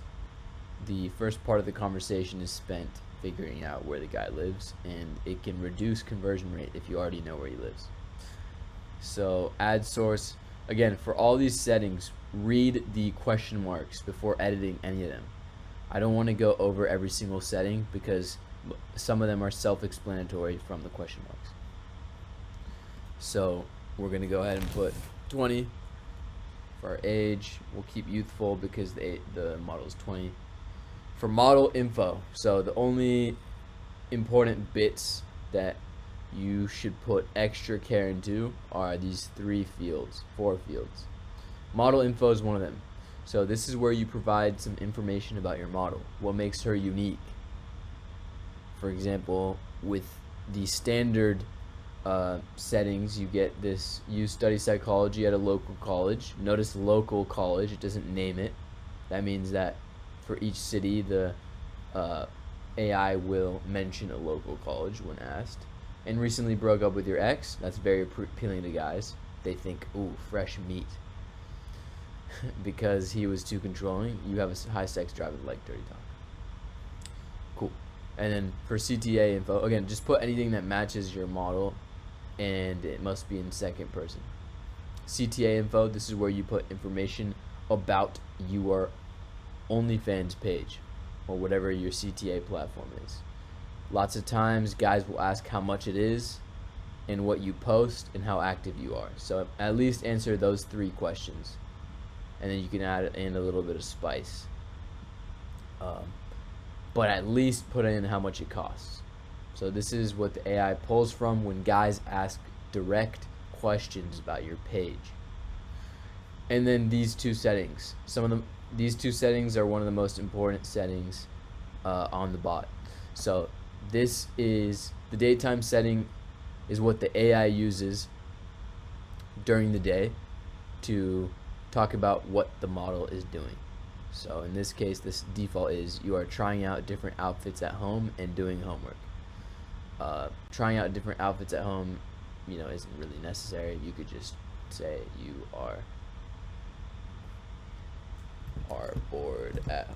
the first part of the conversation is spent figuring out where the guy lives, and it can reduce conversion rate if you already know where he lives. So ad source, again, for all these settings, read the question marks before editing any of them. I don't want to go over every single setting because some of them are self-explanatory from the question marks. So we're going to go ahead and put 20 for our age. We'll keep youthful because the model is 20. For model info, so the only important bits that you should put extra care into are these four fields. Model info is one of them. So this is where you provide some information about your model, what makes her unique. For example, with the standard settings, you get this: you study psychology at a local college. Notice local college, it doesn't name it. That means that for each city, the AI will mention a local college when asked. And recently broke up with your ex. That's very appealing to guys. They think, ooh, fresh meat. Because he was too controlling. You have a high sex drive and like dirty talk. Cool. And then for CTA info, again, just put anything that matches your model, and it must be in second person. CTA info, this is where you put information about your OnlyFans page or whatever your CTA platform is. Lots of times guys will ask how much it is and what you post and how active you are. So at least answer those 3 questions, and then you can add in a little bit of spice. But at least put in how much it costs. So this is what the AI pulls from when guys ask direct questions about your page. And then these 2 settings. These 2 settings are one of the most important settings on the bot. So this is the daytime setting, is what the AI uses during the day to talk about what the model is doing. So in this case, this default is you are trying out different outfits at home and doing homework. Trying out different outfits at home, isn't really necessary. You could just say you are bored at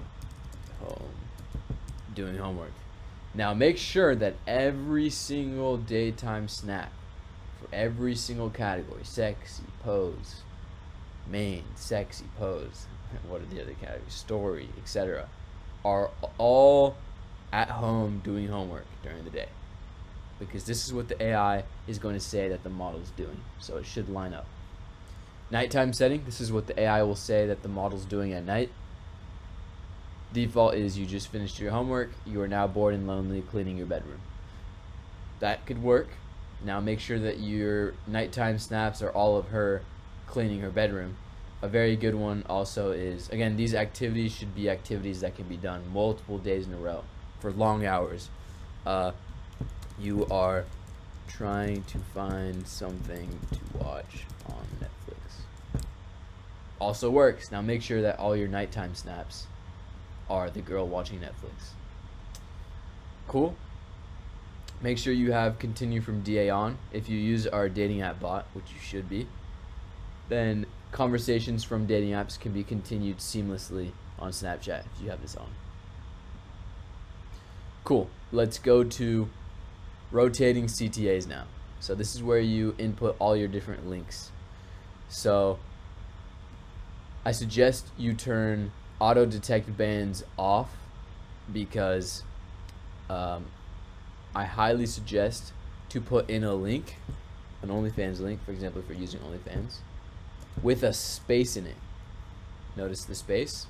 home doing homework, Now make sure that every single daytime snap for every single category, sexy, pose, main, sexy, pose, what are the other categories, story, etc., are all at home doing homework during the day, because this is what the AI is going to say that the model's doing, so it should line up. Nighttime setting, this is what the AI will say that the model's doing at night. Default is you just finished your homework, you are now bored and lonely cleaning your bedroom. That could work. Now make sure that your nighttime snaps are all of her cleaning her bedroom. A very good one also is, again, these activities should be activities that can be done multiple days in a row for long hours. You are trying to find something to watch on Netflix. Also works. Now make sure that all your nighttime snaps are the girl watching Netflix. Cool. Make sure you have continue from DA on. If you use our dating app bot, which you should be, then conversations from dating apps can be continued seamlessly on Snapchat if you have this on. Cool. Let's go to rotating CTAs now. So this is where you input all your different links. So I suggest you turn auto detect bans off, because I highly suggest to put in a link, an OnlyFans link, for example, if you're using OnlyFans, with a space in it. Notice the space.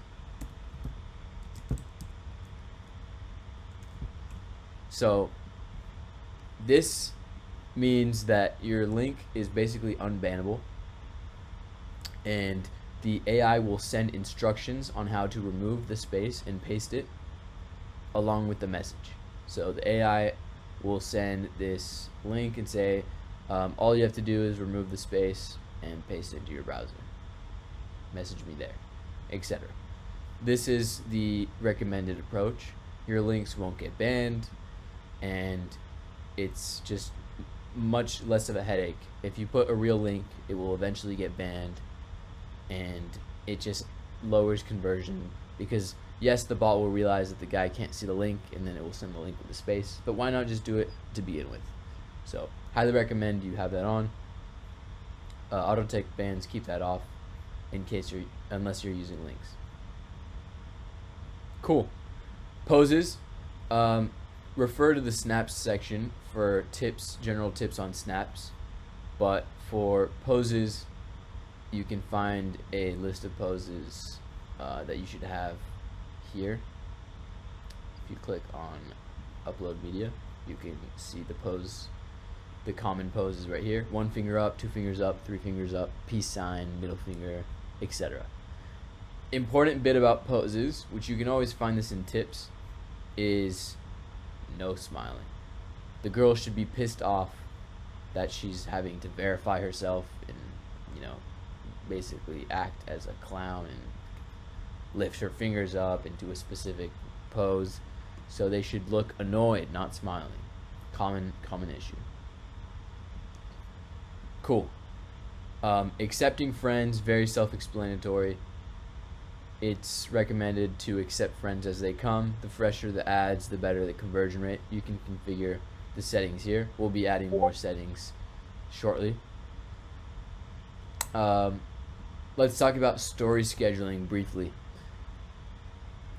So this means that your link is basically unbannable, and the AI will send instructions on how to remove the space and paste it along with the message. So the AI will send this link and say, all you have to do is remove the space and paste it into your browser. Message me there, etc. This is the recommended approach. Your links won't get banned, and it's just much less of a headache. If you put a real link, it will eventually get banned, and it just lowers conversion, because yes, the bot will realize that the guy can't see the link, and then it will send the link with the space, but why not just do it to begin with? So highly recommend you have that on. Auto detect bans, keep that off in case unless you're using links. Cool. Poses, refer to the snaps section for tips, general tips on snaps, but for poses, you can find a list of poses that you should have here. If you click on upload media, you can see the pose, the common poses right here. 1 finger up, 2 fingers up, 3 fingers up, peace sign, middle finger, etc. Important bit about poses, which you can always find this in tips, is no smiling. The girl should be pissed off that she's having to verify herself and, basically act as a clown and lift her fingers up into a specific pose. So they should look annoyed, not smiling. Common issue. Cool. Accepting friends, very self-explanatory. It's recommended to accept friends as they come. The fresher the ads, the better the conversion rate. You can configure the settings here. We'll be adding more settings shortly. Let's talk about story scheduling briefly.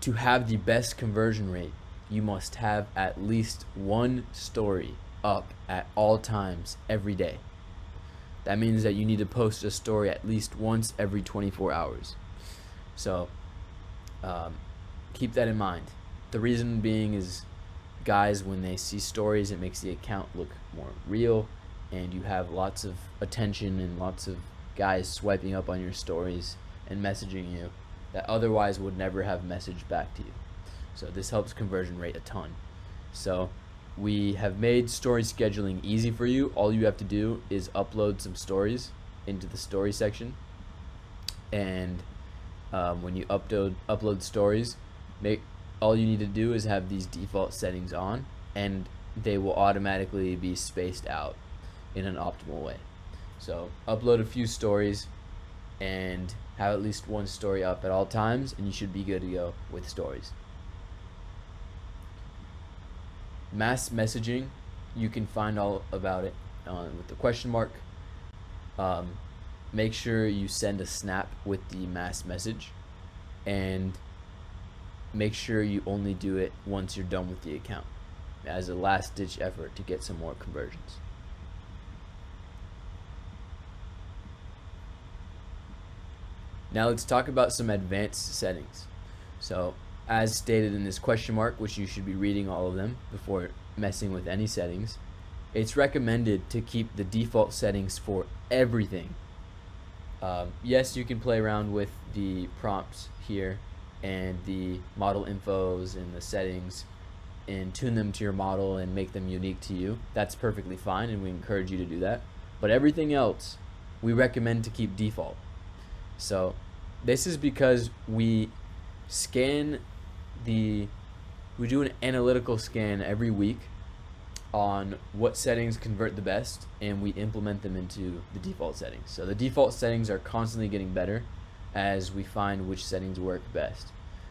To have the best conversion rate, you must have at least one story up at all times every day. That means that you need to post a story at least once every 24 hours. So keep that in mind. The reason being is guys, when they see stories, it makes the account look more real, and you have lots of attention and lots of guys swiping up on your stories and messaging you that otherwise would never have messaged back to you. So this helps conversion rate a ton. So we have made story scheduling easy for you. All you have to do is upload some stories into the story section, and when you upload stories, all you need to do is have these default settings on, and they will automatically be spaced out in an optimal way. So upload a few stories and have at least one story up at all times, and you should be good to go with stories. Mass messaging, you can find all about it with the question mark. Make sure you send a snap with the mass message, and make sure you only do it once you're done with the account, as a last ditch effort to get some more conversions. Now let's talk about some advanced settings. So as stated in this question mark, which you should be reading all of them before messing with any settings, it's recommended to keep the default settings for everything. Yes, you can play around with the prompts here and the model infos and the settings and tune them to your model and make them unique to you. That's perfectly fine, and we encourage you to do that. But everything else, we recommend to keep default. So this is because we do an analytical scan every week on what settings convert the best, and we implement them into the default settings. So the default settings are constantly getting better as we find which settings work best.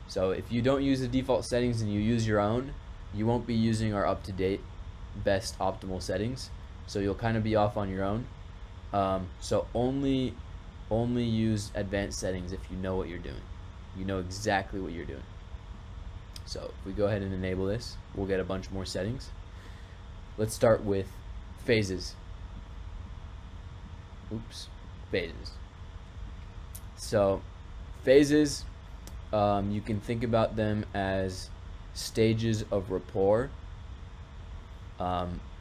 So if you don't use the default settings and you use your own, you won't be using our up-to-date best optimal settings, so you'll kind of be off on your own. So only use advanced settings if you know what you're doing. You know exactly what you're doing. So if we go ahead and enable this, we'll get a bunch more settings. Let's start with phases. Phases. So phases, you can think about them as stages of rapport.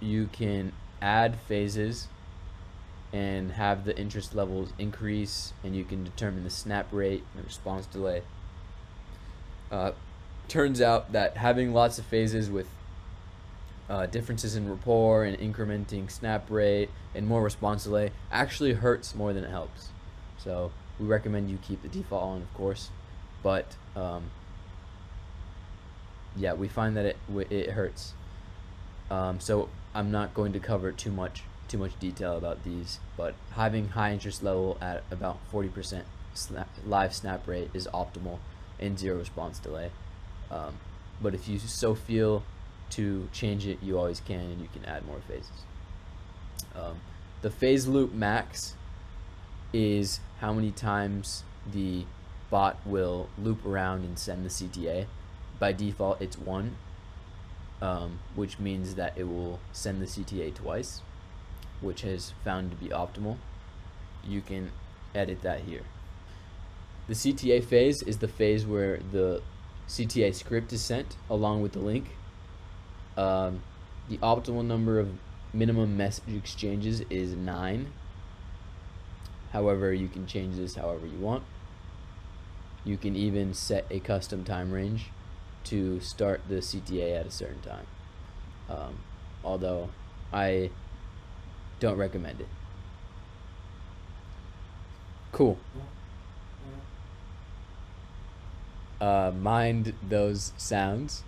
You can add phases and have the interest levels increase, and you can determine the snap rate and the response delay. Turns out that having lots of phases with differences in rapport and incrementing snap rate and more response delay actually hurts more than it helps. So we recommend you keep the default on, of course, but yeah, we find that it hurts. So I'm not going to cover too much detail about these, but having high interest level at about 40% live snap rate is optimal and 0 response delay. But if you so feel to change it, you always can, and you can add more phases. The phase loop max is how many times the bot will loop around and send the CTA. By default, it's 1, which means that it will send the CTA twice, which is found to be optimal. You can edit that here. The CTA phase is the phase where the CTA script is sent along with the link. The optimal number of minimum message exchanges is 9. However, you can change this however you want. You can even set a custom time range to start the CTA at a certain time, although I don't recommend it. Cool. Mind those sounds.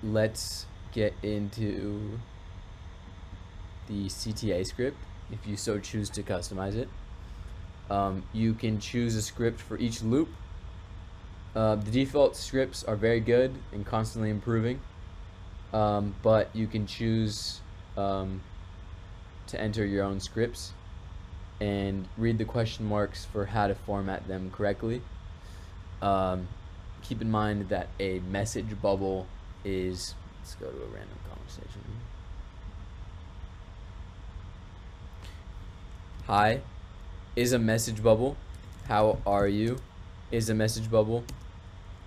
Let's get into the CTA script if you so choose to customize it. You can choose a script for each loop. The default scripts are very good and constantly improving, but you can choose to enter your own scripts and read the question marks for how to format them correctly. Keep in mind that a message bubble is, let's go to a random conversation. Hi is a message bubble. How are you is a message bubble,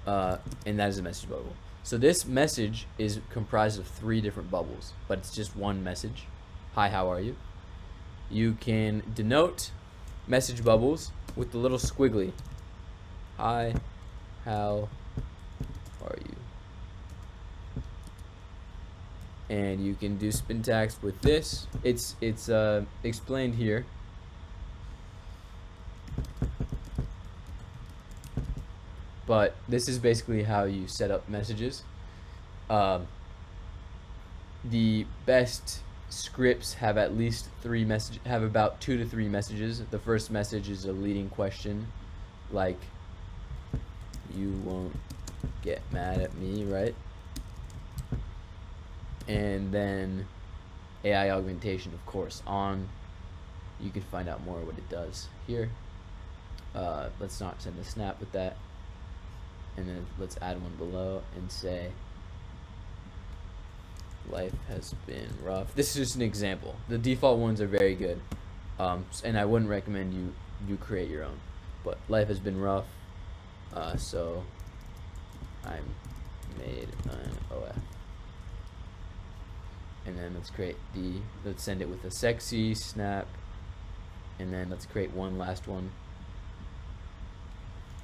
and that is a message bubble. So this message is comprised of 3 different bubbles, but it's just one message. Hi, how are you? You can denote message bubbles with the little squiggly. Hi, how are you? And you can do syntax with this. It's explained here. But this is basically how you set up messages. The best scripts have at least 3 messages, have about 2 to 3 messages. The first message is a leading question, like, you won't get mad at me, right? And then AI augmentation, of course, on. You can find out more what it does here. Let's not send a snap with that. And then let's add one below and say life has been rough. This is just an example. The default ones are very good, and I wouldn't recommend you create your own. But life has been rough, so I made an OF. And then let's send it with a sexy snap, and then let's create one last one.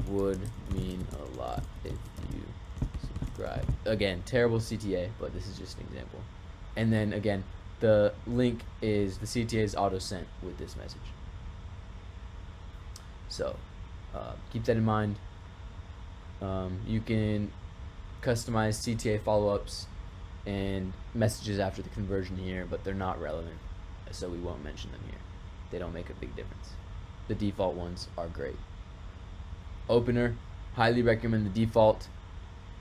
Would mean a lot if you subscribe. Again, terrible CTA, but this is just an example. And then again, the link is, the CTA is auto sent with this message. So keep that in mind. You can customize CTA follow-ups and messages after the conversion here, but they're not relevant, so we won't mention them here. They don't make a big difference. The default ones are great. Opener, highly recommend the default.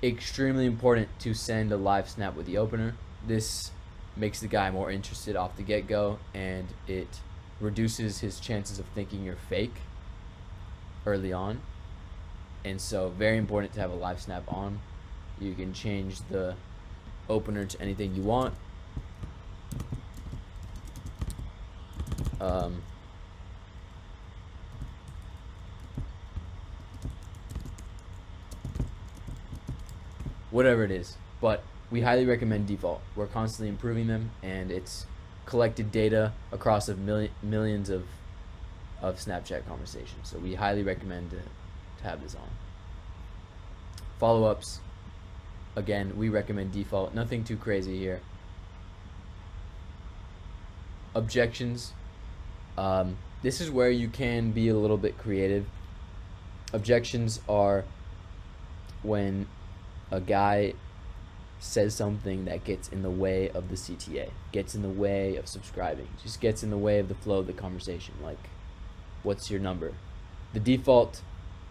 Extremely important to send a live snap with the opener. This makes the guy more interested off the get-go, and it reduces his chances of thinking you're fake early on. And so very important to have a live snap on. You can change the opener to anything you want. Whatever it is, but we highly recommend default. We're constantly improving them, and it's collected data across millions of Snapchat conversations, so we highly recommend to have this on. Follow-ups, again, we recommend default. Nothing too crazy here. Objections, this is where you can be a little bit creative. Objections are when a guy says something that gets in the way of the CTA, gets in the way of subscribing, just gets in the way of the flow of the conversation, like, what's your number? The default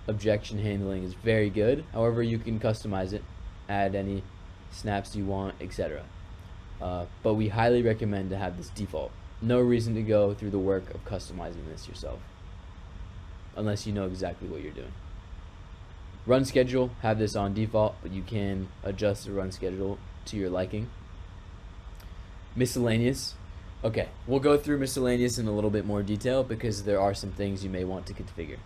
objection handling is very good. However, you can customize it, add any snaps you want, etc. But we highly recommend to have this default. No reason to go through the work of customizing this yourself, unless you know exactly what you're doing. Run schedule, have this on default, but you can adjust the run schedule to your liking. Miscellaneous. Okay, we'll go through miscellaneous in a little bit more detail because there are some things you may want to configure.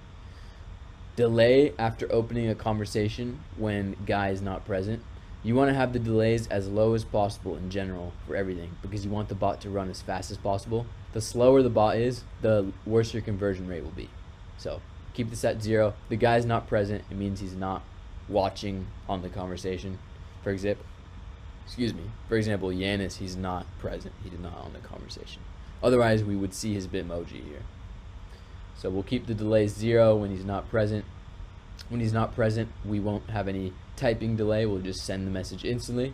Delay after opening a conversation when guy is not present. You want to have the delays as low as possible in general for everything because you want the bot to run as fast as possible. The slower the bot is, the worse your conversion rate will be. So keep this at 0. The guy's not present. It means he's not watching on the conversation. For example, Yanis, he's not present. He did not on the conversation. Otherwise, we would see his Bitmoji here. So we'll keep the delay 0 when he's not present. When he's not present, we won't have any typing delay. We'll just send the message instantly.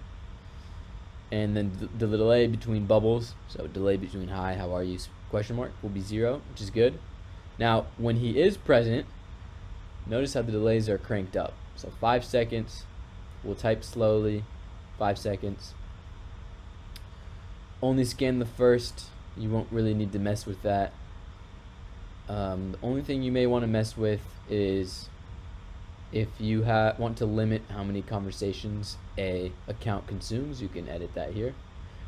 And then the delay between bubbles, so delay between hi, how are you, question mark, will be 0, which is good. Now, when he is present, notice how the delays are cranked up. So 5 seconds, we'll type slowly, 5 seconds. Only scan the first, you won't really need to mess with that. The only thing you may want to mess with is if you want to limit how many conversations a account consumes, you can edit that here.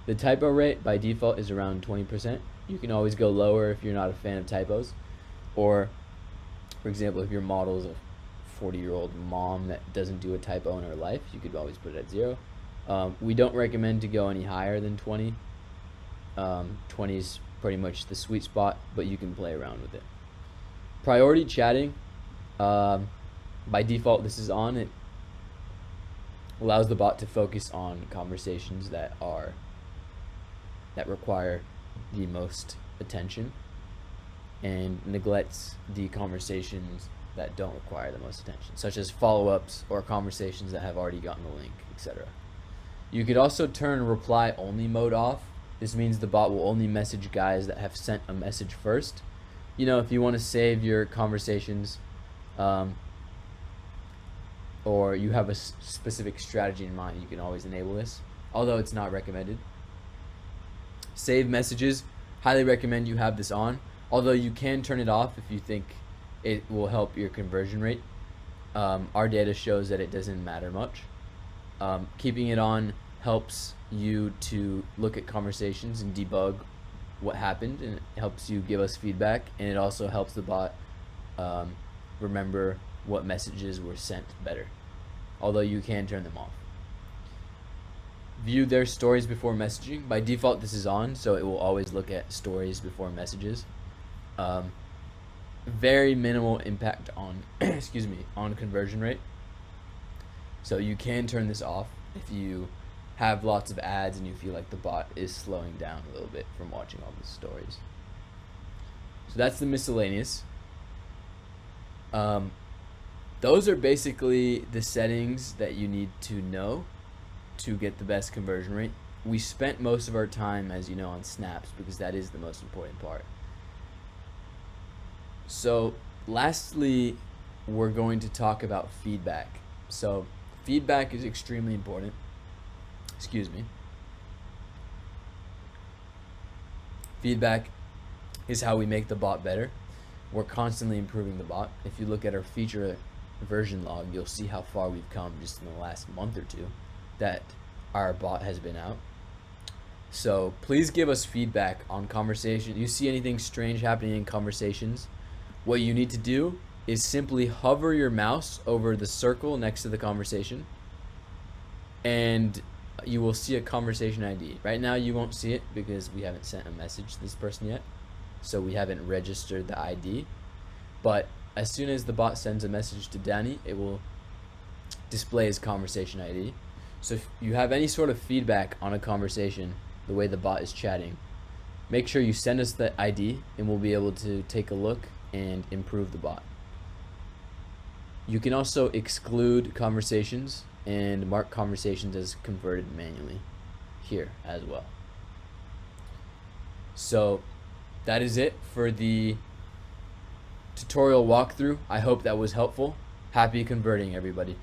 The typo rate by default is around 20%. You can always go lower if you're not a fan of typos. Or, for example, if your model is a 40-year-old mom that doesn't do a typo in her life, you could always put it at 0. We don't recommend to go any higher than 20. 20 is pretty much the sweet spot, but you can play around with it. Priority chatting, by default this is on. It allows the bot to focus on conversations that require the most attention, and neglects the conversations that don't require the most attention, such as follow-ups or conversations that have already gotten the link, etc. You could also turn reply only mode off. This means the bot will only message guys that have sent a message first. You know, if you want to save your conversations or you have a specific strategy in mind, you can always enable this, although it's not recommended. Save messages, highly recommend you have this on, although you can turn it off if you think it will help your conversion rate. Our data shows that it doesn't matter much. Keeping it on helps you to look at conversations and debug what happened, and it helps you give us feedback, and it also helps the bot remember what messages were sent better, although you can turn them off. View their stories before messaging. By default this is on, so it will always look at stories before messages. Very minimal impact on excuse me, on conversion rate, so you can turn this off if you have lots of ads and you feel like the bot is slowing down a little bit from watching all the stories. So that's the miscellaneous. Those are basically the settings that you need to know to get the best conversion rate. We spent most of our time, as you know, on snaps because that is the most important part. So lastly, we're going to talk about feedback. So feedback is extremely important. Excuse me. Feedback is how we make the bot better. We're constantly improving the bot. If you look at our feature version log, you'll see how far we've come just in the last month or two that our bot has been out. So please give us feedback on conversation. You see anything strange happening in conversations, what you need to do is simply hover your mouse over the circle next to the conversation, and you will see a conversation ID. Right now you won't see it because we haven't sent a message to this person yet, so we haven't registered the ID. But as soon as the bot sends a message to Danny, it will display his conversation ID. So if you have any sort of feedback on a conversation, the way the bot is chatting, make sure you send us the ID and we'll be able to take a look and improve the bot. You can also exclude conversations and mark conversations as converted manually here as well. So that is it for the tutorial walkthrough. I hope that was helpful. Happy converting, everybody.